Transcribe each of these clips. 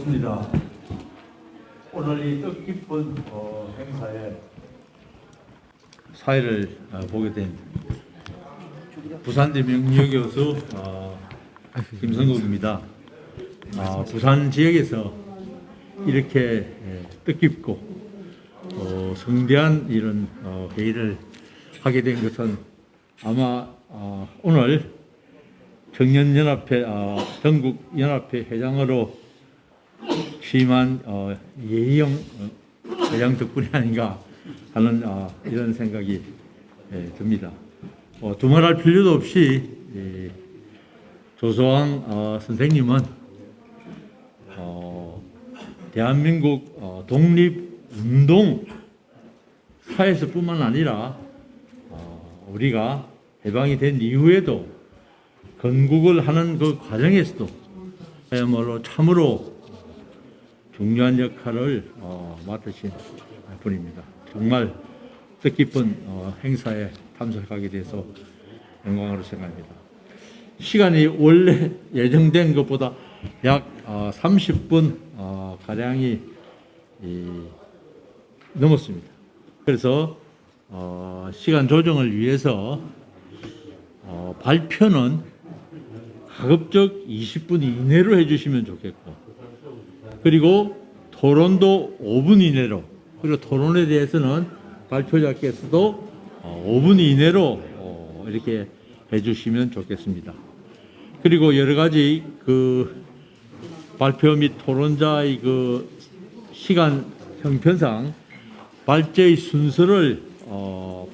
반갑습니다. 오늘 이 뜻깊은 행사에 사회를 보게 된 부산대 명예교수 김성국입니다. 부산 지역에서 이렇게 뜻깊고 성대한 이런 회의를 하게 된 것은 아마 오늘 청년연합회 전국연합회 회장으로 취임한 예희영 회장 덕분이 아닌가 하는 이런 생각이 듭니다. 두말할 필요도 없이 조소왕 선생님은 대한민국 독립운동 사에서뿐만 아니라 우리가 해방이 된 이후에도 건국을 하는 그 과정에서도 그야말로 참으로 중요한 역할을 맡으신 분입니다. 정말 뜻깊은 행사에 참석하게 돼서 영광으로 생각합니다. 시간이 원래 예정된 것보다 약 30분 가량이 넘었습니다. 그래서 시간 조정을 위해서 발표는 가급적 20분 이내로 해주시면 좋겠고, 그리고 토론도 5분 이내로, 그리고 토론에 대해서는 발표자께서도 5분 이내로 이렇게 해주시면 좋겠습니다. 그리고 여러 가지 그 발표 및 토론자의 그 시간 형편상 발제의 순서를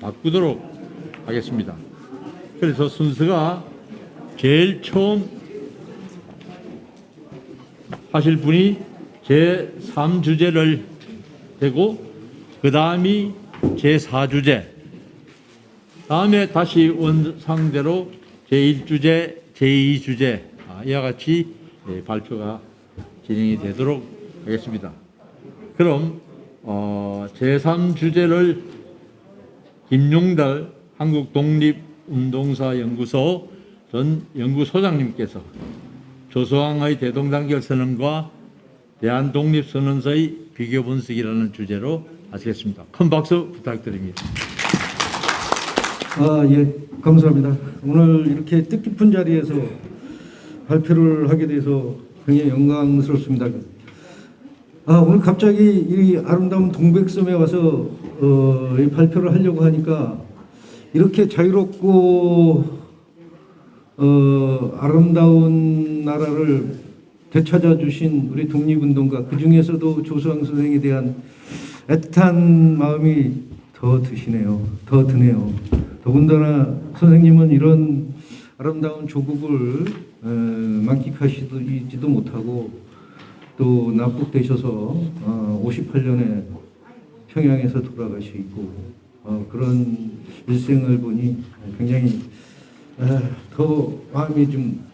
바꾸도록 하겠습니다. 그래서 순서가 제일 처음 하실 분이 제3주제를 되고, 그 다음이 제4주제, 다음에 다시 원상대로 제1주제, 제2주제 이와 같이 발표가 진행이 되도록 하겠습니다. 그럼 제3주제를 김용달 한국독립운동사연구소 전 연구소장님께서 조소왕의 대동단결 선언과 대한독립선언서의 비교 분석이라는 주제로 하시겠습니다. 큰 박수 부탁드립니다. 예, 감사합니다. 오늘 이렇게 뜻깊은 자리에서 발표를 하게 돼서 굉장히 영광스럽습니다. 오늘 갑자기 이 아름다운 동백섬에 와서 이 발표를 하려고 하니까 이렇게 자유롭고 아름다운 나라를 되찾아 주신 우리 독립운동가, 그 중에서도 조소왕 선생에 대한 애틋한 마음이 더 드네요. 더군다나 선생님은 이런 아름다운 조국을 만끽하시지도 못하고 또 납북되셔서 58년에 평양에서 돌아가시고 그런 일생을 보니 굉장히 더 마음이 좀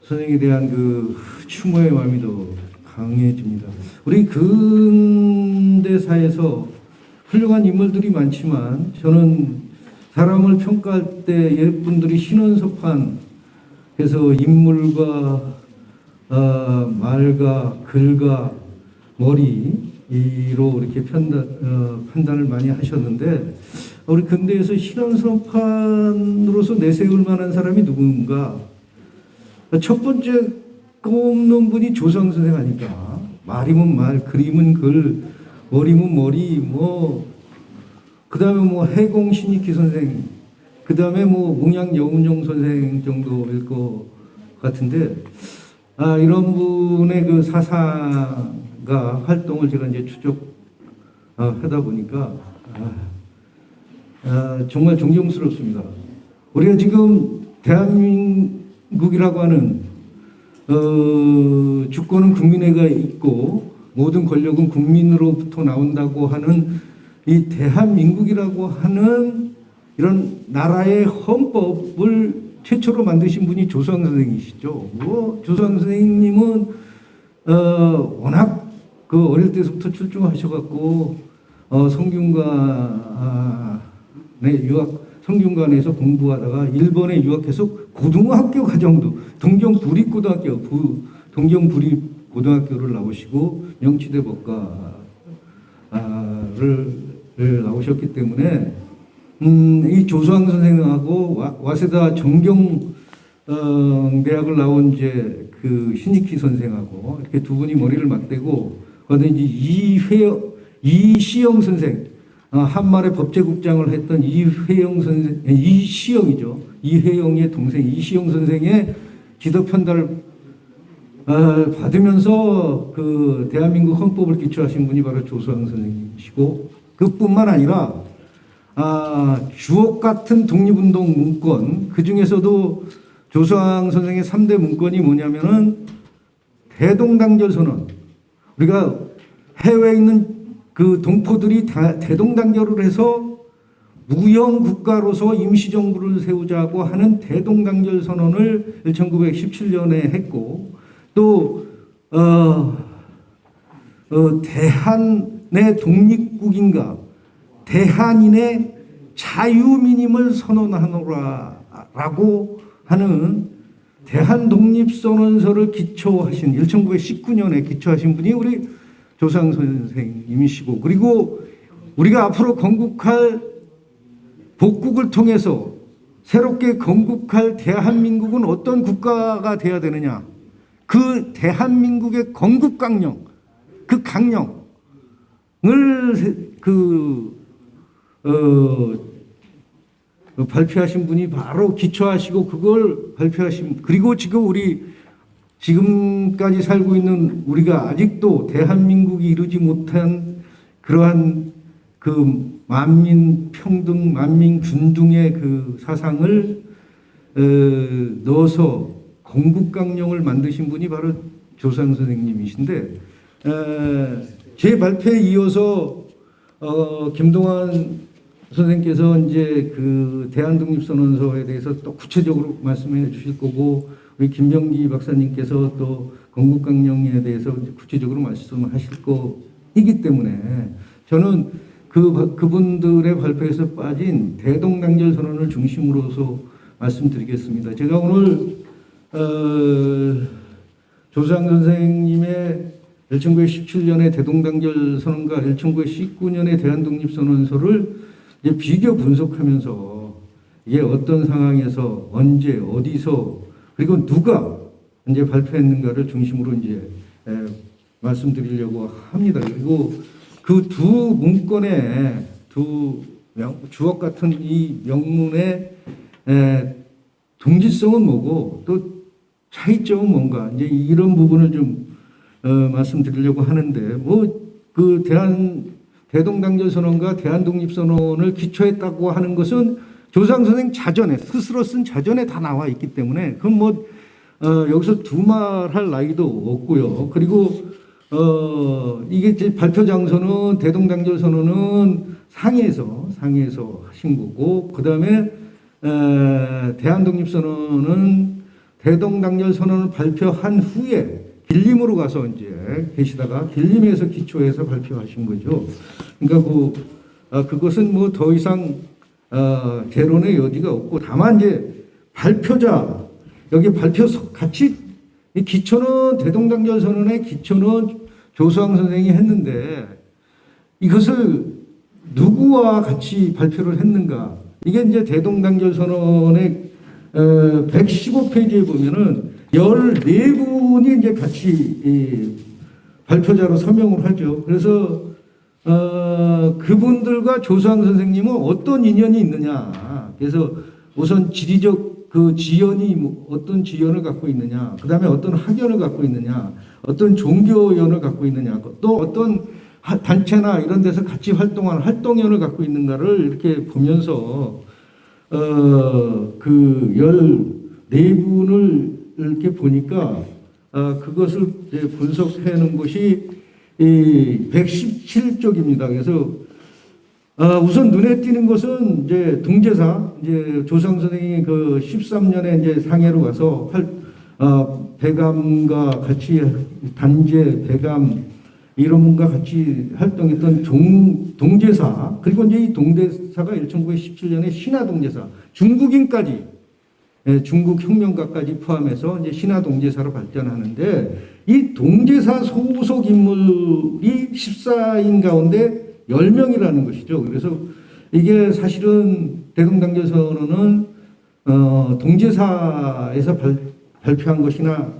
선생에 대한 그 추모의 마음이 더 강해집니다. 우리 근대사에서 훌륭한 인물들이 많지만 저는 사람을 평가할 때 옛분들이 신원서판 해서 인물과 말과 글과 머리로 이렇게 판단을 많이 하셨는데, 우리 근대에서 신원서판으로서 내세울 만한 사람이 누군가? 첫 번째 꼽는 분이 조소왕 선생 아닐까? 말이면 말, 글이면 글, 머리면 머리, 그 다음에 해공 신익희 선생, 그 다음에 웅양 여운용 선생 정도일 것 같은데, 이런 분의 그 사상과 활동을 제가 이제 추적하다 보니까, 정말 존경스럽습니다. 우리가 지금 대한민국이라고 하는 주권은 국민에게 있고 모든 권력은 국민으로부터 나온다고 하는 이 대한민국이라고 하는 이런 나라의 헌법을 최초로 만드신 분이 조소왕 선생이시죠. 조소왕 선생님은 워낙 그 어릴 때부터 출중하셔갖고 성균관에서 공부하다가 일본에 유학해서 고등학교 과정도 동경부립고등학교 고등학교를 나오시고 명치대 법과를 나오셨기 때문에 이 조수왕 선생하고 와세다 정경 대학을 나온 이제 그 신익희 선생하고 이렇게 두 분이 머리를 맞대고 거기에 이제 이시영 선생, 한말의 법제국장을 했던 이회영 선생, 이시영이죠. 이회영의 동생 이시영 선생의 지도 편달을 받으면서 그 대한민국 헌법을 기초하신 분이 바로 조수왕 선생님이시고, 그뿐만 아니라 주옥 같은 독립운동 문건, 그 중에서도 조수왕 선생의 3대 문건이 뭐냐면은 대동단결 선언. 우리가 해외에 있는 그 동포들이 대동단결을 해서 무형 국가로서 임시정부를 세우자고 하는 대동단결 선언을 1917년에 했고, 또 대한의 독립국인가 대한인의 자유민임을 선언하노라라고 하는 대한독립선언서를 기초하신 1919년에 기초하신 분이 우리 조수왕 선생님이시고, 그리고 우리가 앞으로 건국할 복국을 통해서 새롭게 건국할 대한민국은 어떤 국가가 돼야 되느냐, 그 대한민국의 건국강령, 그 강령을 발표하신 분이 바로 기초하시고 그걸 발표하신, 그리고 지금 지금까지 살고 있는 우리가 아직도 대한민국이 이루지 못한 그러한 그 만민 평등, 만민 균등의 그 사상을 넣어서 건국강령을 만드신 분이 바로 조수왕 선생님이신데, 제 발표에 이어서 김동완 선생님께서 이제 그 대한독립선언서에 대해서 또 구체적으로 말씀해 주실 거고, 우리 김병기 박사님께서 또 건국강령에 대해서 구체적으로 말씀하실 거이기 때문에 저는 그분들의 발표에서 빠진 대동단결 선언을 중심으로서 말씀드리겠습니다. 제가 오늘 조수왕 선생님의 1917년의 대동단결 선언과 1919년의 대한독립선언서를 이제 비교 분석하면서 이게 어떤 상황에서 언제 어디서 그리고 누가 이제 발표했는가를 중심으로 이제 말씀드리려고 합니다. 그리고 그 두 문건의 주옥 같은 이 명문의 동질성은 뭐고 또 차이점은 뭔가, 이제 이런 부분을 좀 말씀드리려고 하는데, 뭐 그 대동단결 선언과 대한독립선언을 기초했다고 하는 것은 조수왕 선생 자전에, 스스로 쓴 자전에 다 나와 있기 때문에 그건 뭐 여기서 두말할 나위도 없고요. 그리고 이게 이제 발표 장소는 대동단결 선언은 상해에서 하신 거고, 그 다음에 대한독립선언은 대동단결 선언을 발표한 후에 길림으로 가서 이제 계시다가 길림에서 기초해서 발표하신 거죠. 그러니까 그것은 뭐 더 이상 재론의 여지가 없고, 다만 이제 발표자, 여기 발표서 같이 이 기초는 대동단결 선언의 기초는 조수왕 선생이 했는데 이것을 누구와 같이 발표를 했는가? 이게 이제 대동단결 선언의 115페이지에 보면은 14분이 이제 같이 발표자로 서명을 하죠. 그래서 그분들과 조수왕 선생님은 어떤 인연이 있느냐. 그래서 우선 지리적 그 지연이 어떤 지연을 갖고 있느냐, 그 다음에 어떤 학연을 갖고 있느냐, 어떤 종교연을 갖고 있느냐, 또 어떤 단체나 이런 데서 같이 활동하는 활동연을 갖고 있는가를 이렇게 보면서 그 14분을 이렇게 보니까 그것을 이제 분석해 놓은 것이 이 117쪽입니다. 그래서 우선 눈에 띄는 것은 이제 동제사, 이제 조수왕 선생이 그 13년에 이제 상해로 가서 배감과 같이 단제, 배감 이런 분과 같이 활동했던 동제사, 그리고 이제 이 동제사가 1917년에 신화동제사, 중국인까지, 중국 혁명가까지 포함해서 이제 신화동제사로 발전하는데, 이 동제사 소속 인물이 14인 가운데 10명이라는 것이죠. 그래서 이게 사실은 대동단결 선언은 동제사에서 발표한 것이나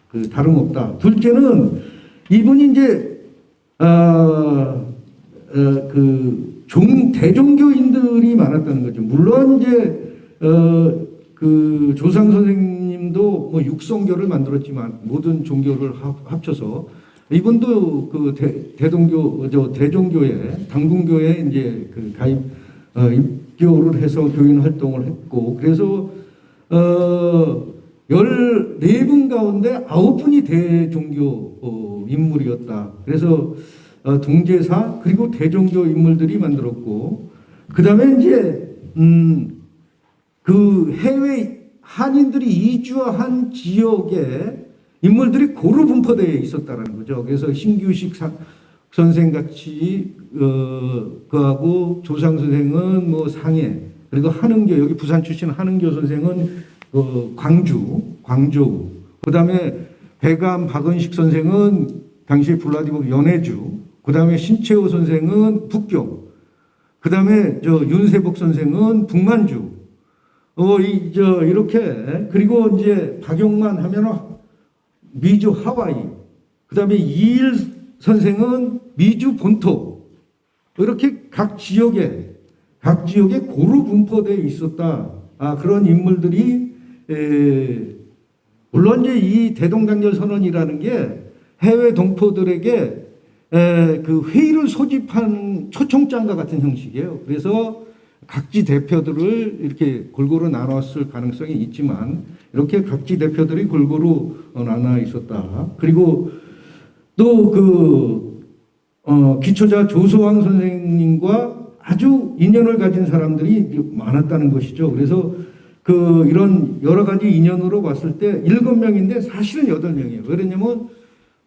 그 다름없다. 둘째는 이분이 이제 대종교인들이 많았다는 거죠. 물론 이제 그 조상 선생님도 뭐 육성교를 만들었지만 모든 종교를 합쳐서 이분도 그 대종교회 당군교회 이제 그 가입 입교를 해서 교인 활동을 했고, 그래서 14분 가운데 9분이 대종교 인물이었다. 그래서 동제사 그리고 대종교 인물들이 만들었고, 그 다음에 이제 그 해외 한인들이 이주한 지역에 인물들이 고루 분포되어 있었다는 거죠. 그래서 신규식 선생 같이 그하고 조상 선생은 뭐 상해, 그리고 한흥교, 여기 부산 출신 한흥교 선생은 광주, 그다음에 배감 박은식 선생은 당시 블라디보르 연해주, 그다음에 신채호 선생은 북경, 그다음에 윤세복 선생은 북만주, 이렇게, 그리고 이제 박용만 하면 미주 하와이, 그다음에 이일 선생은 미주 본토, 이렇게 각 지역에 고루 분포되어 있었다. 그런 인물들이 물론 이제 이 대동단결 선언이라는 게 해외 동포들에게 그 회의를 소집한 초청장과 같은 형식이에요. 그래서 각지 대표들을 이렇게 골고루 나눴을 가능성이 있지만 이렇게 각지 대표들이 골고루 나눠 있었다. 그리고 또 기초자 조소왕 선생님과 아주 인연을 가진 사람들이 많았다는 것이죠. 그래서 이런 여러 가지 인연으로 봤을 때 7명인데 사실은 8명이에요. 왜냐면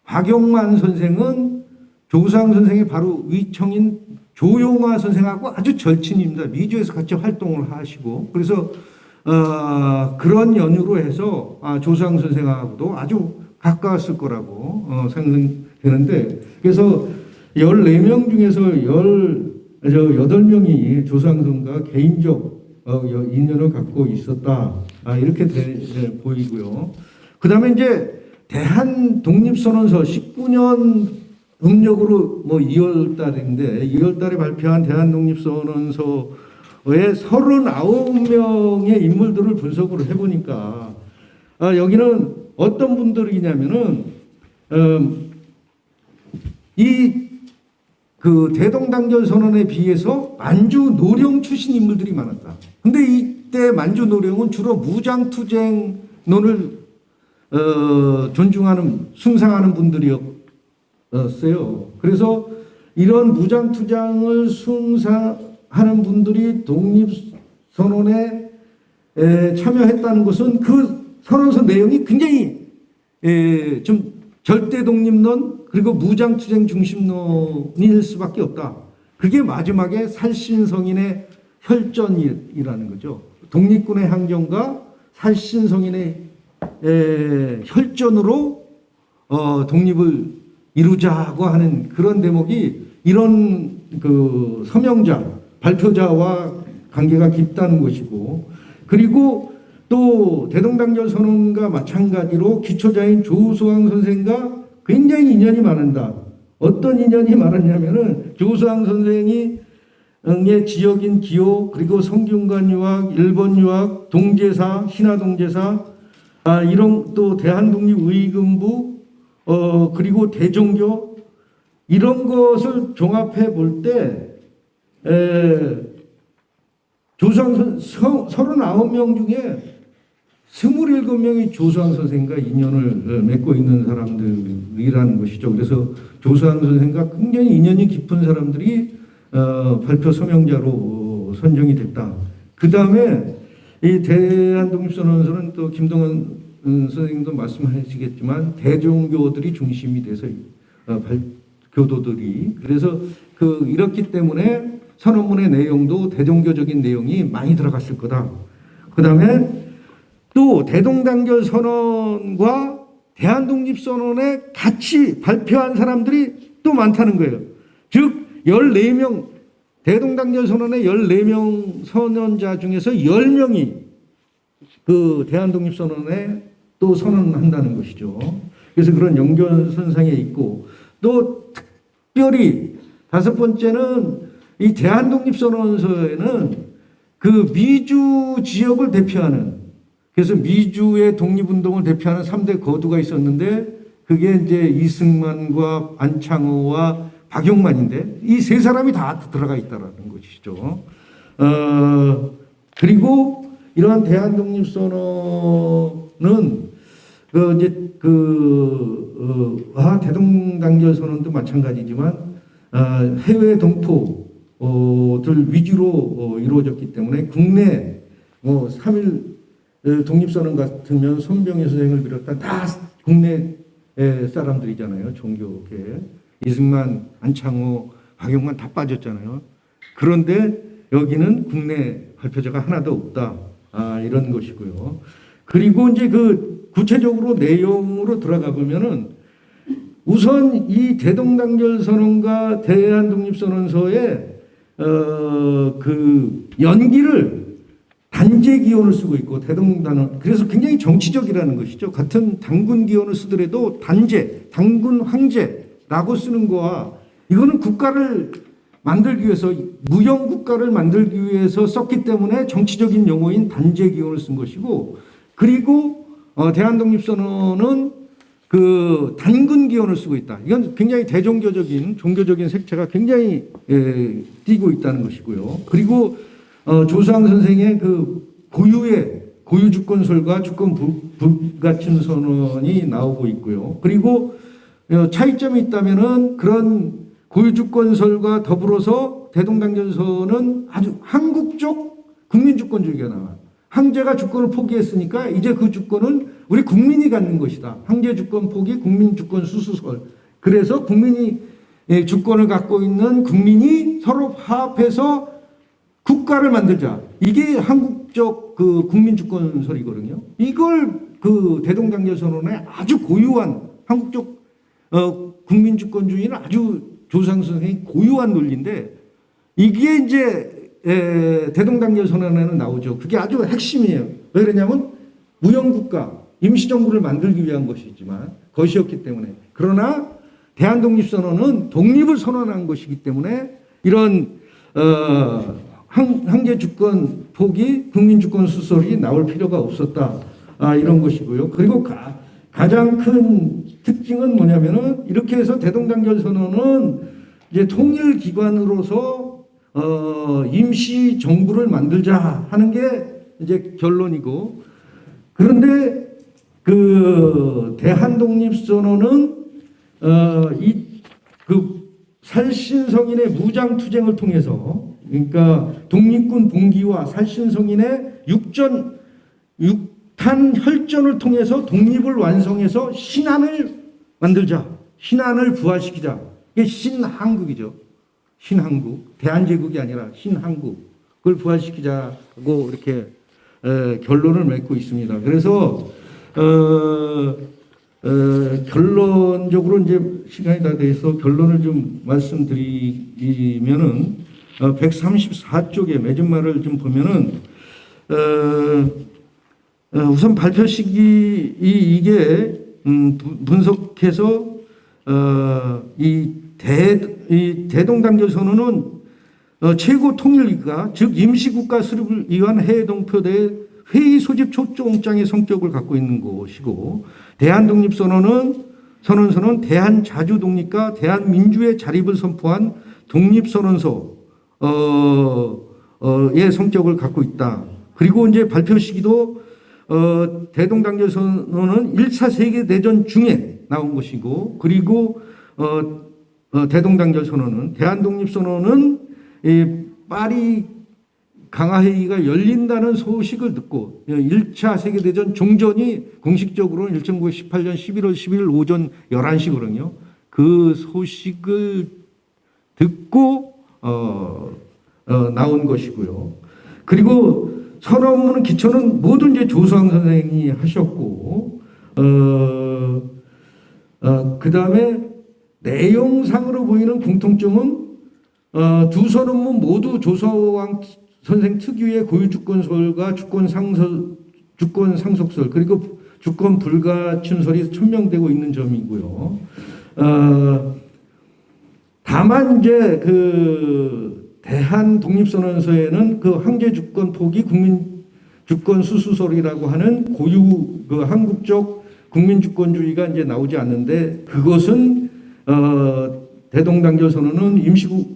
박용만 선생은 조소왕 선생의 바로 위청인 조용화 선생하고 아주 절친입니다. 미주에서 같이 활동을 하시고, 그래서 그런 연유로 해서 조소왕 선생하고도 아주 가까웠을 거라고 생각되는데, 그래서 14명 중에서 8명이 조소왕 선생과 개인적 인연을 갖고 있었다. 이렇게 보이고요. 그 다음에 이제 대한 독립선언서 19년 음력으로 2월 달인데 2월 달에 발표한 대한 독립선언서에 39명의 인물들을 분석을 해보니까 여기는 어떤 분들이냐면은 그 대동단결 선언에 비해서 만주 노령 출신 인물들이 많았다. 근데 이때 만주 노령은 주로 무장투쟁론을 존중하는, 숭상하는 분들이었어요. 그래서 이런 무장투쟁을 숭상하는 분들이 독립선언에 참여했다는 것은 그 선언서 내용이 굉장히 좀 절대 독립론 그리고 무장투쟁 중심론일 수밖에 없다. 그게 마지막에 살신성인의 혈전이라는 거죠. 독립군의 항전과 살신성인의 혈전으로 독립을 이루자고 하는 그런 대목이 이런 그 서명자, 발표자와 관계가 깊다는 것이고, 그리고 또 대동단결 선언과 마찬가지로 기초자인 조소왕 선생과 굉장히 인연이 많은다. 어떤 인연이 많았냐면은 조소왕 선생이 의 지역인 기호, 그리고 성균관 유학, 일본 유학, 동제사, 신화 동제사, 이런 또 대한독립의금부, 그리고 대종교, 이런 것을 종합해 볼 때 조소왕 39명 중에 27명이 조소왕 선생과 인연을 맺고 있는 사람들이라는 것이죠. 그래서 조소왕 선생과 굉장히 인연이 깊은 사람들이 발표 서명자로 선정이 됐다. 그 다음에 이 대한독립선언서는 또 김동원 선생님도 말씀하시겠지만 대종교들이 중심이 돼서 교도들이, 그래서 이렇기 때문에 선언문의 내용도 대종교적인 내용이 많이 들어갔을 거다. 그 다음에 또 대동단결 선언과 대한독립선언에 같이 발표한 사람들이 또 많다는 거예요. 즉 14명 대동단결선언의 14명 선언자 중에서 10명이 그 대한독립선언에 또 선언한다는 것이죠. 그래서 그런 연결선상에 있고, 또 특별히 다섯 번째는 이 대한독립선언서에는 그 미주 지역을 대표하는, 그래서 미주의 독립운동을 대표하는 3대 거두가 있었는데 그게 이제 이승만과 안창호와 박용만인데 이 세 사람이 다 들어가 있다라는 것이죠. 그리고 이러한 대한독립선언은 대동단결 선언도 마찬가지지만 해외 동포들 위주로 이루어졌기 때문에 국내 3.1 독립선언 같으면 손병희 선생을 비롯한 다 국내 사람들이잖아요. 종교계. 이승만, 안창호, 박용만 다 빠졌잖아요. 그런데 여기는 국내 발표자가 하나도 없다. 이런 것이고요. 그리고 이제 그 구체적으로 내용으로 들어가 보면은 우선 이 대동단결 선언과 대한독립선언서의 그 연기를 단제 기원을 쓰고 있고 대동단원, 그래서 굉장히 정치적이라는 것이죠. 같은 단군 기원을 쓰더라도 단제, 단군 황제라고 쓰는 거와 이거는 국가를 만들기 위해서, 무형 국가를 만들기 위해서 썼기 때문에 정치적인 용어인 단제 기원을 쓴 것이고, 그리고 대한독립선언은 그 단군 기원을 쓰고 있다. 이건 굉장히 대종교적인 종교적인 색채가 굉장히 띄고 있다는 것이고요. 그리고 조수왕 선생의 그 고유의 고유주권설과 주권 불가침 선언이 나오고 있고요. 그리고 차이점이 있다면은 그런 고유주권설과 더불어서 대동단결서는 아주 한국적 국민주권주의가 나와요. 황제가 주권을 포기했으니까 이제 그 주권은 우리 국민이 갖는 것이다. 황제 주권 포기, 국민 주권 수수설. 그래서 국민이 주권을 갖고 있는 국민이 서로 화합해서 국가를 만들자. 이게 한국적 그 국민주권설이거든요. 이걸 그 대동단결선언에 아주 고유한 한국적 국민주권주의는 아주 조상 선생이 고유한 논리인데 이게 이제 대동단결선언에는 나오죠. 그게 아주 핵심이에요. 왜 그러냐면 무형국가, 임시정부를 만들기 위한 것이었기 때문에. 그러나 대한독립선언은 독립을 선언한 것이기 때문에 이런 황제 주권 포기, 국민 주권 수설이 나올 필요가 없었다. 이런 것이고요. 그리고 가장 큰 특징은 뭐냐면은 이렇게 해서 대동단결 선언은 이제 통일 기관으로서 임시 정부를 만들자 하는 게 이제 결론이고, 그런데 그 대한독립선언은 그 살신성인의 무장투쟁을 통해서, 그러니까 독립군 봉기와 살신성인의 육탄 혈전을 통해서 독립을 완성해서 신한을 만들자, 신한을 부활시키자. 이게 신한국이죠. 신한국, 대한제국이 아니라 신한국을 부활시키자고 이렇게 결론을 맺고 있습니다. 그래서 결론적으로 이제 시간이 다 돼서 결론을 좀 말씀드리면은 134쪽에 맺은말을 좀 보면은 우선 발표 시기 이게 분석해서 이 대동단결 선언은 최고 통일기가 즉 임시국가 수립을 위한 해외 동포대의 회의 소집 초청장의 성격을 갖고 있는 것이고, 대한독립선언은 대한자주독립과 대한민주의 자립을 선포한 독립선언서의 성격을 갖고 있다. 그리고 이제 발표 시기도 대동단결 선언은 1차 세계대전 중에 나온 것이고, 그리고 대동단결 선언은 대한독립선언은 파리 강화회의가 열린다는 소식을 듣고 1차 세계대전 종전이 공식적으로는 1918년 11월 11일 오전 11시거든요. 그 소식을 듣고 나온 것이고요. 그리고 선언문 기초는 모두 이제 조수왕 선생이 하셨고, 그 다음에 내용상으로 보이는 공통점은 두 선언문 모두 조서왕 선생 특유의 고유주권설과 주권상속설 그리고 주권 불가침설이 천명되고 있는 점이고요. 다만 이제 그 대한 독립선언서에는 그 황제 주권 포기 국민 주권 수수설이라고 하는 고유 그 한국적 국민 주권주의가 이제 나오지 않는데 그것은 대동단결 선언은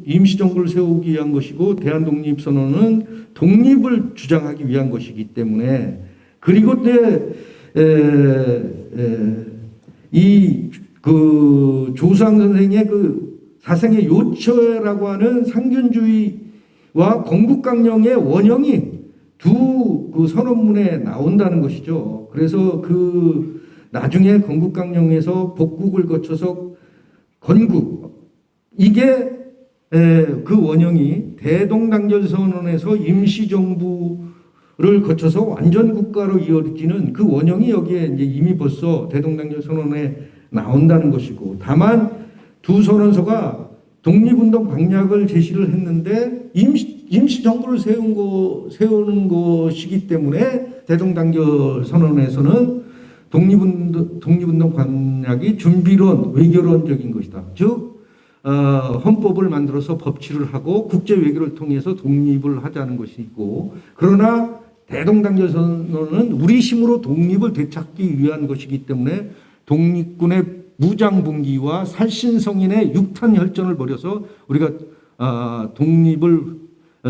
임시정부를 세우기 위한 것이고 대한독립선언은 독립을 주장하기 위한 것이기 때문에 그리고 이 그 조상 선생의 그 사생의 요처라고 하는 상균주의와 건국강령의 원형이 두 그 선언문에 나온다는 것이죠. 그래서 그 나중에 건국강령에서 복국을 거쳐서 건국 이게 그 원형이 대동단결선언에서 임시정부를 거쳐서 완전 국가로 이어지는 그 원형이 여기에 이제 이미 벌써 대동단결선언에 나온다는 것이고 다만 두 선언서가 독립운동 방략을 제시를 했는데 임시정부를 세우는 것이기 때문에 대동단결 선언에서는 독립운동 방략이 준비론, 외교론적인 것이다. 즉 헌법을 만들어서 법치를 하고 국제 외교를 통해서 독립을 하자는 것이고 그러나 대동단결 선언은 우리 힘으로 독립을 되찾기 위한 것이기 때문에 독립군의 무장분기와 살신성인의 육탄 혈전을 벌여서 우리가 독립을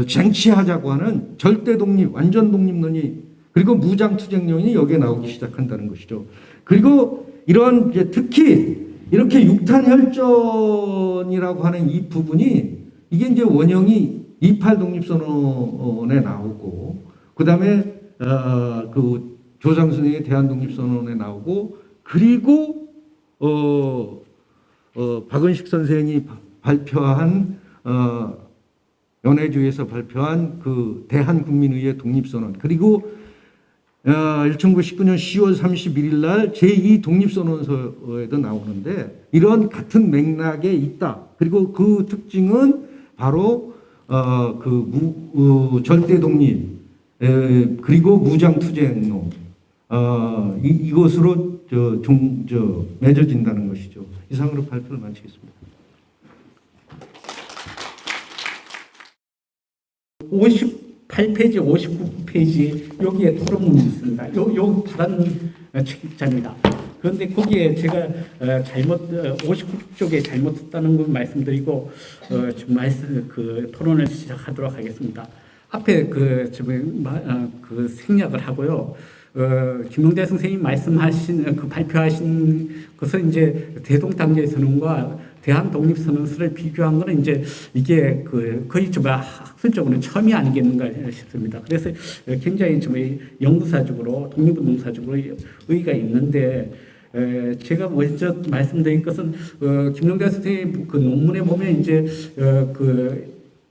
쟁취하자고 하는 절대 독립, 완전 독립론이 그리고 무장투쟁론이 여기에 나오기 시작한다는 것이죠. 그리고 이런 이제 특히 이렇게 육탄 혈전이라고 하는 이 부분이 이게 이제 원형이 28 독립선언에 나오고 그다음에 그 조상 선생의 대한 독립선언에 나오고 그리고 박은식 선생이 발표한 연해주에서 발표한 그 대한국민의회 독립선언 그리고 1919년 10월 31일 날 제2 독립선언서에도 나오는데 이런 같은 맥락에 있다. 그리고 그 특징은 바로 절대 독립 그리고 무장투쟁론 이것으로 맺어진다는 것이죠. 이상으로 발표를 마치겠습니다. 58페이지, 59페이지 여기에 토론문이 있습니다. 요 다른 책자입니다. 그런데 거기에 제가 59쪽에 잘못했다는 걸 말씀드리고 그 토론을 시작하도록 하겠습니다. 앞에 그 생략을 하고요. 김용대 선생님 말씀하신 발표하신 것은 이제 대동단결선언과 대한독립선언서를 비교한 거는 이제 이게 거의 학술적으로는 처음이 아니겠는가 싶습니다. 그래서 굉장히 연구사적으로 독립운동사적으로 의의가 있는데 제가 먼저 말씀드린 것은 김용대 선생님 그 논문에 보면 이제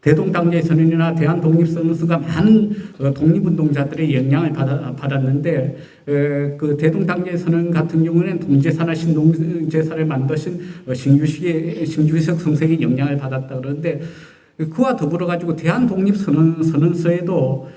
대동단결선언이나 대한독립선언서가 많은 독립운동자들의 영향을 받았는데 그 대동단결선언 같은 경우는 동제사나 신동제사를 만드신 신규식 선생의 영향을 받았다 그러는데 그와 더불어 가지고 대한독립선언서에도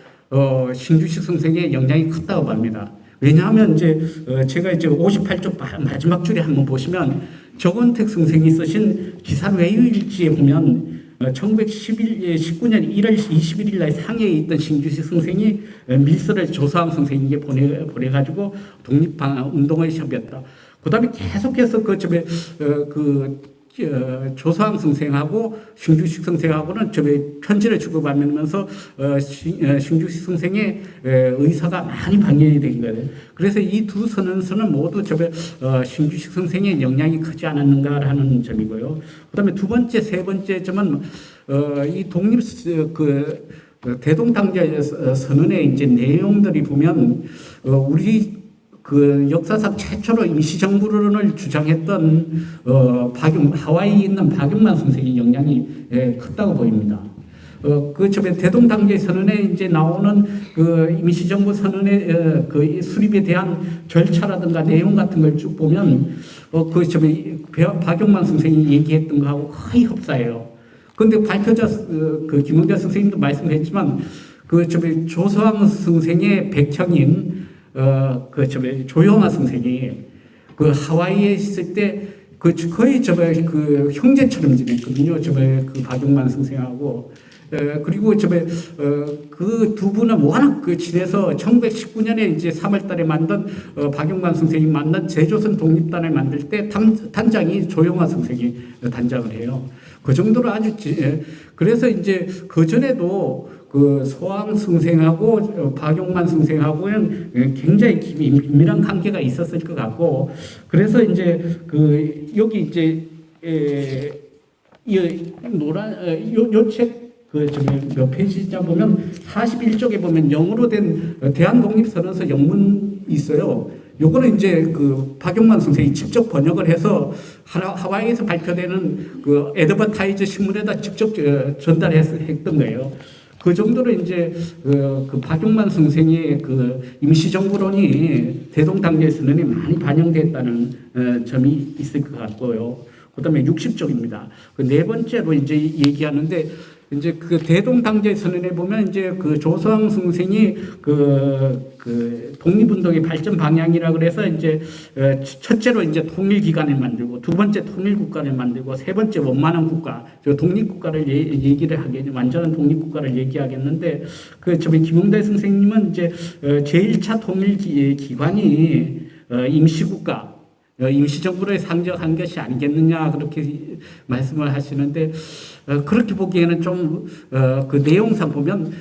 신규식 선생의 영향이 컸다고 봅니다. 왜냐하면 이제 제가 이제 58쪽 마지막 줄에 한번 보시면 정원택 선생이 쓰신 기사 외유일지에 보면 1919년 1월 21일 날 상해에 있던 신규식 선생이 밀서를 조서왕 선생에게 보내가지고 독립운동을 협의했다. 그 다음에 계속해서 조서왕 선생하고 신규식 선생하고는 편지를 주고받으면서 신규식 선생의 의사가 많이 반영이 된 거예요. 그래서 이 두 선언서는 모두 신규식 선생의 영향이 크지 않았는가라는 점이고요. 그다음에 두 번째, 세 번째 점은 이 대동단결 선언의 이제 내용들이 보면 우리 역사상 최초로 임시정부론을 주장했던 하와이에 있는 박용만 선생의 영향이 컸다고 보입니다. 그 저번에 대동단계 선언에 이제 나오는 그 임시정부 선언의 그 수립에 대한 절차라든가 내용 같은 걸 쭉 보면 그 저번에 박용만 선생이 얘기했던 거하고 거의 흡사해요. 그런데 발표자 그 김웅자 선생님도 말씀했지만 그 저번에 조서왕 선생의 백형인 그 저번에 조영하 선생이 그 하와이에 있을 때 그 거의 저번에 그 형제처럼 지냈거든요. 저번에 그 박용만 선생하고 그리고 저번에 그 두 분은 워낙 그 친해서 1919년에 이제 3월달에 만든 박용만 선생이 만든 제조선 독립단을 만들 때 단장이 조영하 선생이 단장을 해요. 그 정도로 아주 그래서 이제 그 전에도 그 소왕 선생하고 박용만 선생하고는 굉장히 긴밀한 관계가 있었을 것 같고 그래서 이제 그 여기 이제 이 노란 요책 그 몇 페이지냐 보면 41쪽에 보면 영어로 된 대한독립선언서 영문이 있어요. 요거는 이제 그 박용만 선생이 직접 번역을 해서 하와이에서 발표되는 그 애드버타이즈 신문에다 직접 전달했던 거예요. 그 정도로 이제 그 박용만 선생의 그 임시정부론이 대동단계 선언에 많이 반영됐다는 점이 있을 것 같고요. 그다음에 60쪽입니다. 그 네 번째로 이제 얘기하는데 이제 그 대동단계 선언에 보면 이제 그 조서왕 선생이 그 독립운동의 발전 방향이라 그래서 이제 첫째로 이제 통일기관을 만들고 두 번째 통일국가를 만들고 세 번째 원만한 국가, 독립국가를 얘기를 하겠죠. 완전한 독립국가를 얘기하겠는데 그 저희 김용대 선생님은 이제 제1차 통일기관이 임시국가 임시정부를 상정한 것이 아니겠느냐 그렇게 말씀을 하시는데 그렇게 보기에는 좀 그 내용상 보면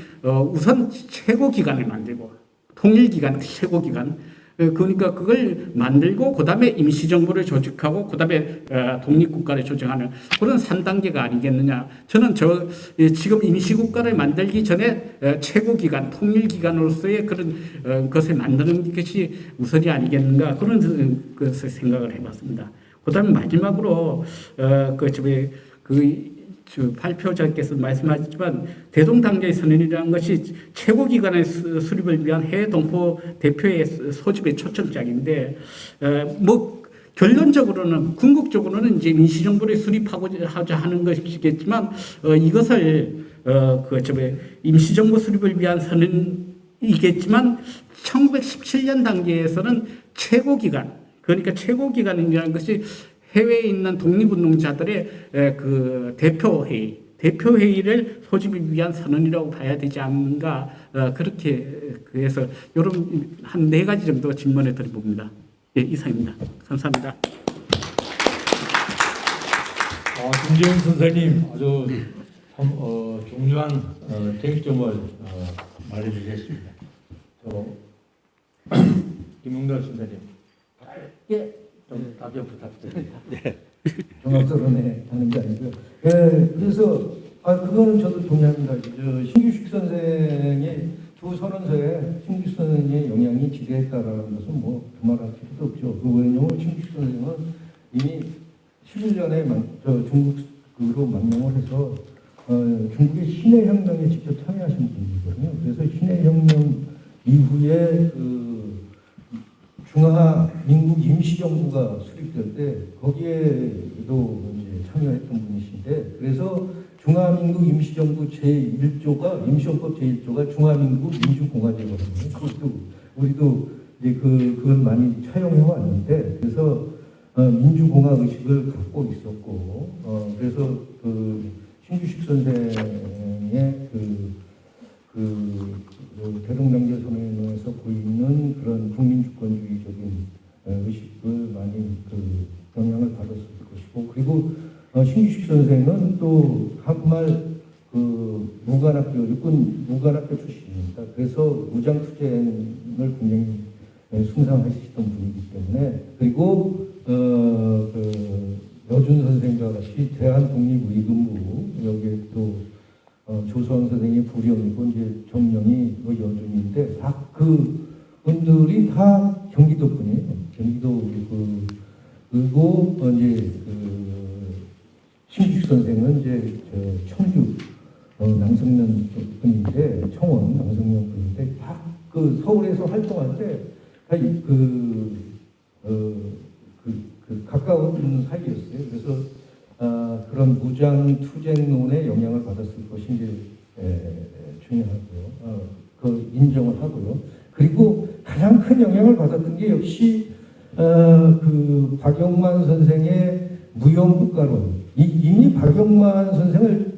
우선 최고기관을 만들고 통일기관 최고기관 그러니까 그걸 만들고 그다음에 임시정부를 조직하고 그다음에 독립국가를 조정하는 그런 3단계가 아니겠느냐. 저는 지금 임시국가를 만들기 전에 최고기관 통일기관으로서의 그런 것을 만드는 것이 우선이 아니겠는가 그런 것을 생각을 해봤습니다. 그다음에 마지막으로 발표자께서 말씀하셨지만 대동단계 선언이라는 것이 최고기관의 수립을 위한 해외 동포 대표의 소집의 초청장인데 뭐 결론적으로는 궁극적으로는 이제 민주정부를 수립하고자 하는 것이겠지만 이것을 임시정부 수립을 위한 선언이겠지만 1917년 단계에서는 최고기관 그러니까 최고기관이라는 것이 해외에 있는 독립운동자들의 그 대표회의를 소집을 위한 선언이라고 봐야 되지 않는가 그렇게 그래서 이런 한 4가지 정도 질문을 드려봅니다. 예, 이상입니다. 감사합니다. 김재훈 선생님 아주 참 중요한 쟁점을 말해주셨습니다. 김용달 선생님 짧게 좀 답변 부탁드립니다. 종합토론회 하는 게 아니고요. 그래서 그거는 저도 동의합니다. 신규식 선생의 두 선언서에 신규식 선생의 영향이 지대했다라는 것은 뭐 두말할 필요도 없죠. 왜냐하면 신규식 선생은 이미 11년에 중국으로 망명을 해서 중국의 신해혁명에 직접 참여하신 분이거든요. 그래서 신해혁명 이후에 중화민국 임시정부가 수립될 때 거기에도 이제 참여했던 분이신데 그래서 중화민국 임시정부 제1조가 임시헌법 제1조가 중화민국 민주공화제거든요. 그것도 우리도 이제 그걸 많이 차용해 왔는데 그래서 민주공화 의식을 갖고 있었고 그래서 신규식 선생의 대동단계 선언에서 보이는 그런 국민주권주의적인 의식을 많이 영향을 받았을 것이고 그리고 신규식 선생은 또 한말 무관학교 육군 무관학교 출신입니다. 그래서 무장투쟁을 굉장히 숭상하시던 분이기 때문에 그리고 여준 선생과 같이 대한독립의금부 여기에 또 조서왕 선생의 부령이고 이제 정령이 여준인데 다 그분들이 다 경기도 분이에요. 경기도 그리고 이제 신규식 선생은 이제 청주 남성면 분인데 청원 남성면 분인데 딱 그 서울에서 활동할 때그 가까운 사이였어요. 그래서 그런 무장 투쟁론의 영향을 받았을 것이 이제 중요하고요. 그 인정을 하고요. 그리고 가장 큰 영향을 받았던 게 역시 그 박영만 선생의 무형국가론. 이미 박영만 선생을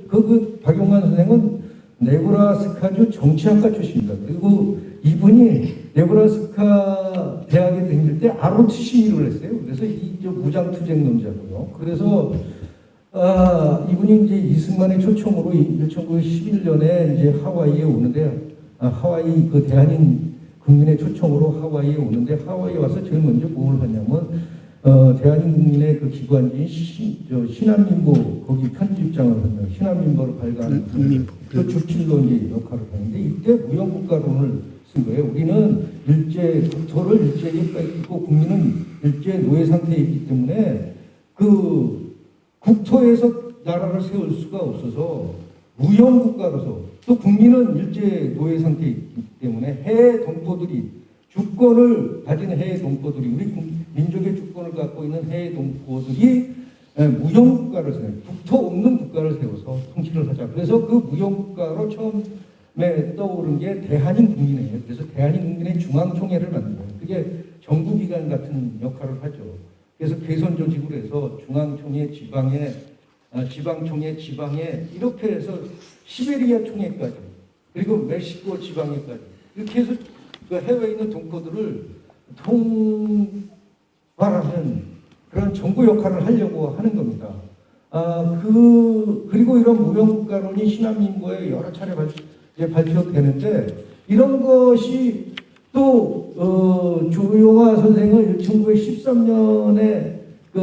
박영만 선생은 네브라스카주 정치학과 출신입니다. 그리고 이분이 네브라스카 대학에 다닐 때 ROTC 일을 했어요. 그래서 이 무장투쟁론자고요. 그래서 이분이 이제 이승만의 초청으로 1911년에 이제 하와이에 오는데 하와이 그 대한인 국민의 초청으로 하와이에 오는데 하와이에 와서 제일 먼저 뭘 하냐면 대한인 국민의 그 기관지인 신한민보 거기 편집장을 합니다. 신한민보를 발간한 그 주필론지 역할을 하는데 이때 무형국가론을 쓴 거예요. 우리는 일제 국토를 일제에 뺏기고 국민은 일제 노예 상태에 있기 때문에 그 국토에서 나라를 세울 수가 없어서 무형국가로서 또 국민은 일제 노예 상태에 있기 때문에 해외 동포들이 주권을 가진 해외 동포들이 우리 민족의 주권을 갖고 있는 해외 동포들이 무형국가를 세워 국토 없는 국가를 세워서 통치를 하자. 그래서 그 무형국가로 처음에 떠오른 게 대한인 국민이에요. 그래서 대한인 국민의 중앙총회를 만든 거예요. 그게 정부기관 같은 역할을 하죠. 그래서 개선 조직으로 해서 중앙총회 지방총회 지방에 이렇게 해서 시베리아 총회까지 그리고 멕시코 지방에까지 이렇게 해서 그 해외에 있는 동포들을 통발하는 그런 정부 역할을 하려고 하는 겁니다. 그리고 이런 무형국가론이 신한민보에 여러 차례 발표되는데 이런 것이 또 조용화 선생은 1913년에 그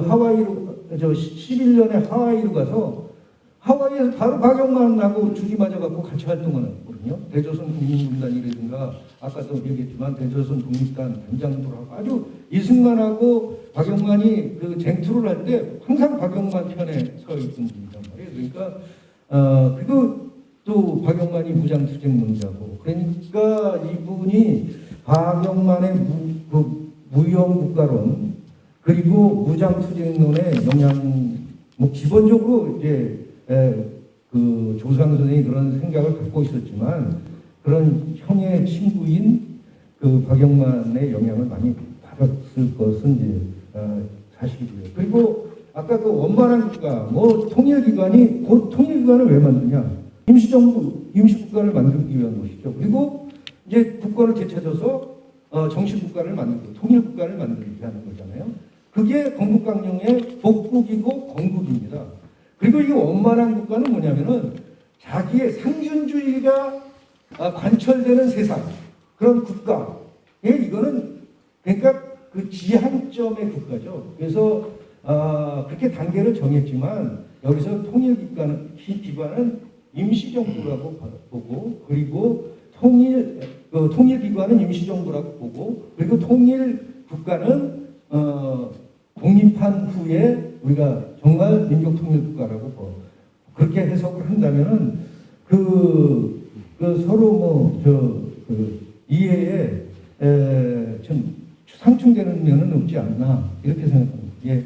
하와이로 11년에 하와이로 가서 하와이에서 바로 박영만하고 줄이 맞아갖고 같이 활동하는 거거든요. 대조선 국민군단이라든가 아까도 얘기했지만 대조선 독립단 단장도 하고 아주 이승만하고 박영만이 그 쟁투를 할 때 항상 박영만 편에 서 있던 분이란 말이에요. 그러니까 그리고 또 박영만이 무장투쟁론자고 그러니까 이분이 박영만의 무형국가론 그리고 무장투쟁론의 영향 뭐 기본적으로 이제 그 조상 선생이 그런 생각을 갖고 있었지만 그런 형의 친구인 그 박영만의 영향을 많이 받았을 것은 이제 사실이고요. 그리고 아까 그 원만한 국가, 뭐 통일기관이 곧 통일기관을 왜 만드냐? 임시정부, 임시국가를 만들기 위한 것이죠. 그리고 이제 국권을 되찾아서 정식국가를 만들고 통일국가를 만들기 하는 거잖아요. 그게 건국강령의 복국이고 건국입니다. 그리고 이 원만한 국가는 뭐냐면은 자기의 상준주의가 관철되는 세상 그런 국가. 이거는 그러니까 그 지향점의 국가죠. 그래서 그렇게 단계를 정했지만 여기서 통일기관은 임시정부라고 보고 그리고 통일기관은 임시정부라고 보고 그리고 통일국가는 독립한 후에 우리가 정말 민족통일국가라고 그렇게 해석을 한다면은 서로 이해에 좀 상충되는 면은 없지 않나 이렇게 생각합니다. 예.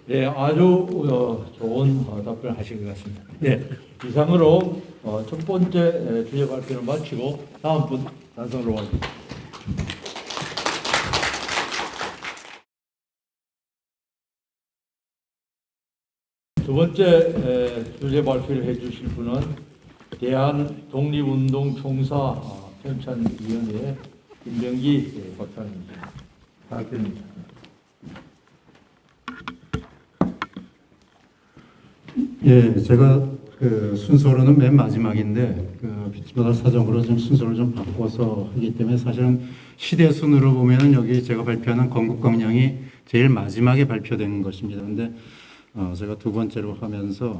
네, 아주 좋은 답변을 하신 것 같습니다. 네, 이상으로 첫 번째 주제 발표를 마치고 다음 분 단성으로 가겠습니다. 두 번째 주제 발표를 해주실 분은 대한독립운동총사 편찬위원회 김병기 박사님입니다. 부탁드립니다. 예, 제가 그 순서로는 맨 마지막인데 비트마다 사정으로 좀 순서를 좀 바꿔서 하기 때문에 사실은 시대 순으로 보면은 여기 제가 발표하는 건국강령이 제일 마지막에 발표된 것입니다. 근데 제가 두 번째로 하면서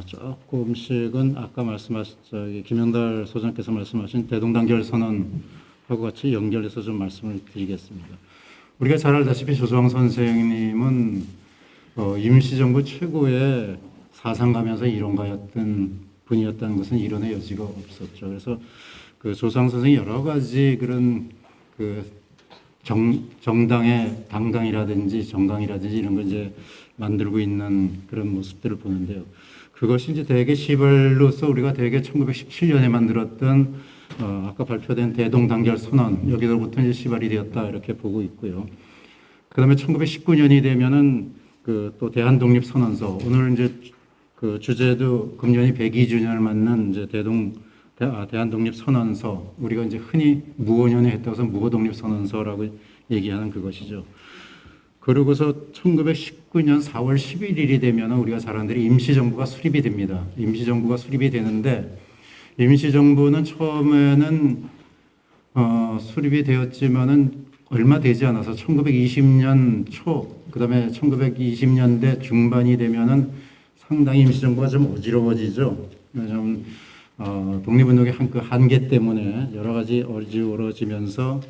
조금씩은 아까 말씀하신 김영달 소장께서 말씀하신 대동단결 선언하고 같이 연결해서 좀 말씀을 드리겠습니다. 우리가 잘 알다시피 조성황 선생님은 임시정부 최고의 사상가면서 이론가였던 분이었다는 것은 이론의 여지가 없었죠. 그래서 그 조상 선생이 여러 가지 그런 그 정당의 당강이라든지 정강이라든지 이런 걸 이제 만들고 있는 그런 모습들을 보는데요. 그것이 이제 대개 시발로서 우리가 대개 1917년에 만들었던 아까 발표된 대동단결 선언 여기서부터 이제 시발이 되었다 이렇게 보고 있고요. 그다음에 1919년이 되면은 그 또 대한독립선언서 오늘 이제 그 주제도 금년이 102주년을 맞는 이제 대한독립선언서 우리가 이제 흔히 무오년에 했다고 해서 무오독립선언서라고 얘기하는 그것이죠. 그러고서 1919년 4월 11일이 되면 우리가 잘 아는 대로 임시정부가 수립이 됩니다. 임시정부가 수립이 되는데 임시정부는 처음에는 수립이 되었지만은 얼마 되지 않아서 1920년 초 그다음에 1920년대 중반이 되면은 상당히 임시정부가 좀 어지러워지죠. 좀 독립운동의 그 한계 때문에 여러 가지 어지러워지면서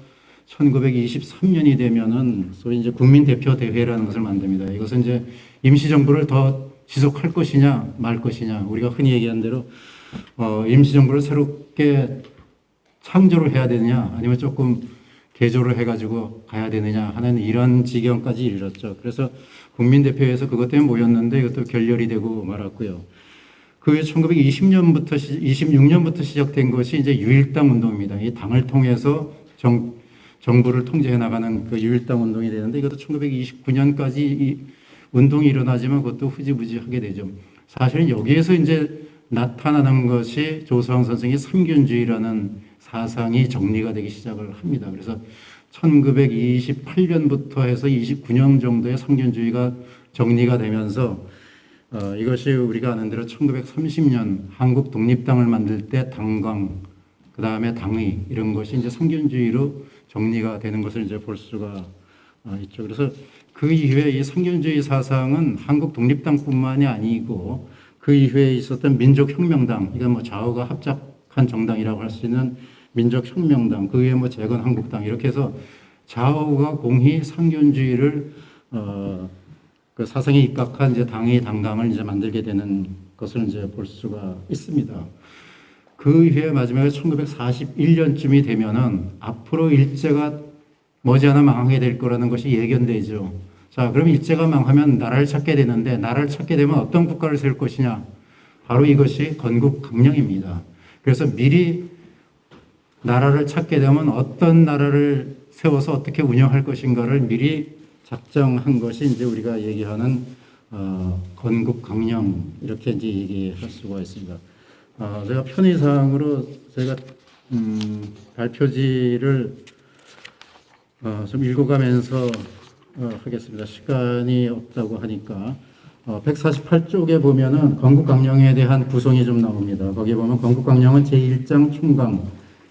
1923년이 되면은 소위 이제 국민대표대회라는 것을 만듭니다. 이것은 이제 임시정부를 더 지속할 것이냐 말 것이냐 우리가 흔히 얘기하는 대로 임시정부를 새롭게 창조를 해야 되느냐 아니면 조금 개조를 해가지고 가야 되느냐 하는 이런 지경까지 이르렀죠. 그래서 국민대표에서 그것 때문에 모였는데 이것도 결렬이 되고 말았고요. 그 후에 1920년부터 26년부터 시작된 것이 이제 유일당 운동입니다. 이 당을 통해서 정부를 통제해 나가는 그 유일당 운동이 되는데 이것도 1929년까지 이 운동이 일어나지만 그것도 후지부지하게 되죠. 사실은 여기에서 이제 나타나는 것이 조수왕 선생의 삼균주의라는 사상이 정리가 되기 시작을 합니다. 그래서 1928년부터 해서 29년 정도의 삼균주의가 정리가 되면서 이것이 우리가 아는 대로 1930년 한국 독립당을 만들 때 당강, 그 다음에 당의 이런 것이 이제 삼균주의로 정리가 되는 것을 이제 볼 수가 있죠. 그래서 그 이후에 이 삼균주의 사상은 한국 독립당뿐만이 아니고 그 이후에 있었던 민족혁명당, 이건 뭐 좌우가 합작한 정당이라고 할 수 있는 민족혁명당, 그 위에 뭐 재건한국당 이렇게 해서 좌우가 공히 삼균주의를 그 사상에 입각한 이제 당의 당강을 이제 만들게 되는 것을 이제 볼 수가 있습니다. 그 이후에 마지막에 1941년쯤이 되면은 앞으로 일제가 머지않아 망하게 될 거라는 것이 예견되죠. 자, 그럼 일제가 망하면 나라를 찾게 되는데 나라를 찾게 되면 어떤 국가를 세울 것이냐? 바로 이것이 건국강령입니다. 그래서 미리 나라를 찾게 되면 어떤 나라를 세워서 어떻게 운영할 것인가를 미리 작정한 것이 이제 우리가 얘기하는 건국강령 이렇게 이제 얘기할 수가 있습니다. 제가 편의상으로 제가 발표지를 좀 읽어가면서 하겠습니다. 시간이 없다고 하니까 148쪽에 보면은 건국강령에 대한 구성이 좀 나옵니다. 거기에 보면 건국강령은 제1장 총강,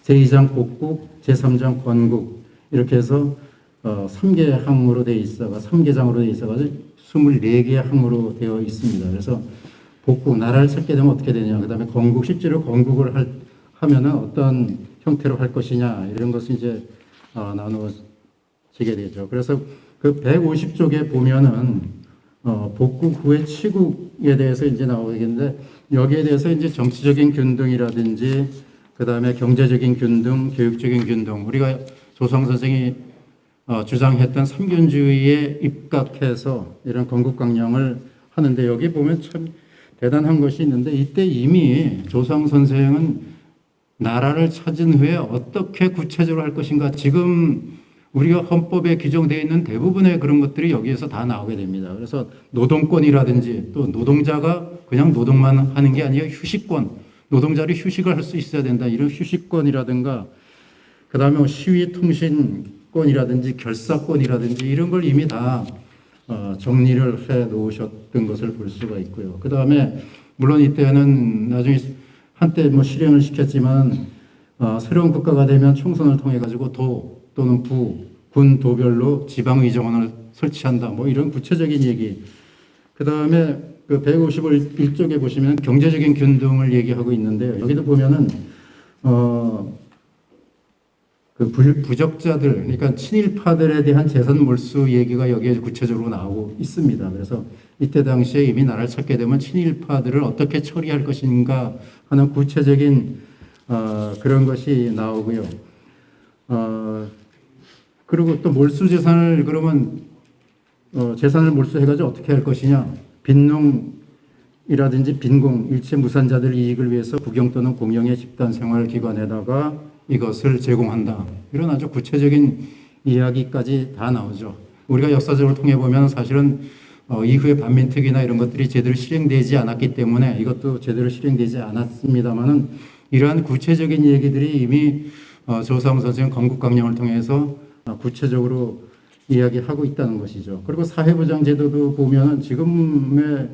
제2장 복국, 제3장 건국 이렇게 해서 3개 항으로 되어 있어가 3개장으로 되어 있어가지고 24개 항으로 되어 있습니다. 그래서 복국, 나라를 찾게 되면 어떻게 되냐, 그 다음에 건국, 실제로 건국을 하면은 어떤 형태로 할 것이냐 이런 것이 이제 나누어지게 되죠. 그래서 그 150쪽에 보면은 복국 후의 치국에 대해서 이제 나오겠는데 여기에 대해서 이제 정치적인 균등이라든지 그 다음에 경제적인 균등, 교육적인 균등, 우리가 조성 선생이 주장했던 삼균주의에 입각해서 이런 건국강령을 하는데 여기 보면 참 대단한 것이 있는데 이때 이미 조성 선생은 나라를 찾은 후에 어떻게 구체적으로 할 것인가 지금 우리가 헌법에 규정되어 있는 대부분의 그런 것들이 여기에서 다 나오게 됩니다. 그래서 노동권이라든지 또 노동자가 그냥 노동만 하는 게 아니라 휴식권, 노동자를 휴식을 할 수 있어야 된다. 이런 휴식권이라든가 그 다음에 시위 통신권이라든지 결사권이라든지 이런 걸 이미 다 정리를 해 놓으셨던 것을 볼 수가 있고요. 그 다음에 물론 이때는 나중에 한때 뭐 실행을 시켰지만 새로운 국가가 되면 총선을 통해 가지고 도 또는 부, 군, 도별로 지방의정원을 설치한다. 뭐 이런 구체적인 얘기. 그 다음에 그 151쪽에 보시면 경제적인 균등을 얘기하고 있는데요. 여기도 보면은 그 부적자들, 그러니까 친일파들에 대한 재산 몰수 얘기가 여기에 구체적으로 나오고 있습니다. 그래서 이때 당시에 이미 나라를 찾게 되면 친일파들을 어떻게 처리할 것인가 하는 구체적인 그런 것이 나오고요. 그리고 또 몰수 재산을 그러면 재산을 몰수해가지고 어떻게 할 것이냐? 빈농이라든지 빈공, 일체 무산자들 이익을 위해서 국영 또는 공영의 집단 생활 기관에다가 이것을 제공한다. 이런 아주 구체적인 이야기까지 다 나오죠. 우리가 역사적으로 통해 보면 사실은 이후에 반민특위나 이런 것들이 제대로 실행되지 않았기 때문에 이것도 제대로 실행되지 않았습니다만은 이러한 구체적인 얘기들이 이미 조사무 선생 건국강령을 통해서 구체적으로 이야기하고 있다는 것이죠. 그리고 사회보장제도도 보면은 지금의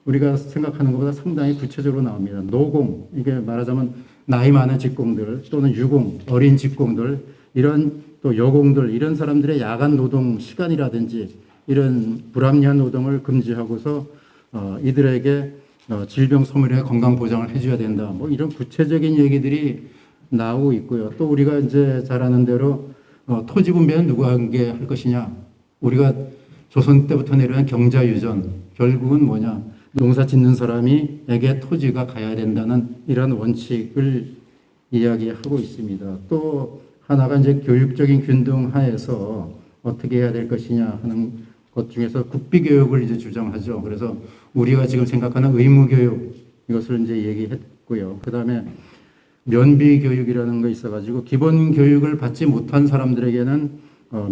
우리가 생각하는 것보다 상당히 구체적으로 나옵니다. 노공, 이게 말하자면 나이 많은 직공들 또는 유공, 어린 직공들, 이런 또 여공들, 이런 사람들의 야간 노동 시간이라든지 이런 불합리한 노동을 금지하고서 이들에게 질병 소멸의 건강 보장을 해줘야 된다. 뭐 이런 구체적인 얘기들이 나오고 있고요. 또 우리가 이제 잘 아는 대로 토지 분배는 누가 할 것이냐? 우리가 조선 때부터 내려온 경자유전, 결국은 뭐냐? 농사 짓는 사람이에게 토지가 가야 된다는 이런 원칙을 이야기하고 있습니다. 또 하나가 이제 교육적인 균등 하에서 어떻게 해야 될 것이냐 하는 것 중에서 국비교육을 이제 주장하죠. 그래서 우리가 지금 생각하는 의무교육 이것을 이제 얘기했고요. 그 다음에 면비교육이라는 거 있어가지고 기본 교육을 받지 못한 사람들에게는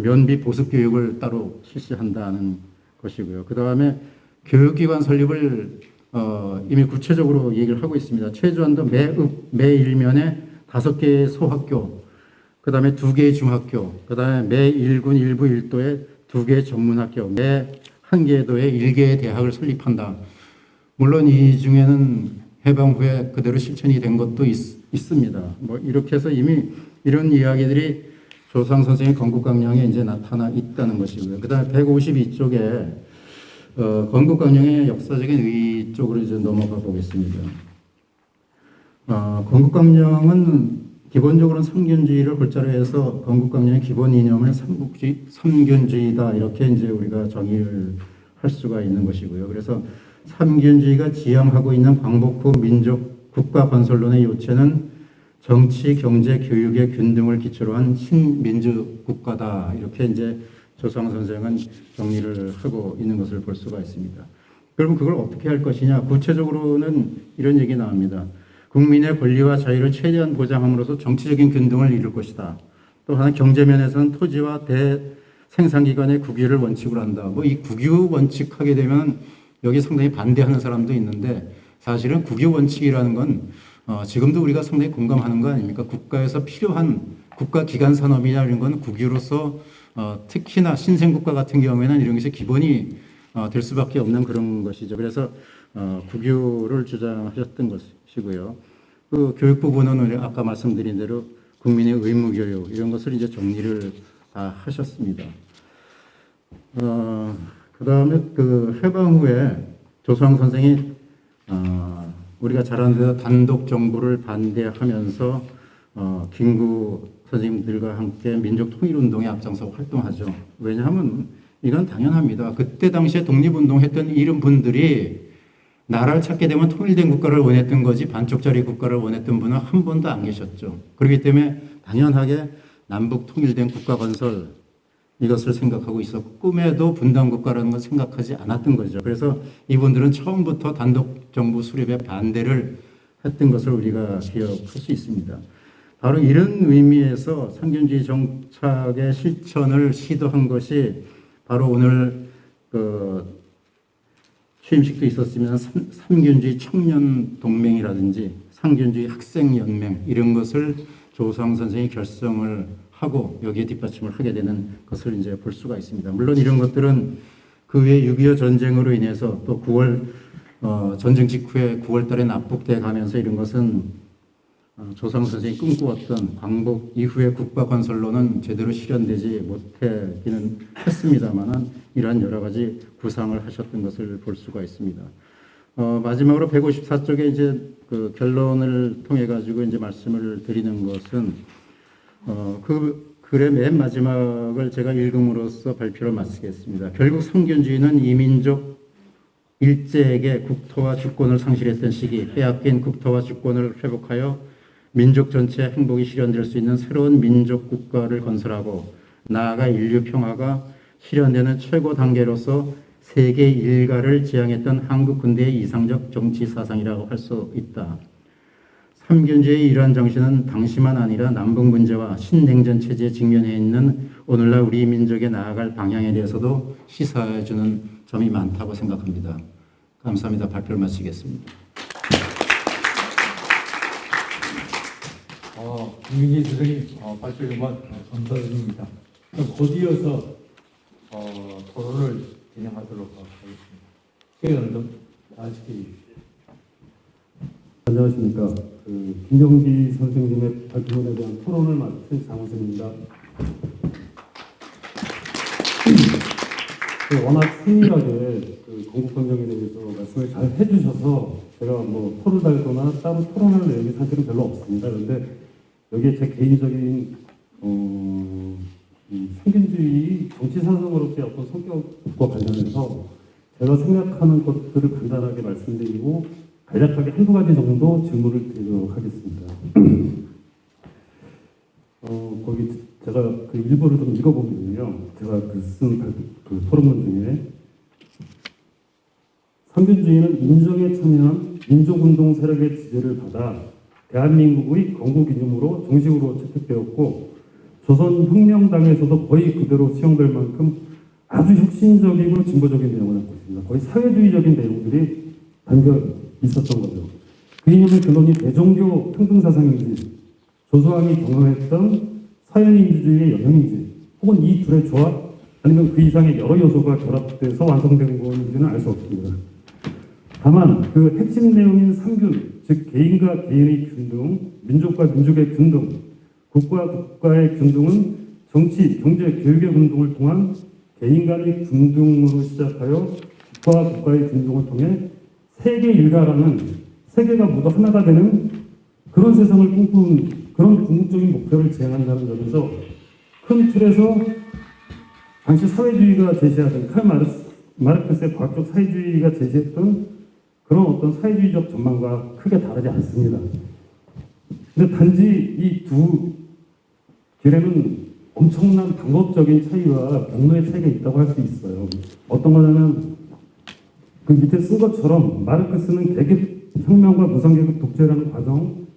면비 보습 교육을 따로 실시한다는 것이고요. 그 다음에 교육기관 설립을 이미 구체적으로 얘기를 하고 있습니다. 최소한도 매 일면에 5개의 소학교, 그 다음에 2개의 중학교, 그 다음에 매 1군 1부 1도에 2개의 전문학교, 매 1개의 도에 1개의 대학을 설립한다. 물론 이 중에는 해방 후에 그대로 실천이 된 것도 있습니다. 뭐 이렇게 해서 이미 이런 이야기들이 조상 선생의 건국강령에 이제 나타나 있다는 것이고요. 그 다음에 152쪽에 건국강령의 역사적인 의의 쪽으로 이제 넘어가 보겠습니다. 건국강령은 기본적으로는 삼균주의를 골자로 해서 건국강령의 기본 이념은 삼균주의다 이렇게 이제 우리가 정의를 할 수가 있는 것이고요. 그래서 삼균주의가 지향하고 있는 광복 후 민족 국가 건설론의 요체는 정치, 경제, 교육의 균등을 기초로 한 신민주 국가다 이렇게 이제 조상 선생은 정리를 하고 있는 것을 볼 수가 있습니다. 그럼 그걸 어떻게 할 것이냐? 구체적으로는 이런 얘기 나옵니다. 국민의 권리와 자유를 최대한 보장함으로써 정치적인 균등을 이룰 것이다. 또 하나 경제면에서는 토지와 대생산기관의 국유를 원칙으로 한다. 뭐 이 국유 원칙하게 되면 여기 상당히 반대하는 사람도 있는데 사실은 국유 원칙이라는 건 지금도 우리가 상당히 공감하는 거 아닙니까? 국가에서 필요한 국가 기관 산업이나 이런 건 국유로서 특히나 신생국가 같은 경우에는 이런 것이 기본이 될 수밖에 없는 그런 것이죠. 그래서 국유를 주장하셨던 것이고요. 그 교육 부분은 아까 말씀드린 대로 국민의 의무 교육 이런 것을 이제 정리를 다 하셨습니다. 그 다음에 그 해방 후에 조수왕 선생이 우리가 잘 아는 대로 단독 정부를 반대하면서 김구 선생님들과 함께 민족 통일 운동에 앞장서 활동하죠. 왜냐하면 이건 당연합니다. 그때 당시에 독립운동했던 이런 분들이 나라를 찾게 되면 통일된 국가를 원했던 거지 반쪽짜리 국가를 원했던 분은 한 번도 안 계셨죠. 그렇기 때문에 당연하게 남북 통일된 국가 건설 이것을 생각하고 있었고 꿈에도 분단 국가라는 건 생각하지 않았던 거죠. 그래서 이분들은 처음부터 단독 정부 수립에 반대를 했던 것을 우리가 기억할 수 있습니다. 바로 이런 의미에서 삼균주의 정착의 실천을 시도한 것이 바로 오늘 그 취임식도 있었으면 삼균주의 청년 동맹이라든지 삼균주의 학생 연맹 이런 것을 조수왕 선생이 결성을 하고 여기에 뒷받침을 하게 되는 것을 이제 볼 수가 있습니다. 물론 이런 것들은 그 외에 6.25 전쟁으로 인해서 또 9월 전쟁 직후에 9월 달에 납북돼 가면서 이런 것은 조상 선생이 꿈꾸었던 광복 이후의 국가 건설로는 제대로 실현되지 못하기는 했습니다만은 이러한 여러 가지 구상을 하셨던 것을 볼 수가 있습니다. 마지막으로 154쪽에 이제 그 결론을 통해 가지고 이제 말씀을 드리는 것은 그 글의 맨 마지막을 제가 읽음으로써 발표를 마치겠습니다. 결국 삼균주의는 이민족 일제에게 국토와 주권을 상실했던 시기, 빼앗긴 국토와 주권을 회복하여 민족 전체의 행복이 실현될 수 있는 새로운 민족 국가를 건설하고 나아가 인류 평화가 실현되는 최고 단계로서 세계 일가를 지향했던 한국 근대의 이상적 정치 사상이라고 할 수 있다. 삼균주의 이러한 정신은 당시만 아니라 남북 문제와 신냉전 체제에 직면해 있는 오늘날 우리 민족의 나아갈 방향에 대해서도 시사해 주는 점이 많다고 생각합니다. 감사합니다. 발표를 마치겠습니다. 김민희 선생님 발표 그만 감사드립니다. 곧 이어서 토론을 진행하도록 하겠습니다. 시간을 좀 아쉽게 해주십시오. 안녕하십니까. 김경기 선생님의 발표문에 대한 토론을 맡은 장우선입니다. 워낙 세밀하게 건국헌정에 대해서 말씀을 잘 해주셔서 제가 뭐 토를 달거나 따로 토론할 내용이 사실은 별로 없습니다. 그런데 여기에 제 개인적인 이 상균주의 정치 사상으로서의 어떤 성격과 관련해서 제가 생각하는 것들을 간단하게 말씀드리고 간략하게 한두 가지 정도 질문을 드리도록 하겠습니다. 거기 제가 그 일부를 좀 읽어보면요. 제가 쓴 토론문 중에 상균주의는 인정에 참여한 민족운동 세력의 지지를 받아 대한민국의 건국 이념으로 정식으로 채택되었고 조선혁명당에서도 거의 그대로 수용될 만큼 아주 혁신적이고 진보적인 내용을 갖고 있습니다. 거의 사회주의적인 내용들이 담겨 있었던 거죠. 그 이념의 근원이 대종교 평등사상인지 조소왕이 경험했던 사회민주주의의 영향인지 혹은 이 둘의 조합 아니면 그 이상의 여러 요소가 결합돼서 완성된 건지는 알 수 없습니다. 다만 그 핵심 내용인 삼균, 즉 개인과 개인의 균등, 민족과 민족의 균등, 국가와 국가의 균등은 정치, 경제, 교육의 균등을 통한 개인 간의 균등으로 시작하여 국가와 국가의 균등을 통해 세계 일가라는 세계가 모두 하나가 되는 그런 세상을 꿈꾸는 그런 궁극적인 목표를 지향한다는 점에서 큰 틀에서 당시 사회주의가 제시하던 마르크스의 과학적 사회주의가 제시했던 그런 어떤 사회주의적 전망과 크게 다르지 않습니다. 근데 단지 이 두 길에는 엄청난 방법적인 차이와 경로의 차이가 있다고 할 수 있어요. 어떤 거냐면 그 밑에 쓴 것처럼 마르크스는 계급혁명과 무상계급 독재라는 과정,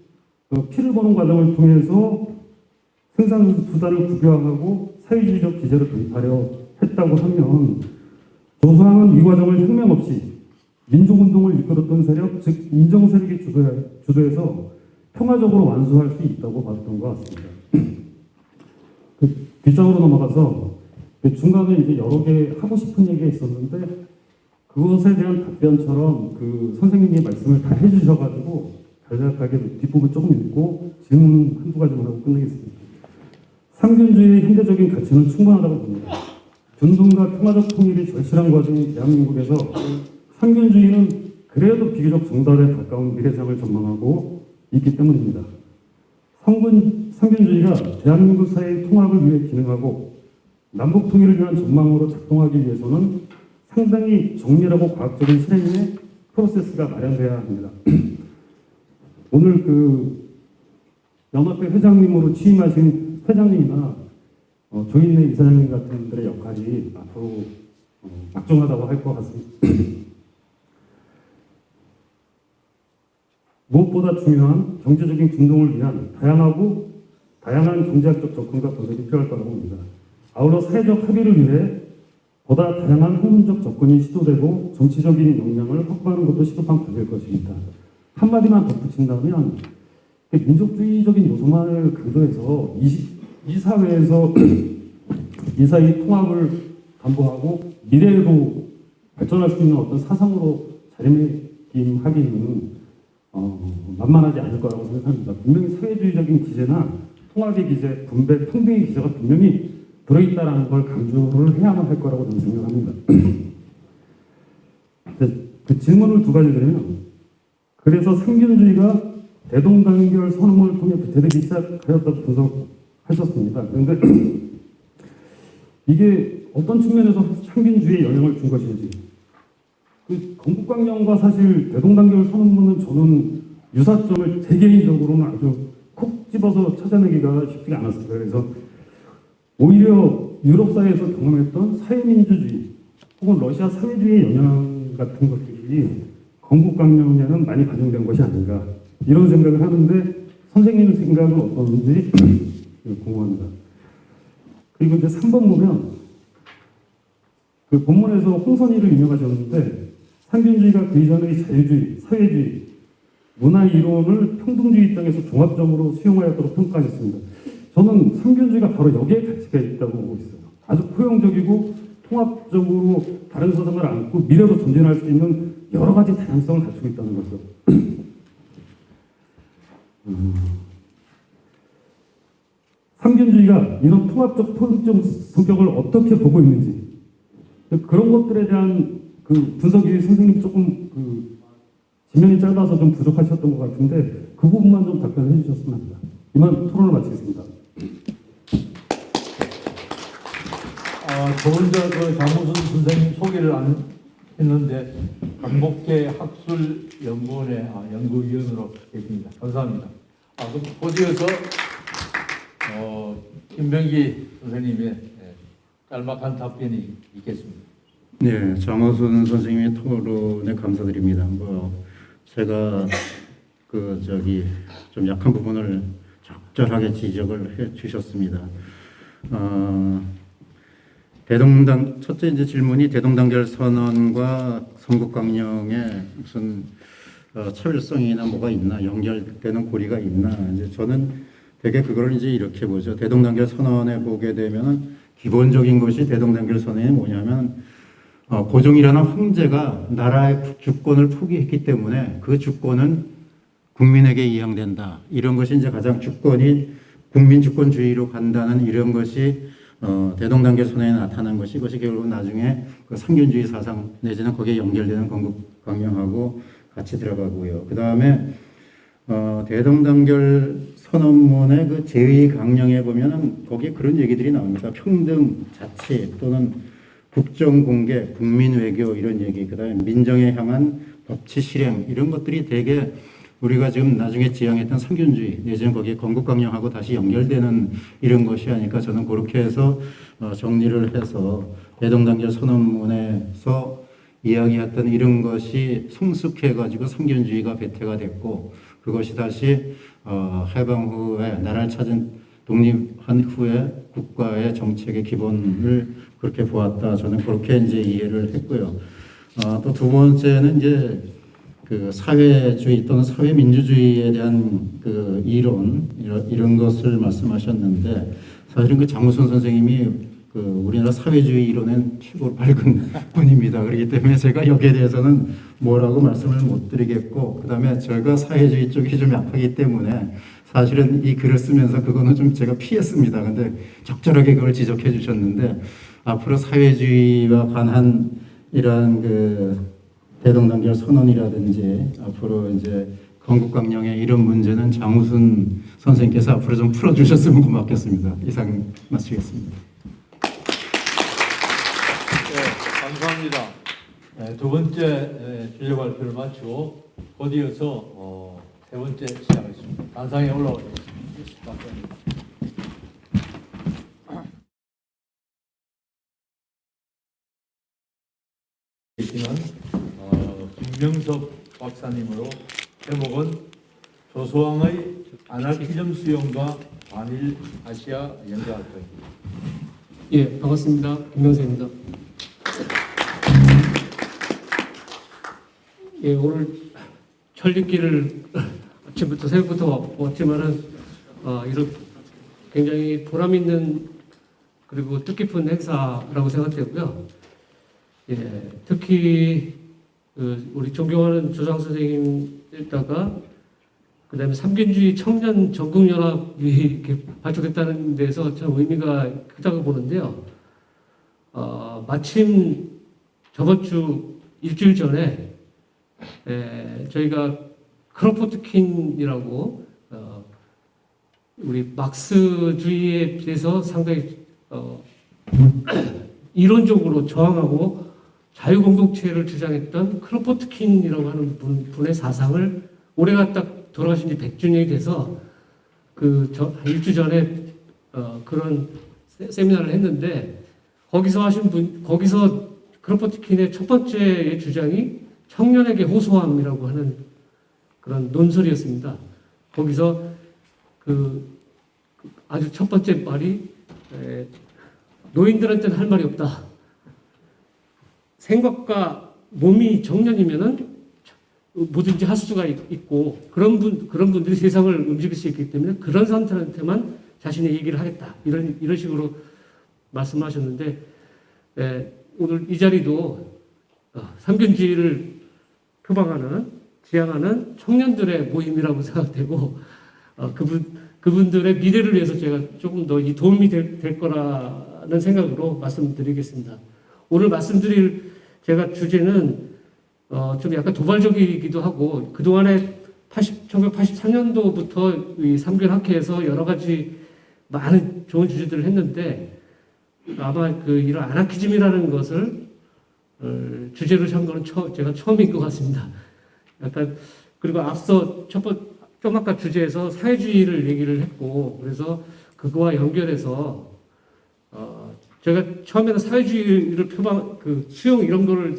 피를 보는 과정을 통해서 생산수단을 국유화하고 사회주의적 기제를 도입하려 했다고 하면 조소왕은 이 과정을 혁명 없이 민족운동을 이끌었던 세력, 즉 인정세력이 주도해서 평화적으로 완수할 수 있다고 봤던 것 같습니다. 뒷장으로 넘어가서 중간에 이제 여러 개 하고 싶은 얘기가 있었는데 그것에 대한 답변처럼 그 선생님이 말씀을 다 해주셔가지고 간략하게 뒷부분 조금 읽고 질문 한두 가지만 하고 끝내겠습니다. 상균주의의 현대적인 가치는 충분하다고 봅니다. 균등과 평화적 통일이 절실한 과정인 대한민국에서 상균주의는 그래도 비교적 정답에 가까운 미래상을 전망하고 있기 때문입니다. 상균주의가 대한민국 사회의 통합을 위해 기능하고 남북 통일을 위한 전망으로 작동하기 위해서는 상당히 정밀하고 과학적인 실행의 프로세스가 마련돼야 합니다. 오늘 그 연합회 회장님으로 취임하신 회장님이나 조인래 이사장님 같은 분들의 역할이 앞으로 막중하다고 할 것 같습니다. 무엇보다 중요한 경제적인 균등을 위한 다양한 경제학적 접근과 도전이 필요할 거라고 봅니다. 아울러 사회적 합의를 위해 보다 다양한 학문적 접근이 시도되고 정치적인 역량을 확보하는 것도 시급한 과제일 것입니다. 한마디만 덧붙인다면 민족주의적인 요소만을 강조해서 이 사회에서 이 사회의 통합을 담보하고 미래로 발전할 수 있는 어떤 사상으로 자리매김하기는 만만하지 않을 거라고 생각합니다. 분명히 사회주의적인 기제나 통합의 기제, 분배, 평등의 기제가 분명히 들어있다는 걸 강조를 해야만 할 거라고 저는 생각합니다. 그 질문을 두 가지 드리면, 그래서 상균주의가 대동단결 선언을 통해 부패되기 시작하였다고 분석할 하셨습니다. 그런데 이게 어떤 측면에서 상균주의에 영향을 준 것인지, 그 건국강령과 사실 대동단결 선언문은 저는 유사점을 제 개인적으로는 아주 콕 집어서 찾아내기가 쉽지가 않았습니다. 그래서 오히려 유럽 사회에서 경험했던 사회민주주의 혹은 러시아 사회주의의 영향 같은 것들이 건국강령에는 많이 반영된 것이 아닌가, 이런 생각을 하는데 선생님 생각은 어떤지 궁금합니다. 그리고 이제 3번 보면 그 본문에서 홍선이를 인용하셨는데 상균주의가 그 이전의 자유주의, 사회주의, 문화 이론을 평등주의 입장에서 종합적으로 수용하였다고 평가하셨습니다. 저는 상균주의가 바로 여기에 가치가 있다고 보고 있어요. 아주 포용적이고 통합적으로 다른 사상을 안고 미래로 전진할 수 있는 여러 가지 다양성을 갖추고 있다는 거죠. 상균주의가 이런 통합적 포용적 성격을 어떻게 보고 있는지, 그런 것들에 대한 그 분석이 선생님 조금 그 지면이 짧아서 좀 부족하셨던 것 같은데 그 부분만 좀 답변해 주셨으면 합니다. 이만 토론을 마치겠습니다. 저 먼저 그 장무순 선생님 소개를 안 했는데 강복대 학술연구원의 연구위원으로 계십니다. 감사합니다. 그럼 곧이어서 김병기 선생님의 짤막한 답변이 있겠습니다. 네, 장호순 선생님의 토론에 감사드립니다. 제가 좀 약한 부분을 적절하게 지적을 해 주셨습니다. 첫째 이제 질문이 대동단결 선언과 선국강령에 무슨 차별성이나 뭐가 있나, 연결되는 고리가 있나, 이제 저는 되게 그걸 이제 이렇게 보죠. 대동단결 선언에 보게 되면은 기본적인 것이 대동단결 선언이 뭐냐면 고종이라는 황제가 나라의 주권을 포기했기 때문에 그 주권은 국민에게 이양된다. 이런 것이 이제 가장 주권이 국민 주권주의로 간다는 이런 것이 대동단결 선언에 나타난 것이, 이것이 결국 나중에 그 상균주의 사상 내지는 거기에 연결되는 건국강령하고 같이 들어가고요. 그 다음에 대동단결 선언문의 그 제2강령에 보면은 거기에 그런 얘기들이 나옵니다. 평등, 자치 또는 국정 공개, 국민 외교 이런 얘기, 그다음에 민정에 향한 법치 실행 이런 것들이 되게 우리가 지금 나중에 지향했던 상균주의 내지는 거기에 건국강령하고 다시 연결되는 이런 것이 아닐까, 저는 그렇게 해서 정리를 해서 대동단결 선언문에서 이야기했던 이런 것이 성숙해가지고 상균주의가 배태가 됐고, 그것이 다시 해방 후에 나라를 찾은 독립한 후에 국가의 정책의 기본을 그렇게 보았다. 저는 그렇게 이제 이해를 했고요. 또 두 번째는 이제 그 사회주의 또는 사회민주주의에 대한 그 이론 이런 것을 말씀하셨는데, 사실은 그 장우순 선생님이 그 우리나라 사회주의 이론엔 최고로 밝은 분입니다. 그렇기 때문에 제가 여기에 대해서는 뭐라고 말씀을 못 드리겠고, 그다음에 제가 사회주의 쪽이 좀 약하기 때문에 사실은 이 글을 쓰면서 그거는 좀 제가 피했습니다. 근데 적절하게 그걸 지적해 주셨는데, 앞으로 사회주의와 관한 이러한 그 대동단결 선언이라든지 앞으로 이제 건국강령의 이런 문제는 장우순 선생님께서 앞으로 좀 풀어주셨으면 고맙겠습니다. 이상 마치겠습니다. 감사합니다. 두 번째 주제 발표를 마치고 곧이어서 세 번째 시작하겠습니다. 단상에 올라오겠습니다. 계시는 김명섭 박사님으로 제목은 조소왕의 아나키즘 수용과 반일 아시아 연대활동입니다. 예, 반갑습니다. 김명세입니다. 예, 오늘 철립기를 아침부터 새벽부터 왔지만은 이런 굉장히 보람 있는 그리고 뜻깊은 행사라고 생각되고요. 예, 특히 우리 존경하는 조장 선생님에다가 그다음에 삼균주의 청년 전국연합이 이렇게 발족했다는 데서 참 의미가 크다고 보는데요. 마침 저번 주 일주일 전에 저희가 크로포트킨이라고 우리 막스주의에 비해서 상당히 이론적으로 저항하고 자유공동체를 주장했던 크로포트킨이라고 하는 분의 사상을 올해가 딱 돌아가신 지 100주년이 돼서 일주 전에 그런 세미나를 했는데 거기서 크로포트킨의 첫 번째 주장이 청년에게 호소함이라고 하는 그런 논설이었습니다. 거기서 아주 첫 번째 말이 노인들한테는 할 말이 없다. 생각과 몸이 정년이면은 뭐든지 할 수가 있고 그런 분들이 세상을 움직일 수 있기 때문에 그런 사람들한테만 자신의 얘기를 하겠다. 이런 식으로 말씀하셨는데 오늘 이 자리도 삼견주의를 지향하는 청년들의 모임이라고 생각되고 그분들의 미래를 위해서 제가 조금 더 도움이 될 거라는 생각으로 말씀드리겠습니다. 오늘 말씀드릴 제가 주제는 좀 약간 도발적이기도 하고 그동안에 1983년도부터 이 삼견학회에서 여러 가지 많은 좋은 주제들을 했는데 아마 이런 아나키즘이라는 것을 주제로 삼은 거는 제가 처음인 것 같습니다. 약간 그리고 앞서 좀 아까 주제에서 사회주의를 얘기를 했고 그래서 그거와 연결해서 제가 처음에는 사회주의를 수용 이런 거를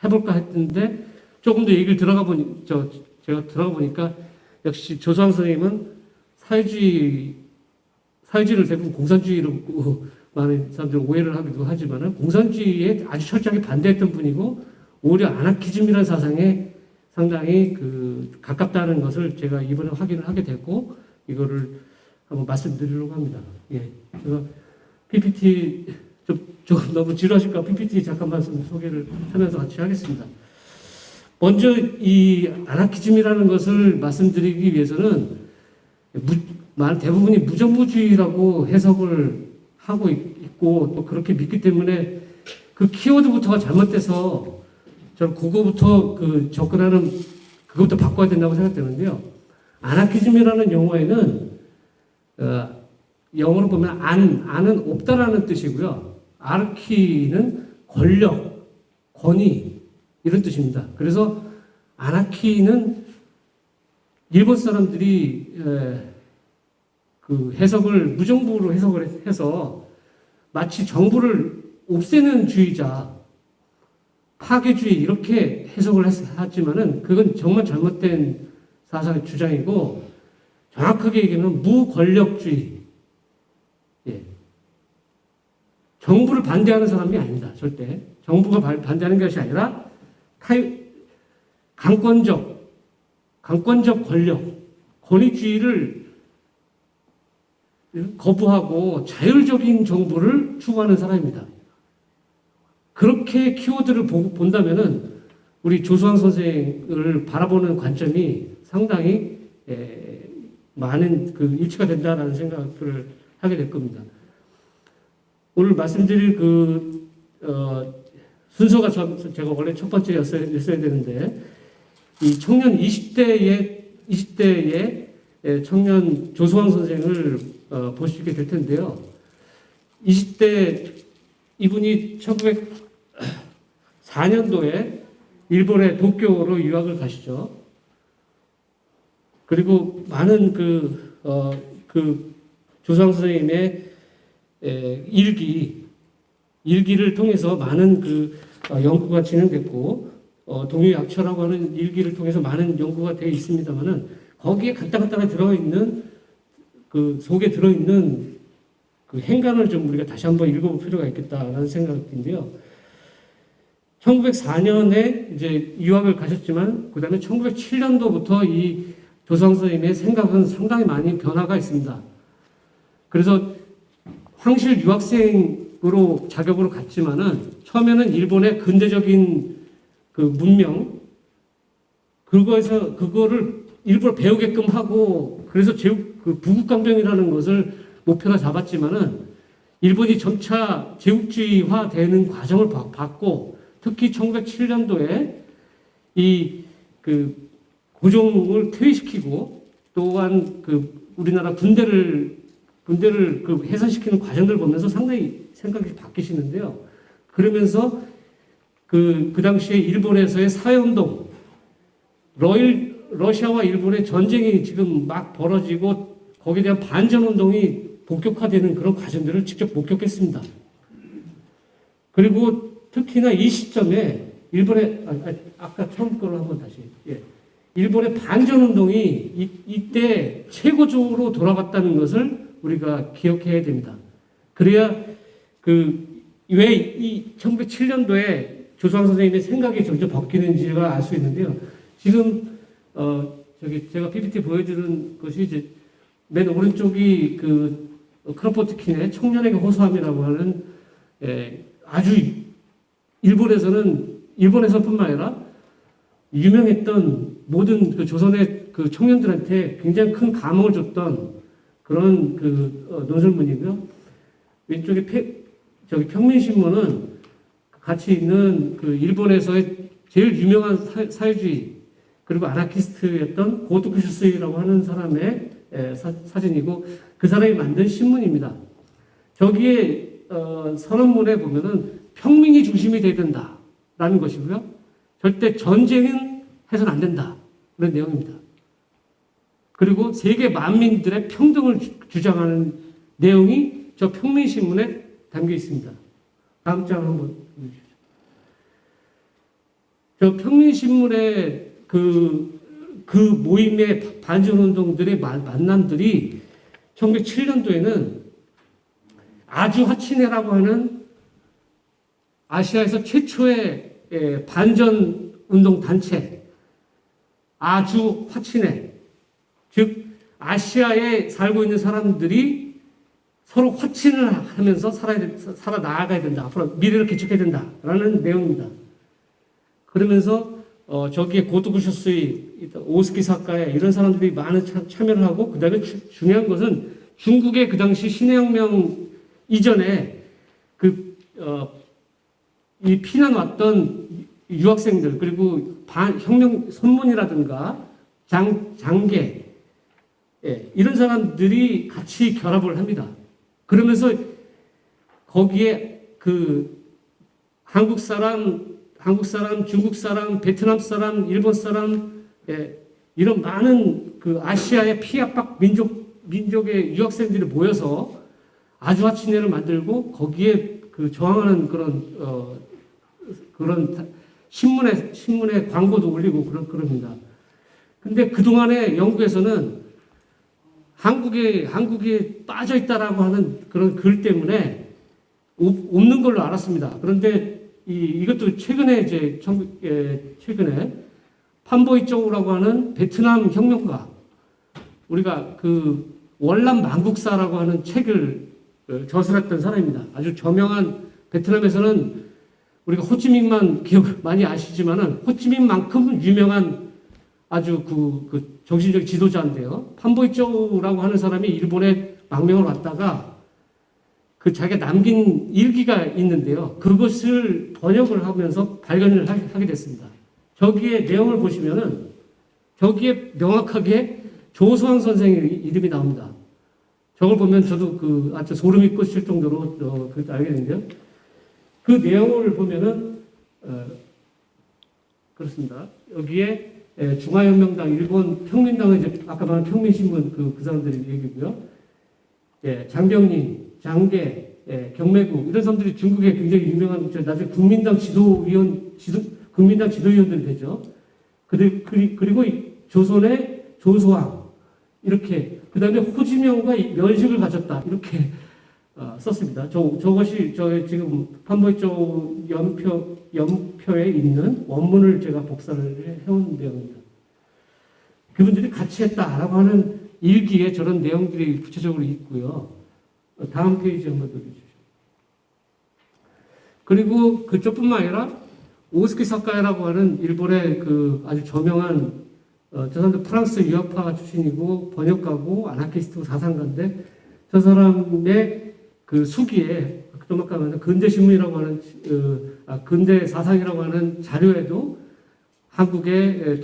해볼까 했는데 조금 더 얘기를 제가 들어가 보니까 역시 조수왕 선생님은 사회주의를 대부분 공산주의로 많은 사람들이 오해를 하기도 하지만은 공산주의에 아주 철저하게 반대했던 분이고 오히려 아나키즘이라는 사상에 상당히 가깝다는 것을 제가 이번에 확인을 하게 됐고 이거를 한번 말씀드리려고 합니다. 예, 제가 PPT 조금 너무 지루하실까 PPT 잠깐만 소개를 하면서 같이 하겠습니다. 먼저 이 아나키즘이라는 것을 말씀드리기 위해서는 대부분이 무정부주의라고 해석을 하고 있고 또 그렇게 믿기 때문에 그 키워드부터가 잘못돼서 저는 그거부터 접근하는 그것부터 바꿔야 된다고 생각되는데요. 아나키즘이라는 용어에는 영어로 보면 안은 없다라는 뜻이고요. 아르키는 권력, 권위 이런 뜻입니다. 그래서 아나키는 일본 사람들이 무정부로 해석을 해서 마치 정부를 없애는 주의자, 파괴주의 이렇게 해석을 하지만은 그건 정말 잘못된 사상의 주장이고 정확하게 얘기하면 무권력주의. 예. 정부를 반대하는 사람이 아닙니다. 절대. 정부가 반대하는 것이 아니라 강권적 권력, 권위주의를 거부하고 자율적인 정부를 추구하는 사람입니다. 그렇게 키워드를 본다면은 우리 조수왕 선생을 바라보는 관점이 상당히 많은 일치가 된다라는 생각을 하게 될 겁니다. 오늘 말씀드릴 순서가 제가 원래 첫 번째였어야 되는데 이 청년 20대의 청년 조수왕 선생을 보시게 될 텐데요. 20대 이분이 1904년도에 일본의 도쿄로 유학을 가시죠. 그리고 많은 조수왕 선생님의 일기를 통해서 많은 연구가 진행됐고 동유약처라고 하는 일기를 통해서 많은 연구가 되어 있습니다만은 거기에 간단하게 들어있는 속에 들어있는 행간을 좀 우리가 다시 한번 읽어볼 필요가 있겠다라는 생각인데요. 1904년에 이제 유학을 가셨지만 그 다음에 1907년도부터 이 조수왕 선생님의 생각은 상당히 많이 변화가 있습니다. 그래서 황실 유학생으로 자격으로 갔지만은 처음에는 일본의 근대적인 문명 그거를 일부러 배우게끔 하고 그래서 부국강병이라는 것을 목표로 잡았지만은 일본이 점차 제국주의화 되는 과정을 봤고 특히 1907년도에 고종을 퇴위시키고 또한 우리나라 군대를 그 해산시키는 과정들 보면서 상당히 생각이 바뀌시는데요. 그러면서 그 당시에 일본에서의 사회운동, 러시아와 일본의 전쟁이 지금 막 벌어지고 거기에 대한 반전운동이 본격화되는 그런 과정들을 직접 목격했습니다. 그리고 특히나 이 시점에 일본의 아까 처음 걸로 한번 다시 일본의 반전운동이 이때 최고적으로 돌아갔다는 것을 우리가 기억해야 됩니다. 그래야 왜 이 1907년도에 조수왕 선생님의 생각이 점점 바뀌는지를 알 수 있는데요. 지금 제가 PPT 보여주는 것이 이제 맨 오른쪽이 크로포트킨의 청년에게 호소함이라고 하는 아주 일본에서뿐만 아니라 유명했던 모든 조선의 청년들한테 굉장히 큰 감흥을 줬던 그런 논설문이고요. 왼쪽에 평민신문은 같이 있는 일본에서의 제일 유명한 사회주의 그리고 아나키스트였던 고토쿠슈스이라고 하는 사람의 사진이고 그 사람이 만든 신문입니다. 저기에 선언문에 보면은 평민이 중심이 돼야 된다라는 것이고요. 절대 전쟁은 해서는 안 된다. 그런 내용입니다. 그리고 세계 만민들의 평등을 주장하는 내용이 저 평민신문에 담겨 있습니다. 다음 장 한번 보여주시죠. 저 평민신문의 그 모임의 반전운동들의 만남들이 1907년도에는 아주하치네라고 하는 아시아에서 최초의 반전운동 단체 아주하치네, 즉 아시아에 살고 있는 사람들이 서로 화친을 하면서 살아나가야 된다. 앞으로 미래를 개척해야 된다라는 내용입니다. 그러면서 저기에 고토쿠쇼스의 오스키 사카에 이런 사람들이 많은 참여를 하고 그다음에 중요한 것은 중국의 그 당시 신해혁명 이전에 이 피난 왔던 유학생들 그리고 혁명 선문이라든가 장계 이런 사람들이 같이 결합을 합니다. 그러면서 거기에 한국 사람, 중국 사람, 베트남 사람, 일본 사람 이런 많은 아시아의 피압박 민족의 유학생들이 모여서 아주하치네를 만들고 거기에 저항하는 그런 신문에 광고도 올리고 그럽니다. 근데 그동안에 영국에서는 한국에 빠져 있다라고 하는 그런 글 때문에 없는 걸로 알았습니다. 그런데 이것도 최근에 최근에 판보이 쪼우라고 하는 베트남 혁명가, 우리가 월남 망국사라고 하는 책을 저술했던 사람입니다. 아주 저명한 베트남에서는 우리가 호치민만 기억 많이 아시지만은 호치민만큼 유명한 아주 정신적 지도자인데요. 판보이 쪼우라고 하는 사람이 일본에 망명을 왔다가 자기가 남긴 일기가 있는데요. 그것을 번역을 하면서 발견을 하게 됐습니다. 저기에 내용을 보시면은 저기에 명확하게 조수왕 선생의 이름이 나옵니다. 저걸 보면 저도 아주 소름이 끼칠 정도로 알게 됐는데요. 그 내용을 보면은 그렇습니다. 여기에 중화혁명당, 일본 평민당은 이제 아까 말한 평민신문 그 사람들이 얘기고요. 장병린, 장계, 경매국 이런 사람들이 중국에 굉장히 유명한 나중에 국민당 지도위원들이 되죠. 그리고 조선의 조수왕 이렇게 그다음에 호지명과 면식을 가졌다 이렇게 썼습니다. 저것이 저의 지금 판보이쪼 연표에 있는 원문을 제가 복사를 해온 내용입니다. 그분들이 같이 했다라고 하는 일기에 저런 내용들이 구체적으로 있고요. 다음 페이지 한번 더 주시죠. 그리고 그쪽뿐만 아니라 오스키 사카야라고 하는 일본의 아주 저명한 저 사람도 프랑스 유학파 출신이고 번역가고 아나키스트 사상가인데 저 사람의 수기에 좀 아까 말한 근대신문이라고 하는 근대 사상이라고 하는 자료에도 한국의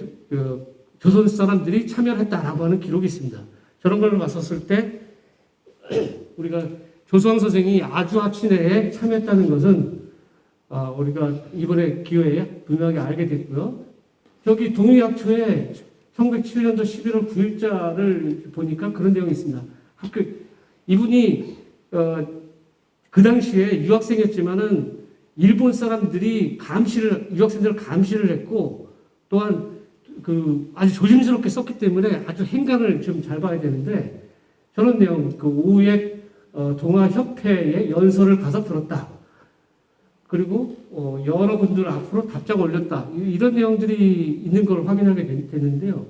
조선 사람들이 참여를 했다라고 하는 기록이 있습니다. 저런 걸 봤었을 때 우리가 조수왕 선생이 아주하친회에 참여했다는 것은 우리가 이번에 기회에 분명하게 알게 됐고요. 저기 동의학초에 1907년도 11월 9일자를 보니까 그런 내용이 있습니다. 이분이 그 당시에 유학생이었지만은 일본 사람들이 유학생들을 감시를 했고 또한 그 아주 조심스럽게 썼기 때문에 아주 행간을 좀 잘 봐야 되는데 저런 내용 그 오후에 동아협회에 연설을 가서 들었다. 그리고 여러분들 앞으로 답장 올렸다. 이런 내용들이 있는 걸 확인하게 됐는데요.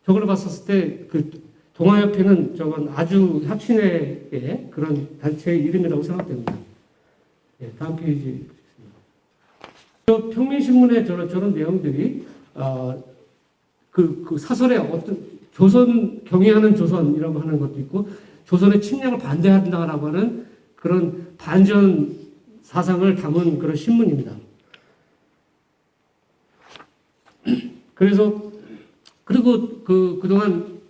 저걸 봤었을 때 그 동아협회는 저건 아주 합친회의 그런 단체의 이름이라고 생각됩니다. 네, 다음 페이지. 저 평민신문에 저런 내용들이 그 사설에 어떤 조선 경애하는 조선이라고 하는 것도 있고 조선의 침략을 반대한다라고 하는 그런 반전 사상을 담은 그런 신문입니다. 그래서 그리고 그동안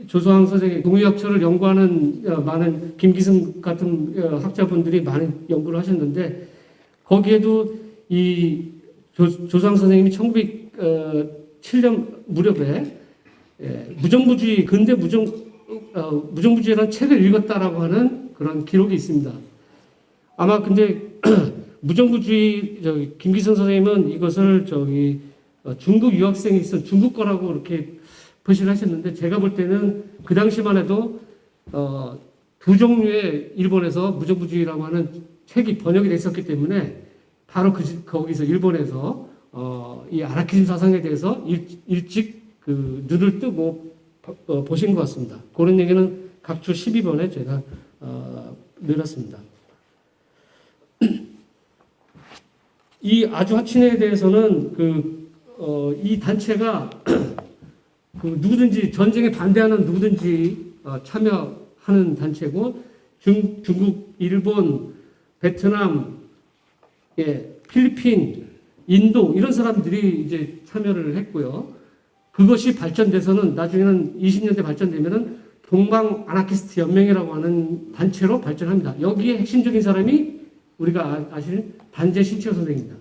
조수왕 선생의 동의학초를 연구하는 많은 김기승 같은 학자분들이 많은 연구를 하셨는데 거기에도 이 조수왕 선생님이 1907년 무렵에 무정부주의 근대 무정부주의라는 책을 읽었다라고 하는 그런 기록이 있습니다. 아마 근데 무정부주의 김기승 선생님은 이것을 중국 유학생이 있어 중국 거라고 이렇게 표시를 하셨는데 제가 볼 때는 그 당시만 해도 두 종류의 일본에서 무정부주의라고 하는 책이 번역이 됐었기 때문에 바로 거기서 일본에서 이 아나키즘 사상에 대해서 일찍 그 눈을 뜨고 보신 것 같습니다. 그런 얘기는 각주 12번에 제가 늘었습니다. 이 아주하친회에 대해서는 이 단체가 누구든지 전쟁에 반대하는 누구든지 참여하는 단체고 중국, 일본, 베트남, 필리핀, 인도 이런 사람들이 이제 참여를 했고요. 그것이 발전돼서는 나중에는 20년대 발전되면은 동방 아나키스트 연맹이라고 하는 단체로 발전합니다. 여기에 핵심적인 사람이 우리가 아시는 단재 신치호 선생입니다.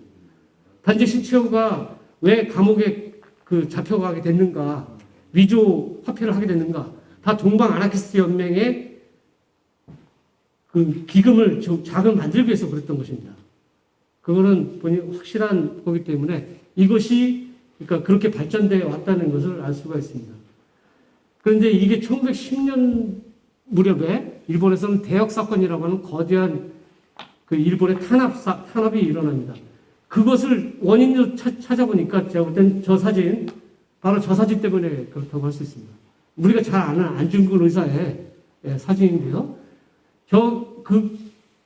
단재 신치호가 왜 감옥에 잡혀가게 됐는가, 위조 화폐를 하게 됐는가, 다 동방 아나키스트 연맹의 그 기금을 자금 만들기 위해서 그랬던 것입니다. 그거는 본인 확실한 거기 때문에 이것이 그러니까 그렇게 발전되어 왔다는 것을 알 수가 있습니다. 그런데 이게 1910년 무렵에 일본에서는 대역 사건이라고 하는 거대한 그 일본의 탄압이 일어납니다. 그것을 원인으로 찾아보니까 제가 볼 땐 저 사진, 바로 저 사진 때문에 그렇다고 할 수 있습니다. 우리가 잘 아는 안중근 의사의 사진인데요.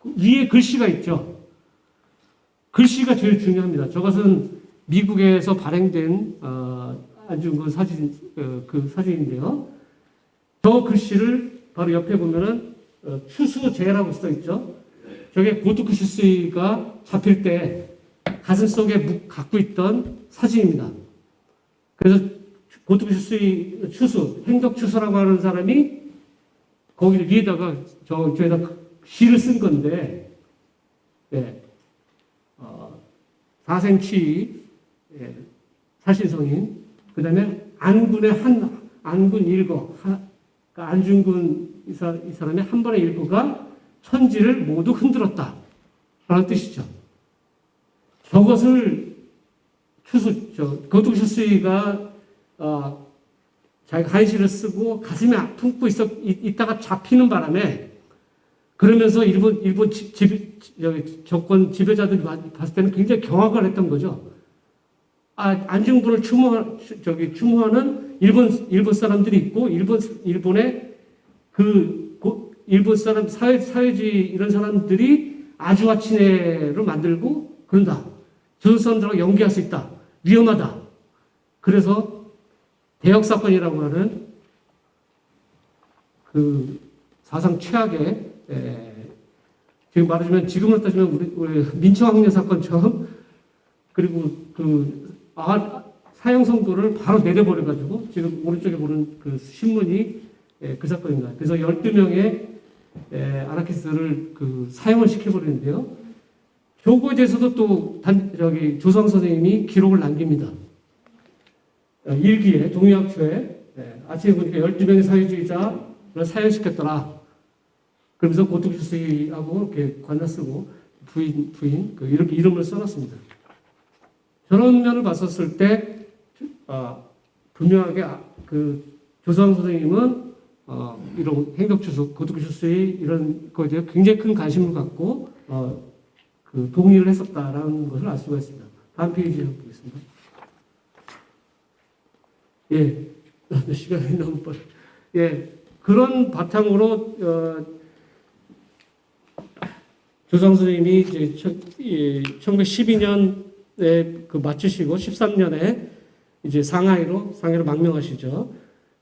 위에 글씨가 있죠. 글씨가 제일 중요합니다. 저것은 미국에서 발행된 안중근 사진 그 사진인데요. 저 글씨를 바로 옆에 보면은 추수제라고 써 있죠. 저게 고토쿠 슈스이가 잡힐 때 가슴 속에 갖고 있던 사진입니다. 그래서 고토쿠 슈스이 추수 행덕추수라고 하는 사람이 거기 위에다가 저에다 시를 쓴 건데, 4cm 사신성인, 그 다음에 안군의 안군 일거, 그러니까 안중근 이 사람의 한 번의 일거가 천지를 모두 흔들었다 라는 뜻이죠. 저것을 고토쿠 슈스이가 자기가 한시를 쓰고 가슴에 품고 있다가 잡히는 바람에, 그러면서 일본 정권 지배자들이 봤을 때는 굉장히 경악을 했던 거죠. 안중근을 추모하는 일본 사람들이 있고, 일본의 일본 사람, 사회주의 이런 사람들이 아주하친회를 만들고 그런다. 조선 사람들하고 연계할 수 있다. 위험하다. 그래서 대역 사건이라고 하는 그 사상 최악의, 지금 말하자면 지금으로 따지면 우리 민청학녀 사건처럼, 그리고 사형 선고를 바로 내려버려가지고 지금 오른쪽에 보는 그 신문이 그 사건입니다. 그래서 12명의 아나키스트를 사형을 시켜버리는데요. 교구에 대해서도 또 조성 선생님이 기록을 남깁니다. 일기에, 동의학초에 아침에 보니까 12명의 사회주의자를 사형시켰더라. 그러면서 고토부스하고 이렇게 관나 쓰고 부인 이렇게 이름을 써놨습니다. 저런 면을 봤었을 때 분명하게 조성 선생님은 이런 행덕주소, 고토부스의 이런 거에 대해 굉장히 큰 관심을 갖고 동의를 했었다라는 것을 알 수가 있습니다. 다음 페이지 보겠습니다. 예, 시간이 너무 빨리. 예, 그런 바탕으로 조성 선생님이 이제 1912년에 마치시고 13년에 이제 상하이로 망명하시죠.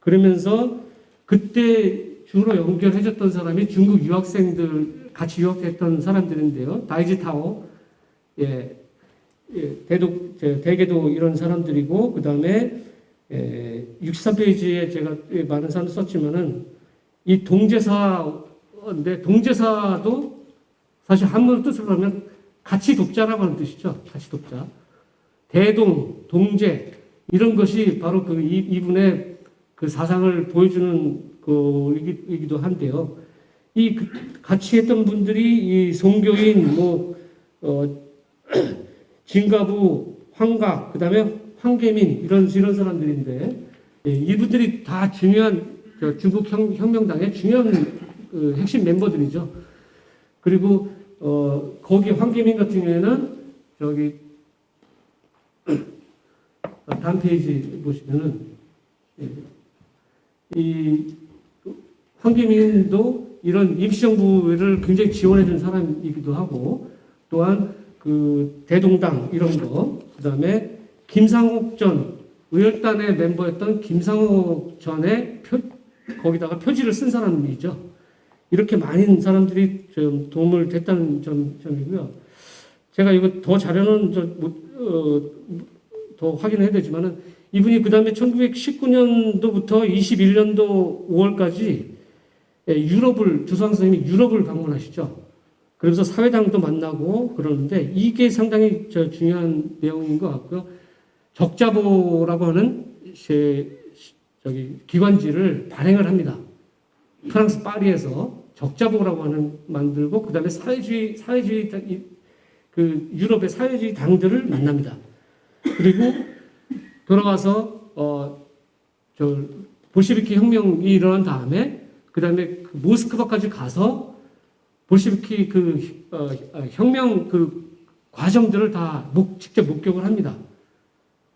그러면서 그때 주로 연결해줬던 사람이 중국 유학생들 같이 유학했던 사람들인데요. 다이지타오, 대개도 이런 사람들이고 그 다음에 63페이지에 제가 많은 사람 썼지만은 이 동제사인데 동제사도 사실 한문으로 뜻을 하면 같이 돕자라고 하는 뜻이죠. 같이 돕자. 대동, 동제 이런 것이 바로 이분의 사상을 보여주는 이기도 한데요. 같이 했던 분들이 이 송교인, 진가부, 황각, 그 다음에 황계민 이런 사람들인데 이분들이 다 중요한 중국 혁명당의 중요한 핵심 멤버들이죠. 그리고 거기 황계민 같은 경우에는 다음 페이지 보시면은 이 황계민도 이런 임시정부를 굉장히 지원해준 사람이기도 하고 또한 대동당 이런 거 그다음에 김상옥 전 의열단의 멤버였던 김상옥 전에 거기다가 표지를 쓴 사람이죠. 이렇게 많은 사람들이 좀 도움을 됐다는 점이고요. 제가 이거 더 자료는 더 확인해야 되지만은 이분이 그 다음에 1919년도부터 21년도 5월까지 조성 선생님이 유럽을 방문하시죠. 그러면서 사회당도 만나고 그러는데 이게 상당히 중요한 내용인 것 같고요. 적자보라고 하는 기관지를 발행을 합니다. 프랑스 파리에서 적자보라고 하는 만들고 그다음에 사회주의 유럽의 사회주의 당들을 만납니다. 그리고 돌아가서 볼셰비키 혁명이 일어난 다음에 그다음에 모스크바까지 가서 볼셰비키 혁명 과정들을 다 직접 목격을 합니다.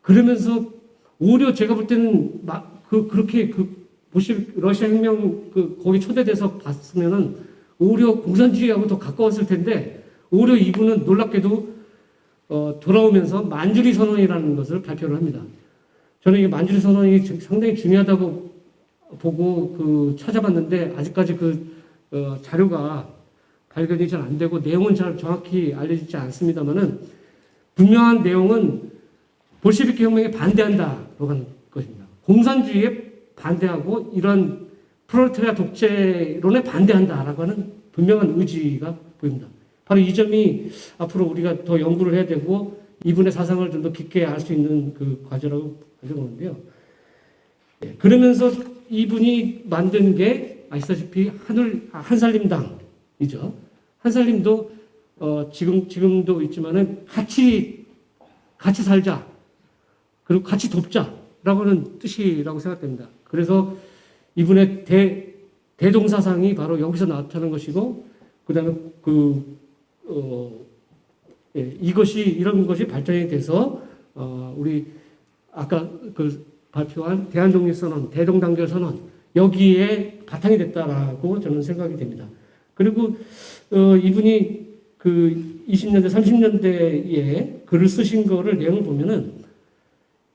그러면서 오히려 제가 볼 때는 그렇게 러시아 혁명 거기 초대돼서 봤으면은 오히려 공산주의하고 더 가까웠을 텐데 오히려 이분은 놀랍게도 돌아오면서 만주리 선언이라는 것을 발표를 합니다. 저는 이 만주리 선언이 상당히 중요하다고 보고 찾아봤는데 아직까지 자료가 발견이 잘 안 되고 내용은 잘 정확히 알려지지 않습니다만은 분명한 내용은 볼셰비키 혁명에 반대한다라고 하는 것입니다. 공산주의에 반대하고 이런 프롤레타리아 독재론에 반대한다라고 하는 분명한 의지가 보입니다. 바로 이 점이 앞으로 우리가 더 연구를 해야 되고 이분의 사상을 좀 더 깊게 알 수 있는 과제라고 가져오는데요. 그러면서 이분이 만든 게 아시다시피 한살림당이죠. 한살림도 지금도 있지만은 같이 살자 그리고 같이 돕자라고 하는 뜻이라고 생각됩니다. 그래서 이분의 대동사상이 바로 여기서 나타나는 것이고 그다음에 이런 것이 발전이 돼서 우리 아까 발표한 대한독립선언, 대동단결선언 여기에 바탕이 됐다라고 저는 생각이 됩니다. 그리고 이분이 20년대, 30년대에 글을 쓰신 거를 내용을 보면은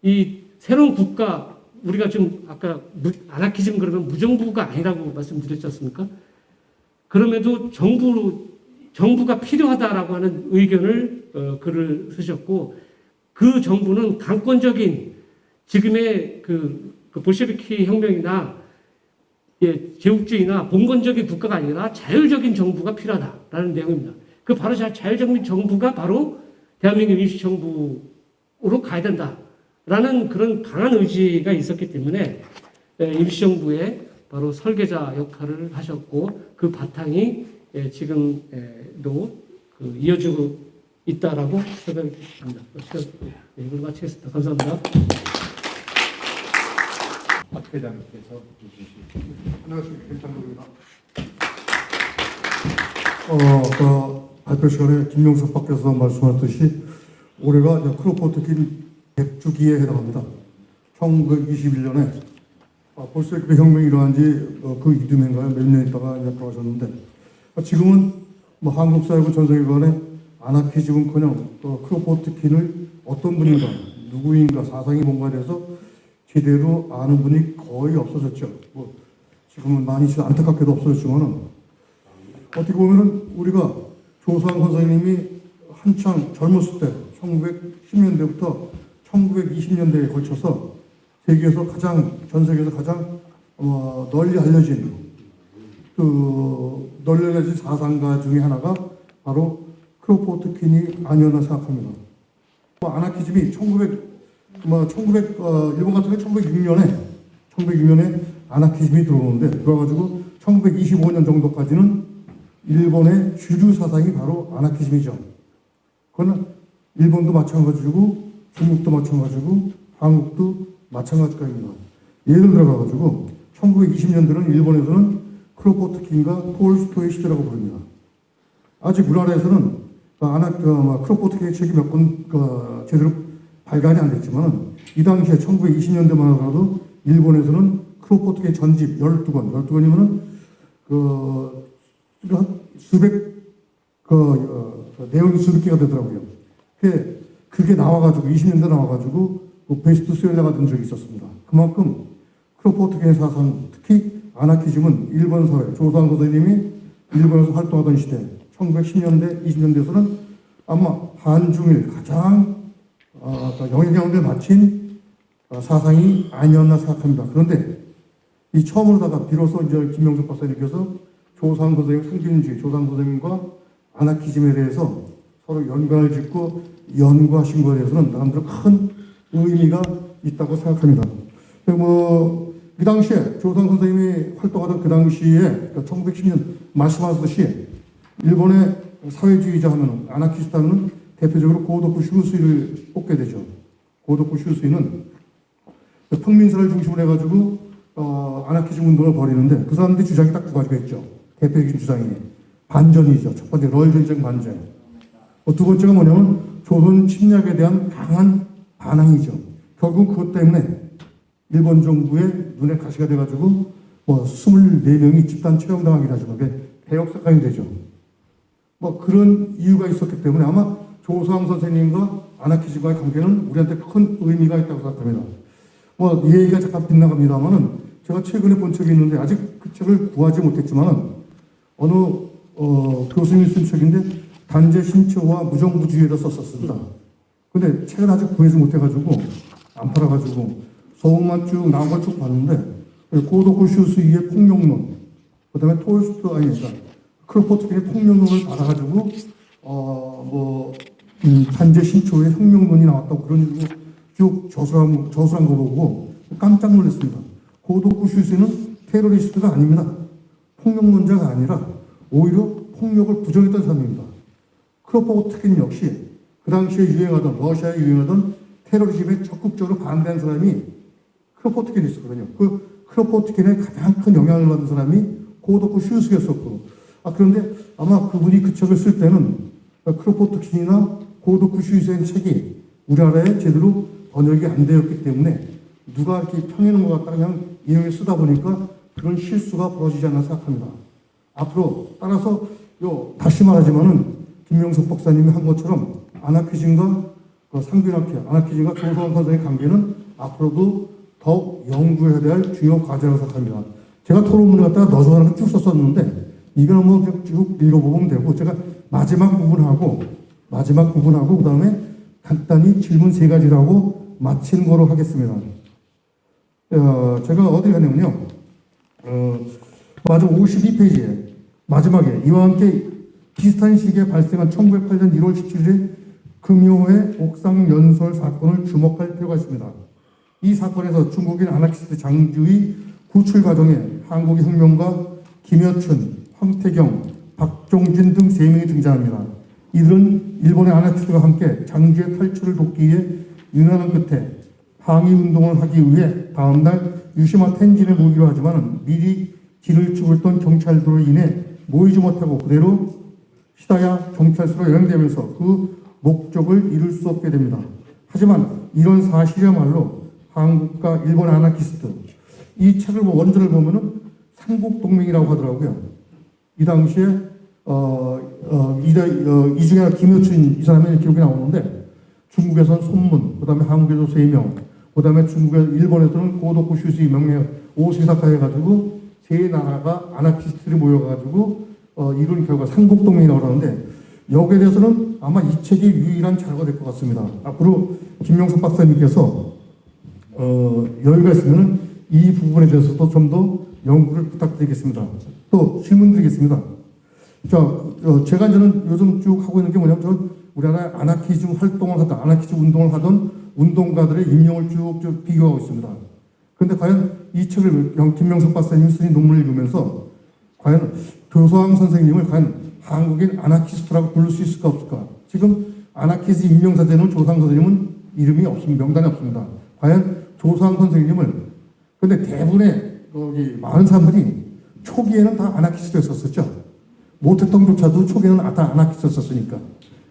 이 새로운 국가 우리가 좀 아까 아나키즘 그러면 무정부가 아니라고 말씀드렸지 않습니까? 그럼에도 정부가 필요하다라고 하는 의견을 글을 쓰셨고 그 정부는 강권적인 지금의 볼셰비키 혁명이나 제국주의나 봉건적인 국가가 아니라 자율적인 정부가 필요하다라는 내용입니다. 그 바로 자율적인 정부가 바로 대한민국 임시정부로 가야 된다라는 그런 강한 의지가 있었기 때문에 임시정부의 바로 설계자 역할을 하셨고 그 바탕이 지금도 이어지고 있다라고 생각이 듭니다. 이걸 마치겠습니다. 감사합니다. 박 회장께서 해주시죠. 안녕하십니까. 김창동입니다. 발표 시간에 김명석 박께서 말씀하셨듯이 올해가 크로포트킨 100주기에 해당합니다. 1921년에 볼셰비크 혁명이 일어난 지그 이듬해인가요? 몇 년 있다가 돌아가셨는데 지금은 한국 사회고 전 세계관에 아나키즘은커녕 크로포트킨을 어떤 분인가, 누구인가, 사상이 뭔가에 대해서 제대로 아는 분이 거의 없어졌죠. 지금은 많이 안타깝게도 없어졌지만은 어떻게 보면은 우리가 조상 선생님이 한창 젊었을 때 1910년대부터 1920년대에 걸쳐서 전 세계에서 가장 널리 알려진 사상가 중에 하나가 바로 크로포트킨이 아니었나 생각합니다. 아나키즘이 일본 같은 경우 1906년에 아나키즘이 들어와가지고 1925년 정도까지는 일본의 주류 사상이 바로 아나키즘이죠. 그거는 일본도 마찬가지고 중국도 마찬가지고 한국도 마찬가지입니다. 예를 들어가지고 1920년대는 일본에서는 크로포트킨과 톨스토이의 시대라고 부릅니다. 아직 우리나라에서는 크로포트킨의 책이 몇 권 제대로 발간이 안 됐지만 이 당시에 1920년대만 하더라도 일본에서는 크로포트킨의 전집 12권이면은 내용이 수백 개가 되더라고요. 그게 나와가지고 20년대 나와가지고 베스트셀러가 된 적이 있었습니다. 그만큼 크로포트킨의 사상, 특히 아나키즘은 일본 사회, 조상 선생님이 일본에서 활동하던 시대 1910년대, 20년대에서는 아마 한중일 가장 영향력을 마친 사상이 아니었나 생각합니다. 그런데 이 처음으로다가 비로소 이제 김명석 박사님께서 조상 선생님, 상징주의 조상 선생님과 아나키즘에 대해서 서로 연관을 짓고 연구하신 것에 대해서는 나름대로 큰 의미가 있다고 생각합니다. 그 당시에 조상 선생님이 활동하던 그 당시에 1910년 말씀하셨듯이 일본의 사회주의자 하면 아나키스트 하면 대표적으로 고도쿠 슈우스이를 뽑게 되죠. 고도쿠 슈우스이는 평민사를 중심으로 해가지고 아나키즘 운동을 벌이는데 그 사람들이 주장이 딱 두 가지가 있죠. 대표적인 주장이 반전이죠. 첫 번째 러일 전쟁 반전. 두 번째가 뭐냐면 조선 침략에 대한 강한 반항이죠. 결국 그것 때문에 일본 정부의 눈에 가시가 돼가지고 24명이 집단 처형당하기를 하죠. 그게 대역사건이 되죠. 그런 이유가 있었기 때문에 아마 조상 선생님과 아나키즘과의 관계는 우리한테 큰 의미가 있다고 생각합니다. 이 얘기가 잠깐 빗나갑니다만은 제가 최근에 본 책이 있는데 아직 그 책을 구하지 못했지만은 어느 교수님이 쓴 책인데 단죄 신초와 무정부주의에다 썼었습니다. 근데 책을 아직 구하지 못해가지고 안 팔아가지고 소문만 쭉 나온 걸 쭉 봤는데 고도쿠 슈우스이의 폭력론, 그다음에 크로포트킨의 폭력론을 받아가지고 단죄 신초의 혁명론이 나왔다고 그런 식으로 쭉 저술한 거 보고 깜짝 놀랐습니다. 고도쿠 슈우스이는 테러리스트가 아닙니다. 폭력론자가 아니라 오히려 폭력을 부정했던 사람입니다. 크로포트킨 역시 그 당시에 러시아에 유행하던 테러리즘에 적극적으로 반대한 사람이 크로포트킨이 있었거든요. 그 크로포트킨에 가장 큰 영향을 받은 사람이 고도쿠 슈우스이였었고, 그런데 아마 그분이 그 책을 쓸 때는 크로포트킨이나 고도쿠 슈우스이의 책이 우리나라에 제대로 번역이 안 되었기 때문에 누가 이렇게 펴내는 것 같다 그냥 인용해 쓰다 보니까 그런 실수가 벌어지지 않나 생각합니다. 앞으로 따라서 다시 말하지만은 김명석 박사님이 한 것처럼 아나키즘과 아나키즘과 조선 선생의 관계는 앞으로도 더욱 연구해야 될 중요 과제라고 생각합니다. 제가 토론문을 갖다가 너저나게 쭉 썼었는데 이걸 한번 쭉 읽어보면 되고 제가 마지막 부분하고 그 다음에 간단히 질문 3가지를 하고 마치는 거로 하겠습니다. 제가 어디 갔냐면요. 마저 52페이지에 마지막에 이와 함께 비슷한 시기에 발생한 1908년 1월 17일의 금요회 옥상 연설 사건을 주목할 필요가 있습니다. 이 사건에서 중국인 아나키스트 장주의 구출 과정에 한국의 혁명가 김여춘, 황태경, 박종진 등 3명이 등장합니다. 이들은 일본의 아나키스트와 함께 장주의 탈출을 돕기 위해 유난한 끝에 항의 운동을 하기 위해 다음날 유시마 텐진에 모이기로 하지만 미리 길을 죽고 있던 경찰들로 인해 모이지 못하고 그대로 시다야 경찰서로 여행되면서 그 목적을 이룰 수 없게 됩니다. 하지만 이런 사실이야말로 한국과 일본 아나키스트, 이 책을 원전을 보면은 삼국동맹이라고 하더라고요. 이 당시에 이 중에 김여춘 이 사람의 기록이 나오는데 중국에서는 손문, 그 다음에 한국에서 3명, 그 다음에 일본에서는 고도쿠 슈지 명령 오시사카 해가지고 세 나라가 아나키스트들이 모여가지고 이룬 결과 삼국동맹이라고 하는데 여기에 대해서는 아마 이 책이 유일한 자료가 될 것 같습니다. 앞으로 김명석 박사님께서 여유가 있으면 이 부분에 대해서도 좀 더 연구를 부탁드리겠습니다. 또 질문 드리겠습니다. 자, 제가 이제는 요즘 쭉 하고 있는 게 뭐냐면 우리나라 아나키즘 활동을 하던 아나키즘 운동을 하던 운동가들의 임명을 쭉 비교하고 있습니다. 그런데 과연 이 책을 김명석 박사님이 쓴 논문을 읽으면서 과연 교소왕 선생님을 과연 한국인 아나키스트라고 부를 수 있을까 없을까? 지금 아나키스트 임명사되는 조상 선생님은 이름이 없습니다. 명단에 없습니다. 과연 조상 선생님을 근데 대부분의 많은 사람들이 초기에는 다 아나키스트였었죠. 모태통조차도 초기에는 다 아나키스트였었으니까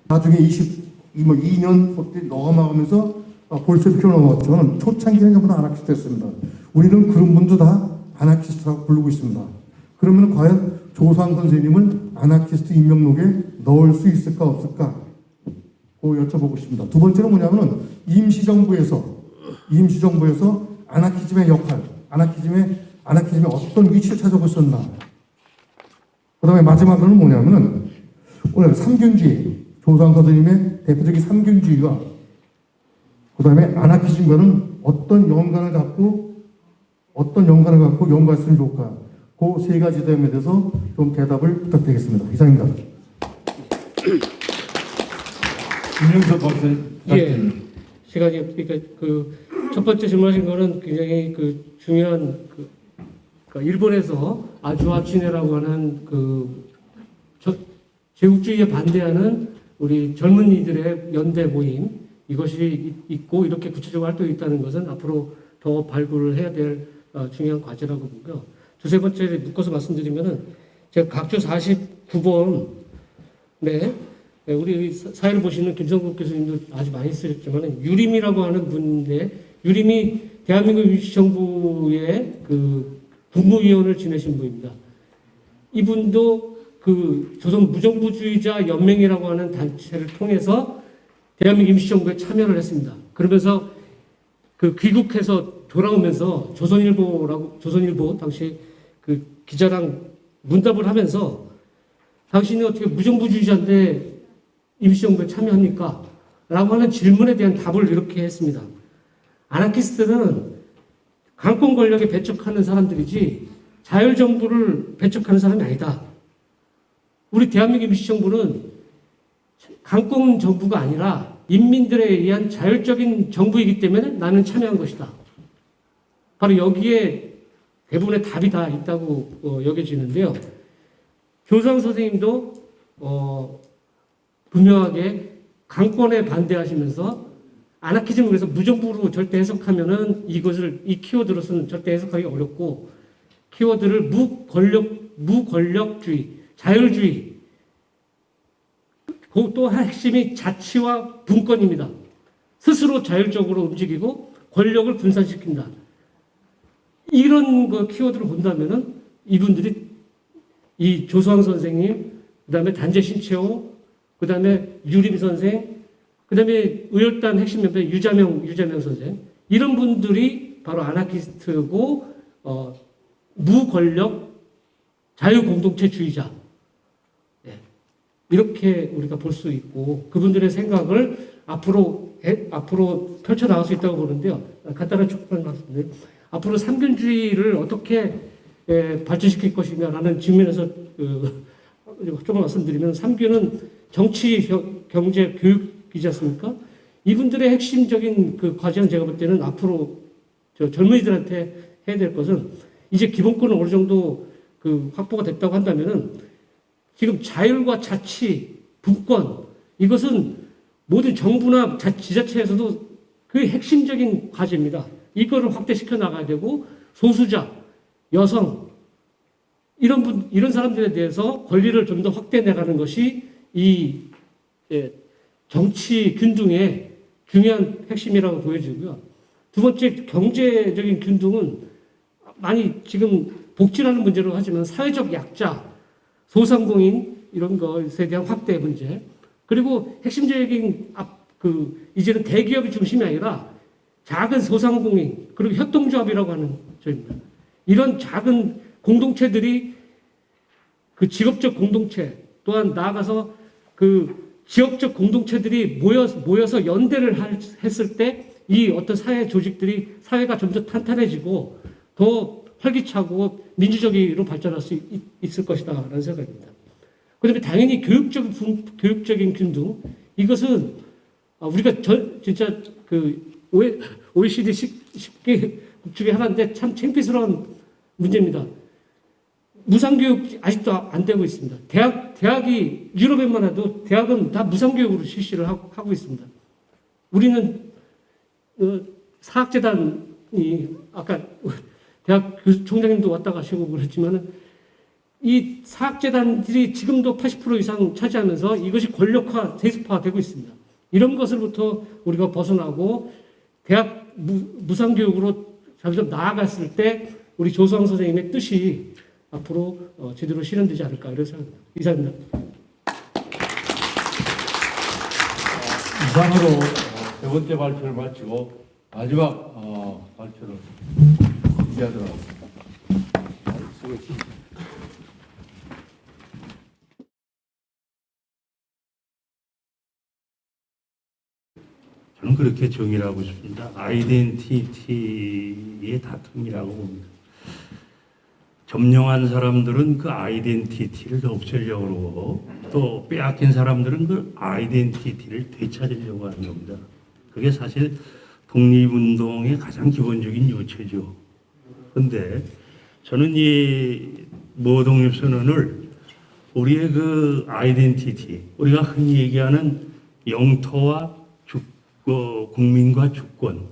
나중에 2년 넘어가면서 볼셰비키로 넘어갔지만 초창기는 전부 다 아나키스트였습니다. 우리는 그런 분도 다 아나키스트라고 부르고 있습니다. 그러면 과연 조상 선생님을 아나키스트 임명록에 넣을 수 있을까 없을까? 여쭤보고 싶습니다. 두 번째는 뭐냐면은 임시정부에서 아나키즘의 역할, 아나키즘의 어떤 위치를 찾아오고 있었나? 그 다음에 마지막으로는 뭐냐면은 오늘 삼균주의, 조상 선생님의 대표적인 삼균주의와 그 다음에 아나키즘과는 어떤 연관을 갖고 연구했으면 좋을까? 그 세 가지 점에 대해서 좀 대답을 부탁드리겠습니다. 이상입니다. 김명석 박사님. 예. 시간이 그러니까 첫 번째 질문하신 거는 굉장히 중요한 그러니까 일본에서 아주아치네라고 하는 제국주의에 반대하는 우리 젊은이들의 연대 모임 이것이 있고 이렇게 구체적으로 활동이 있다는 것은 앞으로 더 발굴을 해야 될 중요한 과제라고 보고요. 두세 번째 묶어서 말씀드리면은 제가 각조 49번에 우리 사회를 보시는 김성국 교수님도 아주 많이 쓰셨지만 유림이라고 하는 분인데 유림이 대한민국 임시정부의 국무위원을 지내신 분입니다. 이분도 조선 무정부주의자 연맹이라고 하는 단체를 통해서 대한민국 임시정부에 참여를 했습니다. 그러면서 귀국해서 돌아오면서 조선일보 당시 기자랑 문답을 하면서 당신이 어떻게 무정부주의자인데 임시정부에 참여합니까? 라고 하는 질문에 대한 답을 이렇게 했습니다. 아나키스트는 강권 권력에 배척하는 사람들이지 자율정부를 배척하는 사람이 아니다. 우리 대한민국 임시정부는 강권 정부가 아니라 인민들에 의한 자율적인 정부이기 때문에 나는 참여한 것이다. 바로 여기에 대부분의 답이 다 있다고 여겨지는데요. 교상 선생님도 분명하게 강권에 반대하시면서 아나키즘을 그래서 무정부로 절대 해석하면은 이 키워드로서는 절대 해석하기 어렵고 키워드를 무권력주의, 자율주의 또 핵심이 자치와 분권입니다. 스스로 자율적으로 움직이고 권력을 분산시킨다. 이런 키워드를 본다면은 이분들이 이 조수왕 선생님, 그 다음에 단재 신채호, 그 다음에 유림 선생, 그 다음에 의열단 핵심 멤버 유자명 선생, 이런 분들이 바로 아나키스트고, 무권력 자유공동체주의자. 네. 이렇게 우리가 볼 수 있고, 그분들의 생각을 앞으로 펼쳐나갈 수 있다고 보는데요. 간단한 촉발 말씀드려요. 앞으로 삼균주의를 어떻게 발전시킬 것인가라는 측면에서 조금 말씀드리면 3교는 정치, 경제, 교육이지 않습니까? 이분들의 핵심적인 그 과제는 제가 볼 때는 앞으로 젊은이들한테 해야 될 것은 이제 기본권은 어느 정도 그 확보가 됐다고 한다면은 지금 자율과 자치, 분권 이것은 모든 정부나 지자체에서도 그 핵심적인 과제입니다. 이거를 확대시켜 나가야 되고 소수자, 여성 이런 사람들에 대해서 권리를 좀 더 확대해 나가는 것이 이 정치 균등의 중요한 핵심이라고 보여지고요. 두 번째 경제적인 균등은 많이 지금 복지라는 문제로 하지만 사회적 약자, 소상공인 이런 것에 대한 확대 문제 그리고 핵심적인 이제는 대기업이 중심이 아니라 작은 소상공인 그리고 협동조합이라고 하는 점입니다. 이런 작은 공동체들이 그 직업적 공동체 또한 나아가서 그 지역적 공동체들이 모여서 연대를 했을 때 이 어떤 사회 조직들이 사회가 좀 더 탄탄해지고 더 활기차고 민주적으로 발전할 수 있을 것이다라는 생각입니다. 그다음에 당연히 교육적인 균등 이것은 우리가 진짜 그 OECD 10개 국 중에 하나인데 참 창피스러운 문제입니다. 무상교육 아직도 안 되고 있습니다. 대학이 유럽에만 해도 대학은 다 무상교육으로 실시를 하고 있습니다. 우리는 사학재단이 아까 대학 총장님도 왔다 가시고 그랬지만은 이 사학재단들이 지금도 80% 이상 차지하면서 이것이 권력화, 세습화되고 있습니다. 이런 것으로부터 우리가 벗어나고 대학 무상교육으로 점점 나아갔을 때 우리 조수왕 선생님의 뜻이 앞으로 제대로 실현되지 않을까 이런 생각입니다. 이상입니다. 이상으로 세 번째 발표를 마치고 마지막 발표를 준비하도록 하겠습니다. 수고했습니다. 저는 그렇게 정의를 하고 싶습니다. 아이덴티티의 다툼이라고 봅니다. 점령한 사람들은 그 아이덴티티를 없애려고 그러고 또 빼앗긴 사람들은 그 아이덴티티를 되찾으려고 하는 겁니다. 그게 사실 독립운동의 가장 기본적인 요체죠. 그런데 저는 이 모독립선언을 우리의 그 아이덴티티, 우리가 흔히 얘기하는 영토와 국민과 주권,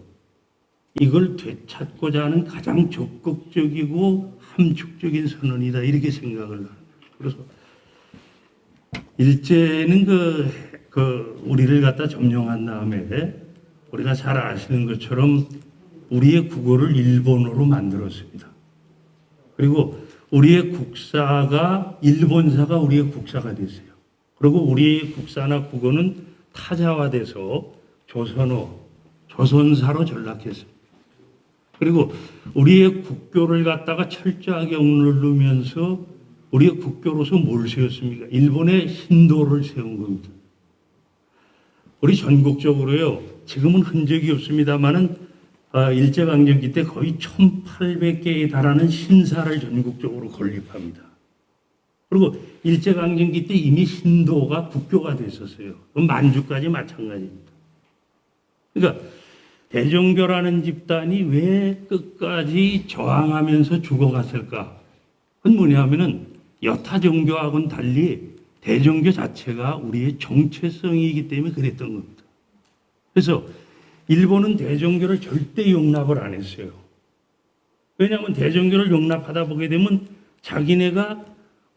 이걸 되찾고자 하는 가장 적극적이고 함축적인 선언이다 이렇게 생각을 합니다. 그래서 일제는 우리를 갖다 점령한 다음에 우리가 잘 아시는 것처럼 우리의 국어를 일본어로 만들었습니다. 그리고 우리의 국사가 일본사가 우리의 국사가 됐어요. 그리고 우리의 국사나 국어는 타자화돼서 조선어, 조선사로 전락했습니다. 그리고 우리의 국교를 갖다가 철저하게 억누르면서 우리의 국교로서 뭘 세웠습니까? 일본의 신도를 세운 겁니다. 우리 전국적으로요, 지금은 흔적이 없습니다만은 일제강점기 때 거의 1,800개에 달하는 신사를 전국적으로 건립합니다. 그리고 일제강점기 때 이미 신도가 국교가 됐었어요. 만주까지 마찬가지입니다. 그러니까 대종교라는 집단이 왜 끝까지 저항하면서 죽어갔을까? 그건 뭐냐면은 여타 종교하고는 달리 대종교 자체가 우리의 정체성이기 때문에 그랬던 겁니다. 그래서 일본은 대종교를 절대 용납을 안 했어요. 왜냐하면 대종교를 용납하다 보게 되면 자기네가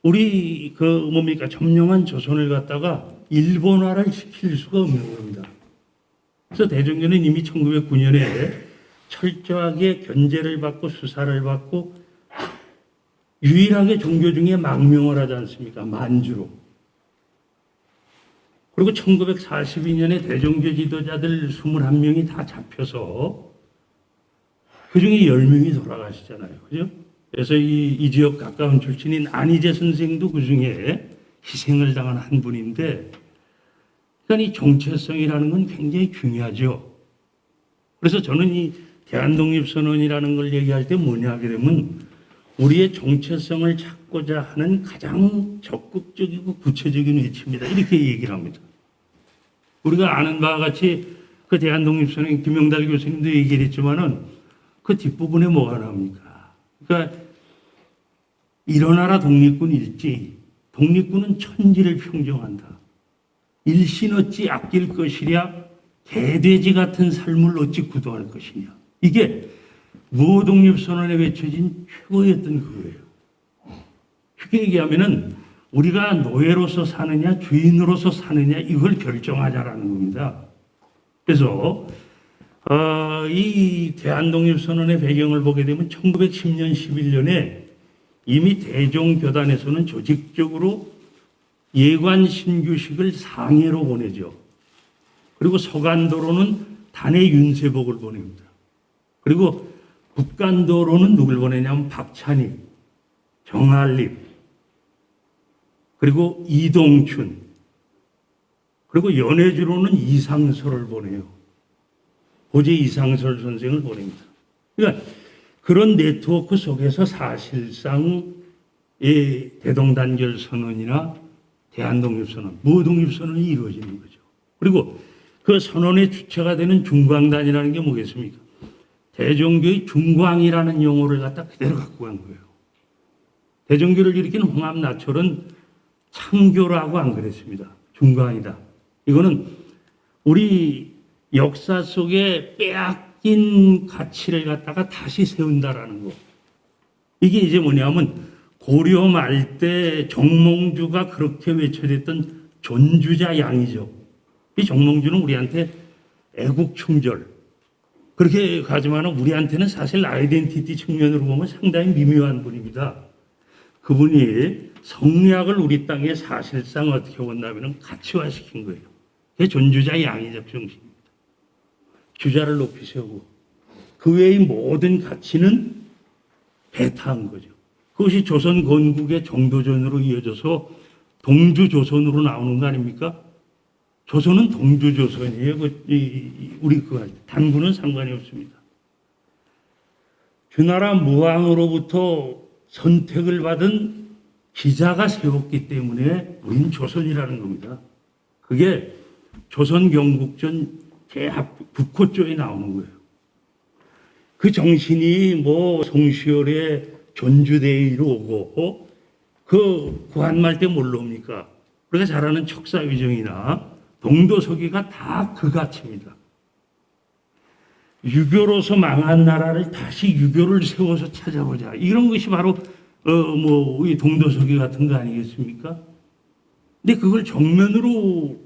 우리 점령한 조선을 갖다가 일본화를 시킬 수가 없는 겁니다. 그래서 대종교는 이미 1909년에 철저하게 견제를 받고 수사를 받고 유일하게 종교 중에 망명을 하지 않습니까? 만주로. 그리고 1942년에 대종교 지도자들 21명이 다 잡혀서 그중에 10명이 돌아가시잖아요. 그죠? 그래서 이 지역 가까운 출신인 안희재 선생도 그중에 희생을 당한 한 분인데 그러니까 이 정체성이라는 건 굉장히 중요하죠. 그래서 저는 이 대한독립선언이라는 걸 얘기할 때 뭐냐 하게 되면 우리의 정체성을 찾고자 하는 가장 적극적이고 구체적인 외침이다. 이렇게 얘기를 합니다. 우리가 아는 바와 같이 그 대한독립선언 김영달 교수님도 얘기를 했지만은 그 뒷부분에 뭐가 나옵니까? 그러니까 일어나라 독립군 일지, 독립군은 천지를 평정한다. 일신 어찌 아낄 것이랴, 개돼지 같은 삶을 어찌 구도할 것이냐. 이게 무호독립선언에 외쳐진 최고였던 그거예요. 쉽게 얘기하면은 우리가 노예로서 사느냐 주인으로서 사느냐 이걸 결정하자라는 겁니다. 그래서 이 대한독립선언의 배경을 보게 되면 1910년 11년에 이미 대종교단에서는 조직적으로 예관 신규식을 상해로 보내죠. 그리고 서간도로는 단의 윤세복을 보냅니다. 그리고 북간도로는 누굴 보내냐면 박찬익, 정할립, 그리고 이동춘, 그리고 연해주로는 이상설을 보내요. 고제 이상설 선생을 보냅니다. 그러니까 그런 네트워크 속에서 사실상 이 대동단결 선언이나 대한독립선언, 무독립선언이 이루어지는 거죠. 그리고 그 선언의 주체가 되는 중광단이라는 게 뭐겠습니까? 대종교의 중광이라는 용어를 갖다 그대로 갖고 간 거예요. 대종교를 일으킨 홍합나철은 창교라고 안 그랬습니다. 중광이다. 이거는 우리 역사 속에 빼앗긴 가치를 갖다가 다시 세운다라는 거. 이게 이제 뭐냐면 고려 말 때 정몽주가 그렇게 외쳐댔던 존주자 양이죠. 이 정몽주는 우리한테 애국 충절 그렇게 가지만 우리한테는 사실 아이덴티티 측면으로 보면 상당히 미묘한 분입니다. 그분이 성리학을 우리 땅에 사실상 어떻게 본다면 가치화시킨 거예요. 그게 존주자 양의적 정신입니다. 주자를 높이 세우고 그 외의 모든 가치는 배타한 거죠. 그것이 조선 건국의 정도전으로 이어져서 동주조선으로 나오는 거 아닙니까? 조선은 동주조선이에요. 우리 그 단군은 상관이 없습니다. 주나라 무왕으로부터 선택을 받은 기자가 세웠기 때문에 우리는 조선이라는 겁니다. 그게 조선 경국전 북호조에 나오는 거예요. 그 정신이 뭐 송시열의 존주대의로 오고 그 구한말 때 뭘로 옵니까? 우리가 잘 아는 척사위정이나 동도서기가 다 그 가치입니다. 유교로서 망한 나라를 다시 유교를 세워서 찾아보자. 이런 것이 바로 이 동도서기 같은 거 아니겠습니까? 근데 그걸 정면으로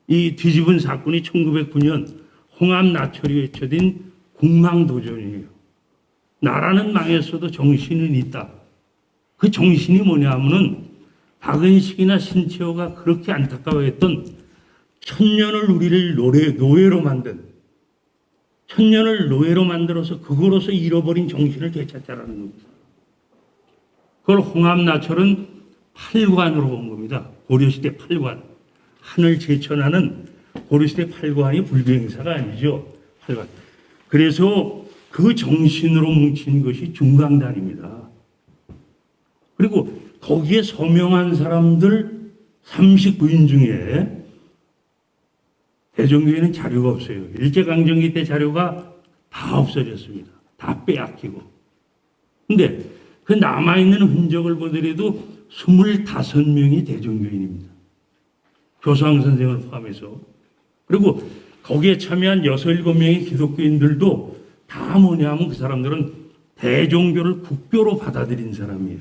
이 뒤집은 사건이 1909년 홍합나철이 외쳐진 국망도전이에요. 나라는 망했어도 정신은 있다. 그 정신이 뭐냐면은 박은식이나 신채호가 그렇게 안타까워했던 천년을 우리를 노예로 만든 천년을 노예로 만들어서 그거로서 잃어버린 정신을 되찾자라는 겁니다. 그걸 홍합나철은 팔관으로 본 겁니다. 고려시대 팔관. 하늘 제천하는 고려시대 팔관이 불교행사가 아니죠. 팔관. 그래서 그 정신으로 뭉친 것이 중강단입니다. 그리고 거기에 서명한 사람들 39인 중에 대종교에는 자료가 없어요. 일제강점기 때 자료가 다 없어졌습니다. 다 빼앗기고. 근데 그 남아있는 흔적을 보더라도 25명이 대종교인입니다. 조상황 선생을 포함해서. 그리고 거기에 참여한 6, 7명의 기독교인들도 다 뭐냐면 그 사람들은 대종교를 국교로 받아들인 사람이에요.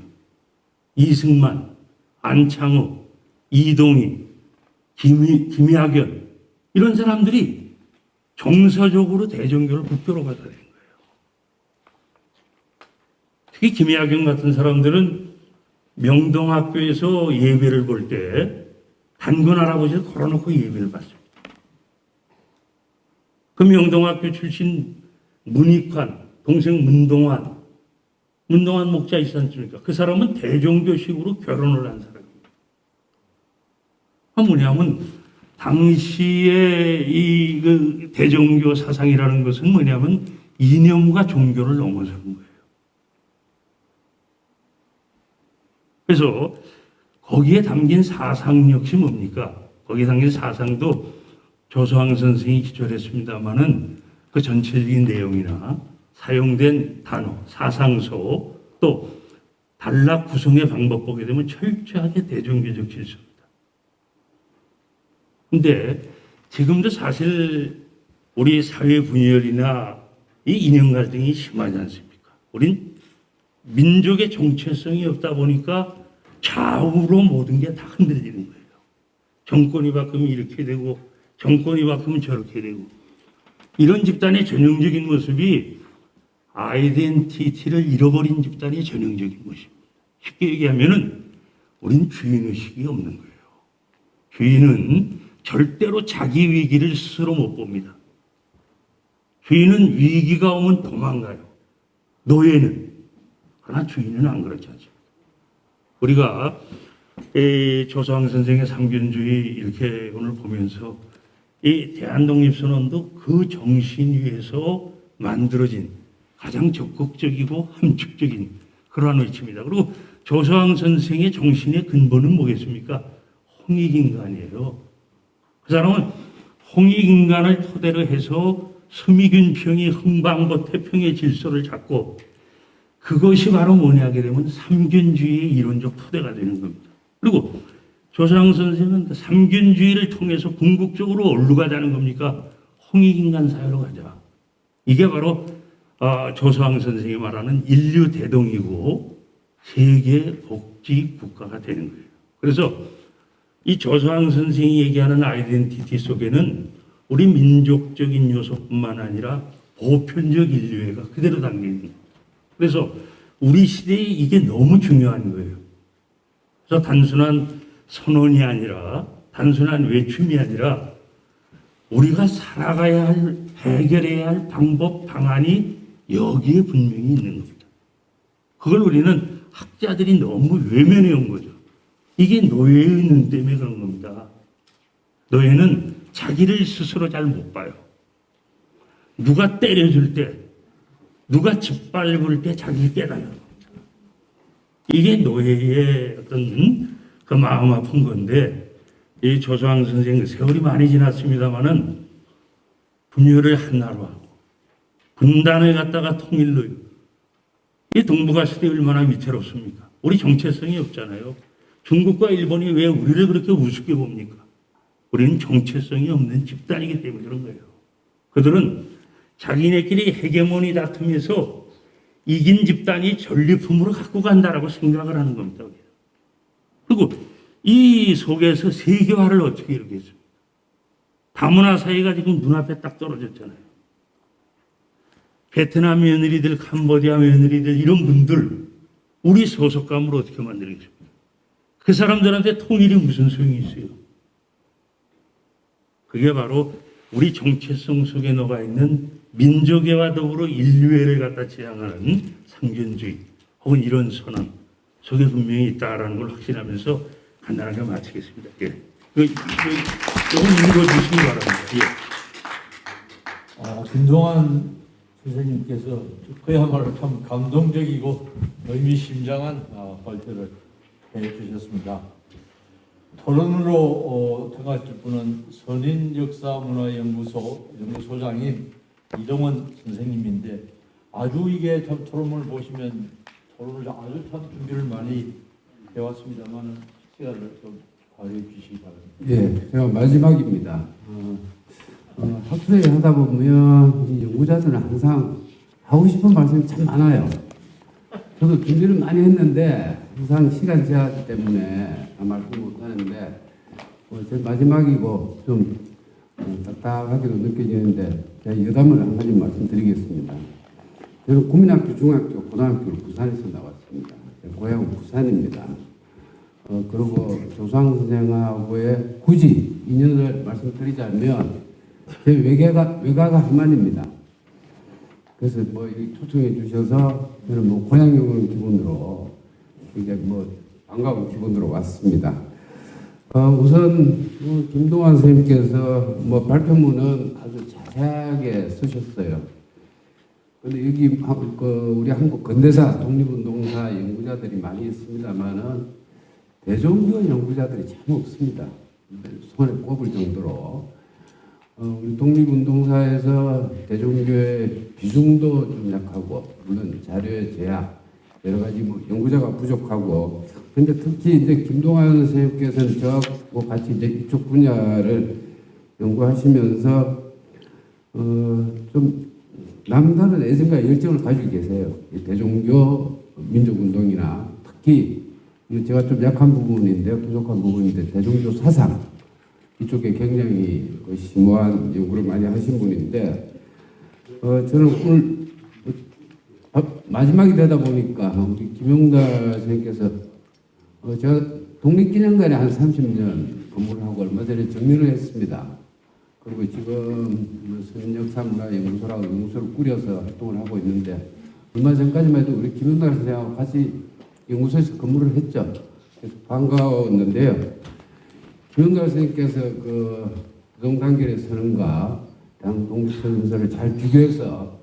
이승만, 안창호, 이동희, 김야견 이런 사람들이 정서적으로 대종교를 국교로 받아들인 거예요. 특히 김야견 같은 사람들은 명동학교에서 예배를 볼 때 단군 할아버지를 걸어놓고 예배를 받습니다. 그 명동학교 출신 문익환, 동생 문동환 목자 있지 않습니까? 그 사람은 대종교식으로 결혼을 한 사람입니다. 뭐냐면 당시의 그 대종교 사상이라는 것은 뭐냐면 이념과 종교를 넘어서는 거예요. 그래서 거기에 담긴 사상 역시 뭡니까? 거기에 담긴 사상도 조소왕 선생이 기초했습니다마는 그 전체적인 내용이나 사용된 단어, 사상서 또 단락 구성의 방법 보게 되면 철저하게 대종교적 질서입니다. 근데 지금도 사실 우리 사회 분열이나 이 이념 갈등이 심하지 않습니까? 우린 민족의 정체성이 없다 보니까 좌우로 모든 게 다 흔들리는 거예요. 정권이 바뀌면 이렇게 되고 정권이 바뀌면 저렇게 되고 이런 집단의 전형적인 모습이 아이덴티티를 잃어버린 집단의 전형적인 모습입니다. 쉽게 얘기하면은 우린 주인의식이 없는 거예요. 주인은 절대로 자기 위기를 스스로 못 봅니다. 주인은 위기가 오면 도망가요. 노예는. 그러나 주인은 안 그렇지 않습니다. 우리가 조소왕 선생의 삼균주의 이렇게 오늘 보면서 이 대한독립선언도 그 정신 위에서 만들어진 가장 적극적이고 함축적인 그러한 외침이다. 그리고 조소왕 선생의 정신의 근본은 뭐겠습니까? 홍익인간이에요. 그 사람은 홍익인간을 토대로 해서 서미균평이 흥방보 태평의 질서를 잡고 그것이 바로 뭐냐 하게 되면 삼균주의의 이론적 토대가 되는 겁니다. 그리고 조소왕 선생은 그 삼균주의를 통해서 궁극적으로 어디로 가자는 겁니까? 홍익인간 사회로 가자. 이게 바로 조소왕 선생이 말하는 인류 대동이고 세계 복지 국가가 되는 거예요. 그래서 이 조소왕 선생이 얘기하는 아이덴티티 속에는 우리 민족적인 요소뿐만 아니라 보편적 인류애가 그대로 담겨 있는 거예요. 그래서 우리 시대에 이게 너무 중요한 거예요. 그래서 단순한 선언이 아니라 단순한 외침이 아니라 우리가 살아가야 할 해결해야 할 방법 방안이 여기에 분명히 있는 겁니다. 그걸 우리는 학자들이 너무 외면해 온 거죠. 이게 노예의 눈 때문에 그런 겁니다. 노예는 자기를 스스로 잘 못 봐요. 누가 때려줄 때, 누가 짓밟을 때 자기를 깨닫는 겁니다. 이게 노예의 어떤 그 마음 아픈 건데, 이 조소왕 선생 세월이 많이 지났습니다마는 분열을 하나로 하고 분단을 갖다가 통일로 이 동북아 시대 얼마나 위태롭습니까? 우리 정체성이 없잖아요. 중국과 일본이 왜 우리를 그렇게 우습게 봅니까? 우리는 정체성이 없는 집단이기 때문에 그런 거예요. 그들은 자기네끼리 헤게모니 다툼에서 이긴 집단이 전리품으로 갖고 간다라고 생각을 하는 겁니다. 그리고 이 속에서 세계화를 어떻게 이루겠습니까? 다문화 사회가 지금 눈앞에 딱 떨어졌잖아요. 베트남 며느리들, 캄보디아 며느리들 이런 분들 우리 소속감으로 어떻게 만들겠습니까? 그 사람들한테 통일이 무슨 소용이 있어요? 그게 바로 우리 정체성 속에 녹아 있는 민족애와 더불어 인류애를 갖다 지향하는 상견주의 혹은 이런 선언 속에 분명히 있다라는 걸 확신하면서 간단하게 마치겠습니다. 예. 이건 읽어주시기 바랍니다. 예. 김동완 선생님께서 그야말로 참 감동적이고 의미심장한 발표를 해주셨습니다. 토론으로 들어가실 분은 선인역사문화연구소 연구소장인 이동원 선생님인데 아주 이게 참 토론을 보시면 토론을 아주 참 준비를 많이 해왔습니다만 시간을 좀 발휘해 주시기 바랍니다. 예, 제가 마지막입니다. 학술회의 하다 보면 이 연구자들은 항상 하고 싶은 말씀이 참 많아요. 저도 준비를 많이 했는데 항상 시간 제한 때문에 말씀 못 하는데 제 마지막이고 좀 딱딱하게도 느껴지는데 제가 여담을 한 가지 말씀드리겠습니다. 저는 국민학교, 중학교, 고등학교를 부산에서 나왔습니다. 제 고향은 부산입니다. 그리고 조소왕 선생하고의 굳이 인연을 말씀드리자면 제 외가가 한만입니다. 그래서 초청해 주셔서 저는 고향역을 기본으로 이게 반가운 기본으로 왔습니다. 우선 김동완 선생님께서 발표문은 아주 자세하게 쓰셨어요. 근데 여기 우리 한국 근대사 독립운동사 연구자들이 많이 있습니다만은 대종교 연구자들이 참 없습니다. 손에 꼽을 정도로 우리 독립운동사에서 대종교의 비중도 좀 약하고 물론 자료의 제약 여러 가지 뭐 연구자가 부족하고 근데 특히 이제 김동완 선생님께서는 저하고 같이 이제 이쪽 분야를 연구하시면서 좀 남다른 애정과 열정을 가지고 계세요. 이 대종교 민족운동이나 특히 제가 좀 약한 부분인데 부족한 부분인데 대종교 사상 이쪽에 굉장히 심오한 연구를 많이 하신 분인데 저는 오늘 마지막이 되다 보니까 우리 김용달 선생님께서 제가 독립기념관에 한 30년 근무를 하고 얼마 전에 정리를 했습니다. 그리고 지금 선역사문화 연구소라고 연구소를 꾸려서 활동을 하고 있는데 얼마 전까지만 해도 우리 김용달 선생님하고 같이 연구소에서 근무를 했죠. 그래서 반가웠는데요. 김용달 선생님께서 그 부동단결의 선언과 당 독립선언서를 잘 비교해서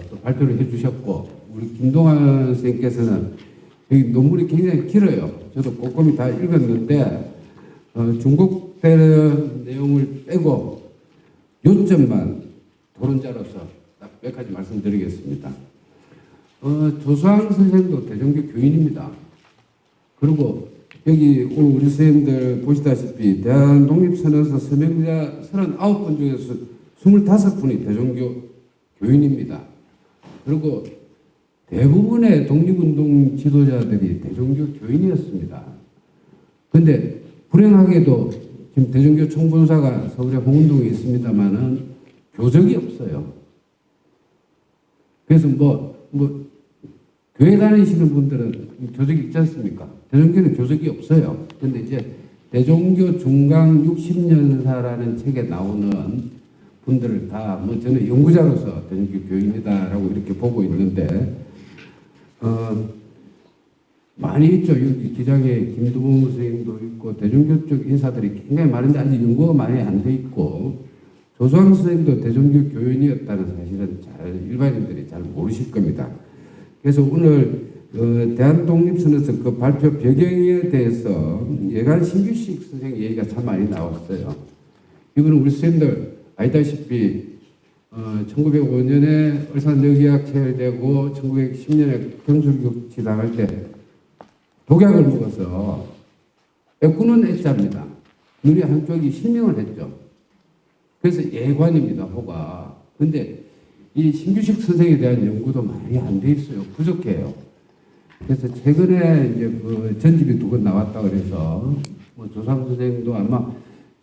또 발표를 해주셨고 우리 김동완 선생님께서는 여기 논문이 굉장히 길어요. 저도 꼼꼼히 다 읽었는데 중국되는 내용을 빼고 요점만 토론자로서 딱 몇 가지 말씀드리겠습니다. 조수왕 선생도 대종교 교인입니다. 그리고 여기 오늘 우리 선생님들 보시다시피 대한독립선언서 서명자 39분 중에서 25분이 대종교 교인입니다. 그리고 대부분의 독립운동 지도자들이 대종교 교인이었습니다. 그런데 불행하게도 지금 대종교 총본사가 서울에 홍은동에 있습니다만은 교적이 없어요. 그래서 교회 다니시는 분들은 교적이 있지 않습니까? 대종교는 교적이 없어요. 그런데 이제 대종교 중강 60년사라는 책에 나오는 분들을 다 저는 연구자로서 대종교 교인이다라고 이렇게 보고 있는데 많이 있죠. 여기 기장에 김두봉 선생님도 있고 대종교 쪽 인사들이 굉장히 많은데 아직 연구가 많이 안 돼 있고 조수왕 선생님도 대종교 교인이었다는 사실은 일반인들이 잘 모르실 겁니다. 그래서 오늘 대한독립선언서 그 발표 배경에 대해서 예간 신규식 선생 얘기가 참 많이 나왔어요. 이거는 우리 선생님들 알다시피 1905년에 울산여기학 체결되고 1910년에 경술교육지 나갈 때 독약을 먹어서 애꾸는 애자입니다. 눈이 한쪽이 실명을 했죠. 그래서 예관입니다. 호가. 근데 이 신규식 선생에 대한 연구도 많이 안 돼 있어요. 부족해요. 그래서 최근에 이제 그 전집이 2권 나왔다 그래서 조상 선생님도 아마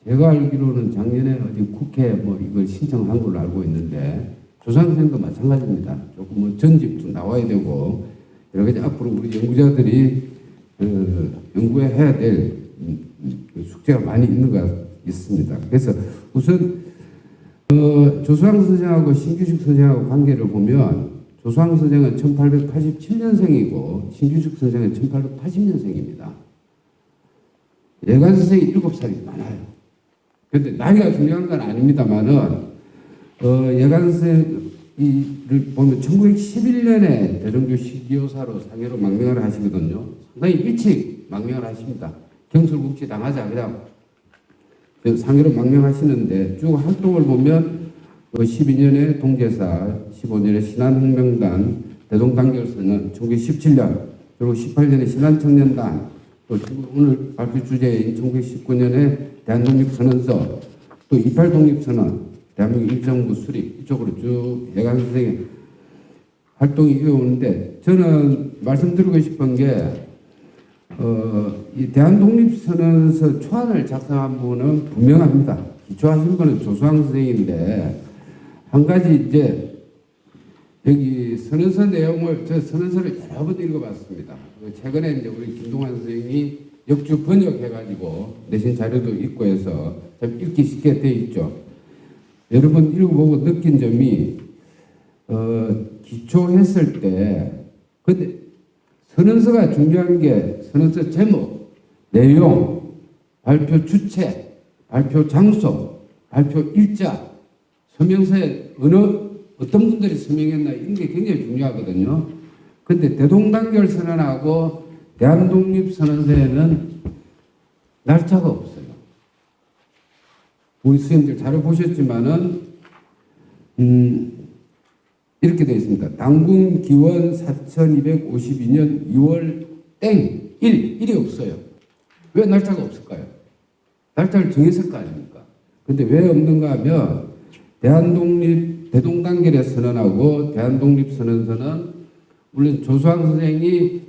제가 알기로는 작년에 어디 국회 이걸 신청한 걸로 알고 있는데 조상 선생님도 마찬가지입니다. 조금 전집도 나와야 되고 여러 가지 앞으로 우리 연구자들이 연구해야 될 숙제가 많이 있는 것 있습니다. 그래서 우선 조수왕 선생하고 신규식 선생하고 관계를 보면 조수왕 선생은 1887년생이고 신규식 선생은 1880년생입니다. 예관 선생이 7살이 많아요. 그런데 나이가 중요한 건 아닙니다만은 예관 선생을 보면 1911년에 대종교 시기요사로 상해로 망명을 하시거든요. 상당히 일찍 망명을 하십니다. 경술국지 당하자 그냥 상해로 망명하시는데 쭉 활동을 보면 12년에 동제사, 15년에 신한혁명단, 대동단결선언, 1917년, 그리고 18년에 신한청년단, 또 오늘 발표 주제인 1919년에 대한독립선언서, 또 28독립선언, 대한민국 임시정부 수립 이쪽으로 쭉 예관 선생의 활동이 이어오는데 저는 말씀드리고 싶은 게 이 대한독립선언서 초안을 작성한 분은 분명합니다. 기초하신 분은 조수왕 선생인데 한 가지 이제 여기 선언서 내용을 저 선언서를 여러 번 읽어봤습니다. 최근에 이제 우리 김동완 선생이 역주 번역해가지고 내신 자료도 있고 해서 참 읽기 쉽게 돼 있죠. 여러 번 읽어보고 느낀 점이 기초했을 때 근데 선언서가 중요한 게 선언서 제목, 내용, 발표 주체, 발표 장소, 발표 일자, 서명서에 어떤 분들이 서명했나 이런 게 굉장히 중요하거든요. 근데 대동단결 선언하고 대한독립선언서에는 날짜가 없어요. 우리 선생님들 자료 보셨지만은 이렇게 되어 있습니다. 당군 기원 4252년 2월 땡 1일이 없어요. 왜 날짜가 없을까요? 날짜를 정했을 거 아닙니까? 근데 왜 없는가 하면 대동단결의 선언하고 대한독립선언서는 물론 조수왕 선생이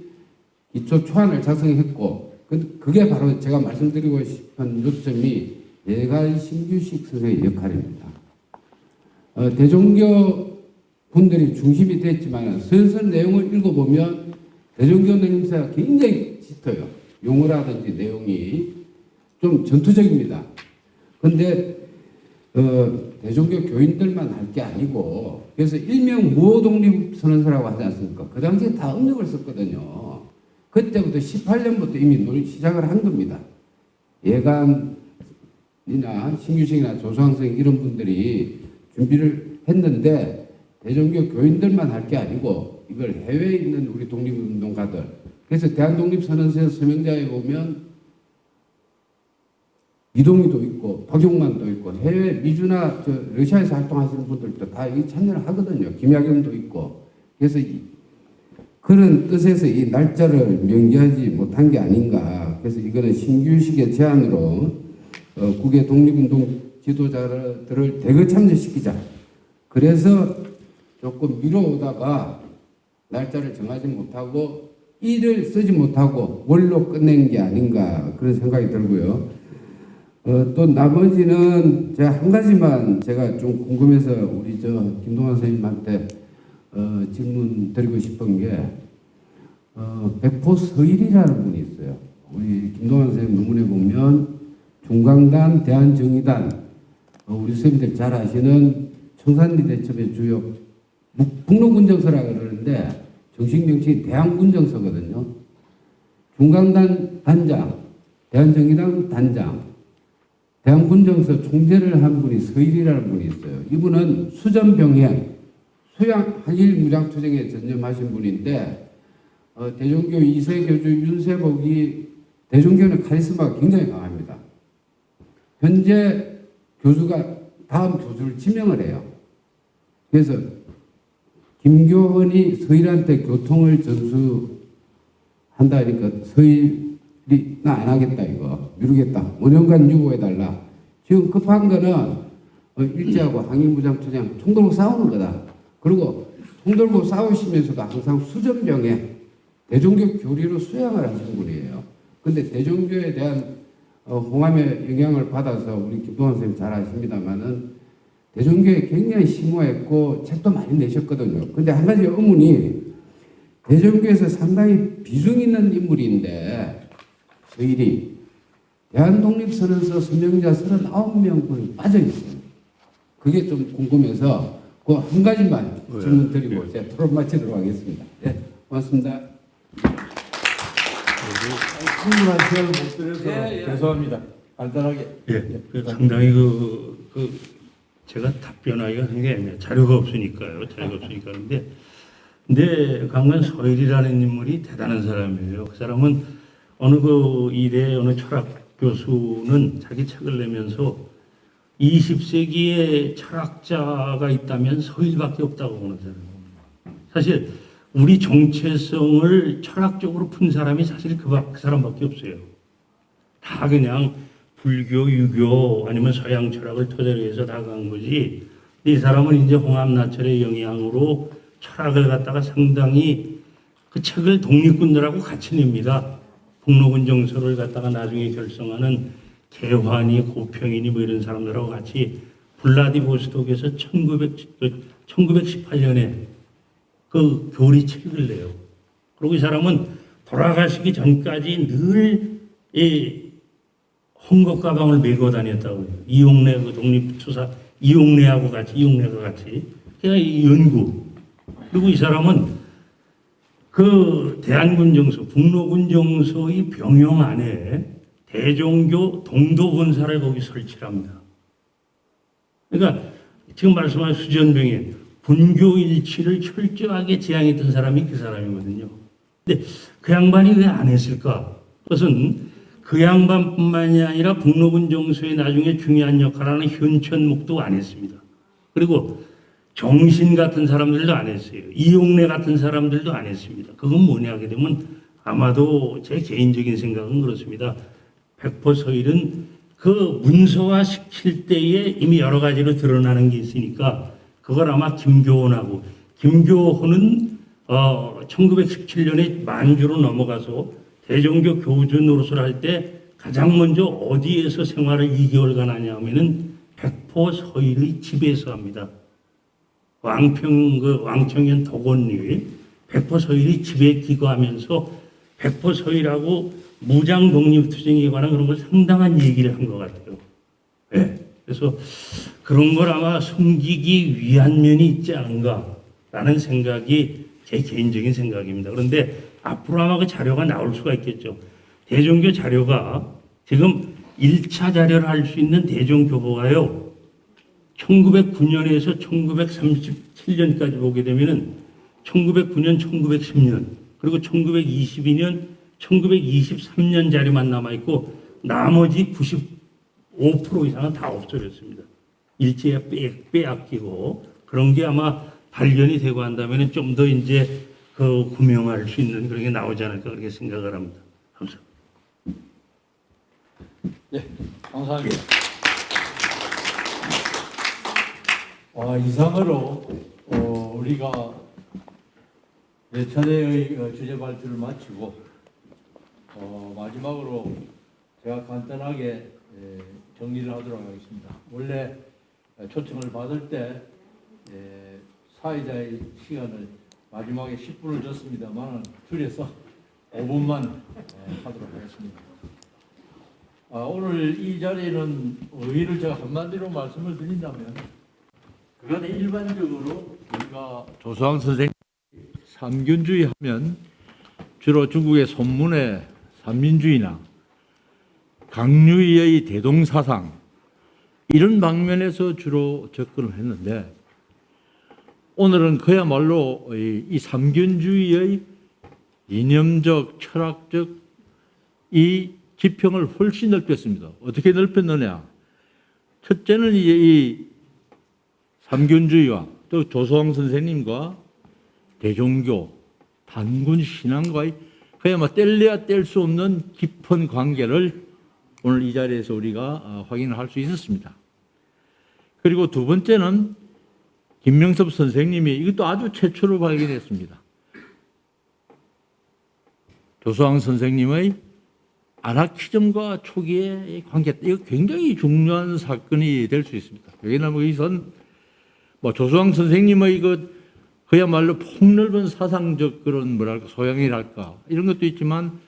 기초 초안을 작성했고 그게 바로 제가 말씀드리고 싶은 요점이 예간 신규식 선생의 역할입니다. 대종교 분들이 중심이 됐지만 슬슬 내용을 읽어보면 대종교 내림새가 굉장히 짙어요. 용어라든지 내용이 좀 전투적입니다. 근데 대종교 교인들만 할 게 아니고 그래서 일명 무호독립선언서라고 하지 않습니까? 그 당시에 다 음력을 썼거든요. 그때부터 18년부터 이미 시작을 한 겁니다. 예간이나 신규식이나 조수왕생 이런 분들이 준비를 했는데 대종교 교인들만 할 게 아니고 이걸 해외에 있는 우리 독립운동가들 그래서 대한독립선언서 서명자에 보면 이동희도 있고 박용만도 있고 해외 미주나 러시아에서 활동하시는 분들도 다 이 참여를 하거든요. 김학영도 있고 그래서 그런 뜻에서 이 날짜를 명기하지 못한 게 아닌가. 그래서 이거는 신규식의 제안으로 국외 독립운동 지도자들을 대거 참여시키자. 그래서 조금 미뤄오다가 날짜를 정하지 못하고 일을 쓰지 못하고 월로 끝낸 게 아닌가 그런 생각이 들고요. 또 나머지는 제가 한 가지만 제가 좀 궁금해서 우리 김동완 선생님한테 질문 드리고 싶은 게 백포서일이라는 분이 있어요. 우리 김동완 선생님 논문에 보면 중강단, 대한정의단 우리 선생님들 잘 아시는 청산리 대첩의 주역 북로군정서라고 그러는데 정식 명칭이 대한군정서거든요. 중강단 단장, 대한정의당 단장, 대한군정서 총재를 한 분이 서일이라는 분이 있어요. 이분은 수전병행, 수양 한일 무장투쟁에 전념하신 분인데 대종교 2세 교주 윤세복이 대종교는 카리스마가 굉장히 강합니다. 현재 교주가 다음 교주를 지명을 해요. 그래서 김교헌이 서일한테 교통을 전수한다 하니까 서일이 나 안 하겠다 이거 미루겠다 5년간 유보해달라. 지금 급한 거는 일제하고 항일무장투쟁 총 들고 싸우는 거다. 그리고 총 들고 싸우시면서도 항상 수전병에 대종교 교리로 수양을 하신 분이에요. 근데 대종교에 대한 홍함의 영향을 받아서 우리 김동완 선생님 잘 아십니다만은 대종교에 굉장히 심오했고 책도 많이 내셨거든요. 근데 한 가지 의문이 대종교에서 상당히 비중 있는 인물인데 서일이 대한독립선언서 서명자 39명 분이 빠져있어요. 그게 좀 궁금해서 그 한 가지만 질문 드리고 제가 토론 마치도록 하겠습니다. 네, 고맙습니다. 충분한 시간을 못 드려서 죄송합니다. 간단하게. 상당히 제가 답변하기가 굉장히 애매해요. 자료가 없으니까요. 근데 강간 서일이라는 인물이 대단한 사람이에요. 그 사람은 어느 이래 어느 철학 교수는 자기 책을 내면서 20세기의 철학자가 있다면 서일밖에 없다고 보는 사람이에요. 사실 우리 정체성을 철학적으로 푼 사람이 사실 그 사람밖에 없어요. 다 그냥 불교, 유교 아니면 서양 철학을 토대로 해서 다 간 거지. 이 사람은 이제 홍합나철의 영향으로 철학을 갖다가 상당히 그 책을 독립군들하고 같이 냅니다. 북로군정서를 갖다가 나중에 결성하는 개환이, 고평이니 뭐 이런 사람들하고 같이 블라디보스톡에서 1918년에 그 교리책을 내요. 그리고 이 사람은 돌아가시기 전까지 늘 이 헝겊 가방을 메고 다녔다고 해요. 이용래 그 독립투사 이용래가 같이 그러니까 연구. 그리고 이 사람은 그 대한군정서, 북로군정서의 병영 안에 대종교 동도본사를 거기 설치합니다. 그러니까 지금 말씀하신 수전병에 분교 일치를 철저하게 지향했던 사람이 그 사람이거든요. 근데 그 양반이 왜 안 했을까? 그것은 그 양반뿐만이 아니라 북로군 정수의 나중에 중요한 역할을 하는 현천목도 안 했습니다. 그리고 정신 같은 사람들도 안 했어요. 이용래 같은 사람들도 안 했습니다. 그건 뭐냐 하게 되면 아마도 제 개인적인 생각은 그렇습니다. 백포서일은 그 문서화 시킬 때에 이미 여러 가지로 드러나는 게 있으니까 그걸 아마 김교훈하고, 김교훈은 1917년에 만주로 넘어가서 대종교 교주 노릇을 할 때 가장 먼저 어디에서 생활을 2개월간 하냐 하면은 백포서일의 집에서 합니다. 왕청년 덕원리 백포서일의 집에 기거하면서 백포서일하고 무장 독립투쟁에 관한 그런 걸 상당한 얘기를 한 것 같아요. 네. 그래서 그런 걸 아마 숨기기 위한 면이 있지 않은가라는 생각이 제 개인적인 생각입니다. 그런데 앞으로 아마 그 자료가 나올 수가 있겠죠. 대종교 자료가 지금 1차 자료를 할 수 있는 대종교보가요. 1909년에서 1937년까지 보게 되면은 1909년, 1910년, 그리고 1922년, 1923년 자료만 남아있고 나머지 95% 이상은 다 없어졌습니다. 일제에 빼앗기고 그런 게 아마 발견이 되고 한다면 좀 더 이제 그 구명할 수 있는 그런 게 나오지 않을까 그렇게 생각을 합니다. 감사합니다. 네, 감사합니다. 이상으로 우리가 네 차례의 주제 발표를 마치고 마지막으로 제가 간단하게 정리를 하도록 하겠습니다. 원래 초청을 받을 때 사회자의 시간을 마지막에 10분을 줬습니다만 줄여서 5분만 하도록 하겠습니다. 오늘 이 자리는 의의를 제가 한마디로 말씀을 드린다면 그간에 일반적으로 우리가 조수왕 선생님 삼균주의 하면 주로 중국의 선문의 삼민주의나 강유의 대동사상 이런 방면에서 주로 접근을 했는데 오늘은 그야말로 이 삼균주의의 이념적, 철학적 이 지평을 훨씬 넓혔습니다. 어떻게 넓혔느냐? 첫째는 이 삼균주의와 또 조수왕 선생님과 대종교, 단군 신앙과의 그야말로 뗄래야 뗄 수 없는 깊은 관계를 오늘 이 자리에서 우리가 확인을 할 수 있었습니다. 그리고 두 번째는 김명섭 선생님이 이것도 아주 최초로 발견했습니다. 조수왕 선생님의 아나키즘과 초기의 관계, 이거 굉장히 중요한 사건이 될 수 있습니다. 왜냐하면 이것은 조수왕 선생님의 그야말로 폭넓은 사상적 그런 소양이랄까 이런 것도 있지만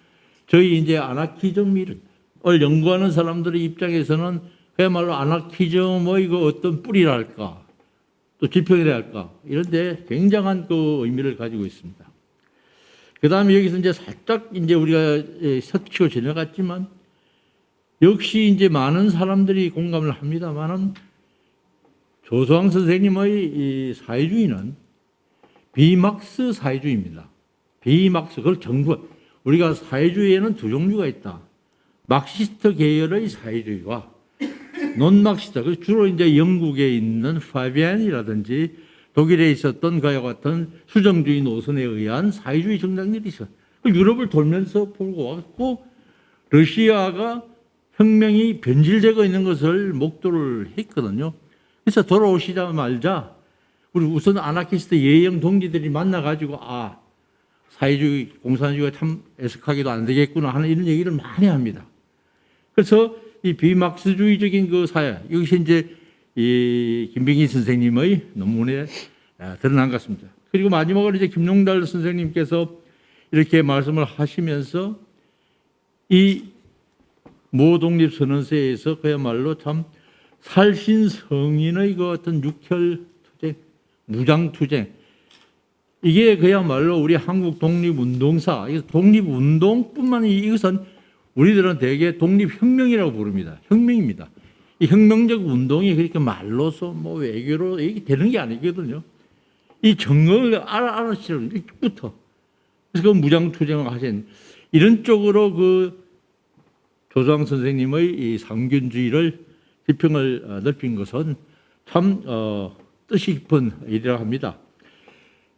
저희 이제 아나키즘을 연구하는 사람들의 입장에서는 그야말로 아나키즘의 어떤 뿌리랄까 또 지평이랄까 이런데 굉장한 그 의미를 가지고 있습니다. 그 다음에 여기서 이제 살짝 이제 우리가 스치고 지나갔지만 역시 이제 많은 사람들이 공감을 합니다만은 조수왕 선생님의 이 사회주의는 비막스 사회주의입니다. 비막스, 그걸 우리가 사회주의에는 두 종류가 있다. 막시스트 계열의 사회주의와 논막시스트, 주로 이제 영국에 있는 파비안이라든지 독일에 있었던 그와 같은 수정주의 노선에 의한 사회주의 정당들이 있어요. 유럽을 돌면서 보고 왔고 러시아가 혁명이 변질되고 있는 것을 목도를 했거든요. 그래서 돌아오시자마자 우리 우선 아나키스트 예형 동지들이 만나가지고 사회주의, 공산주의가 참 애석하기도 안 되겠구나 하는 이런 얘기를 많이 합니다. 그래서 이 비막스주의적인 그 사회, 이것이 이제 이 김병희 선생님의 논문에 드러난 것 같습니다. 그리고 마지막으로 이제 김용달 선생님께서 이렇게 말씀을 하시면서 이 모독립선언서에서 그야말로 참 살신성인의 그 어떤 육혈투쟁, 무장투쟁, 이게 그야말로 우리 한국 독립운동사, 독립운동뿐만 아니라 이것은 우리들은 대개 독립혁명이라고 부릅니다. 혁명입니다. 이 혁명적 운동이 그렇게 말로서 외교로 얘기 되는 게 아니거든요. 이 정을 알아시는 부터 그래서 그 무장투쟁을 하신 이런 쪽으로 그 조소왕 선생님의 이 상균주의를 지평을 넓힌 것은 참 뜻이 깊은 일이라 합니다.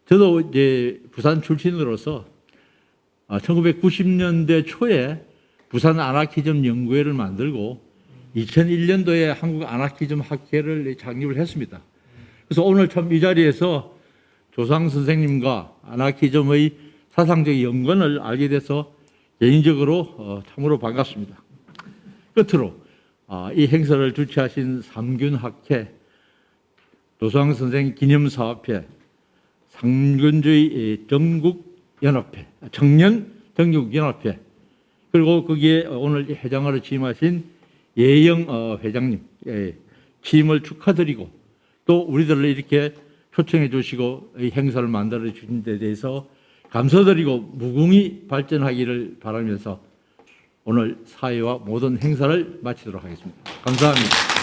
저도 이제 부산 출신으로서 1990년대 초에 부산 아나키즘 연구회를 만들고 2001년도에 한국 아나키즘 학회를 창립을 했습니다. 그래서 오늘 참 이 자리에서 조소왕 선생님과 아나키즘의 사상적 연관을 알게 돼서 개인적으로 참으로 반갑습니다. 끝으로 이 행사를 주최하신 삼균학회, 조소왕 선생 기념사업회, 상균주의 전국연합회, 청년전국연합회, 그리고 거기에 오늘 회장으로 취임하신 예영 회장님 취임을 축하드리고 또 우리들을 이렇게 초청해 주시고 이 행사를 만들어 주신 데 대해서 감사드리고 무궁히 발전하기를 바라면서 오늘 사회와 모든 행사를 마치도록 하겠습니다. 감사합니다.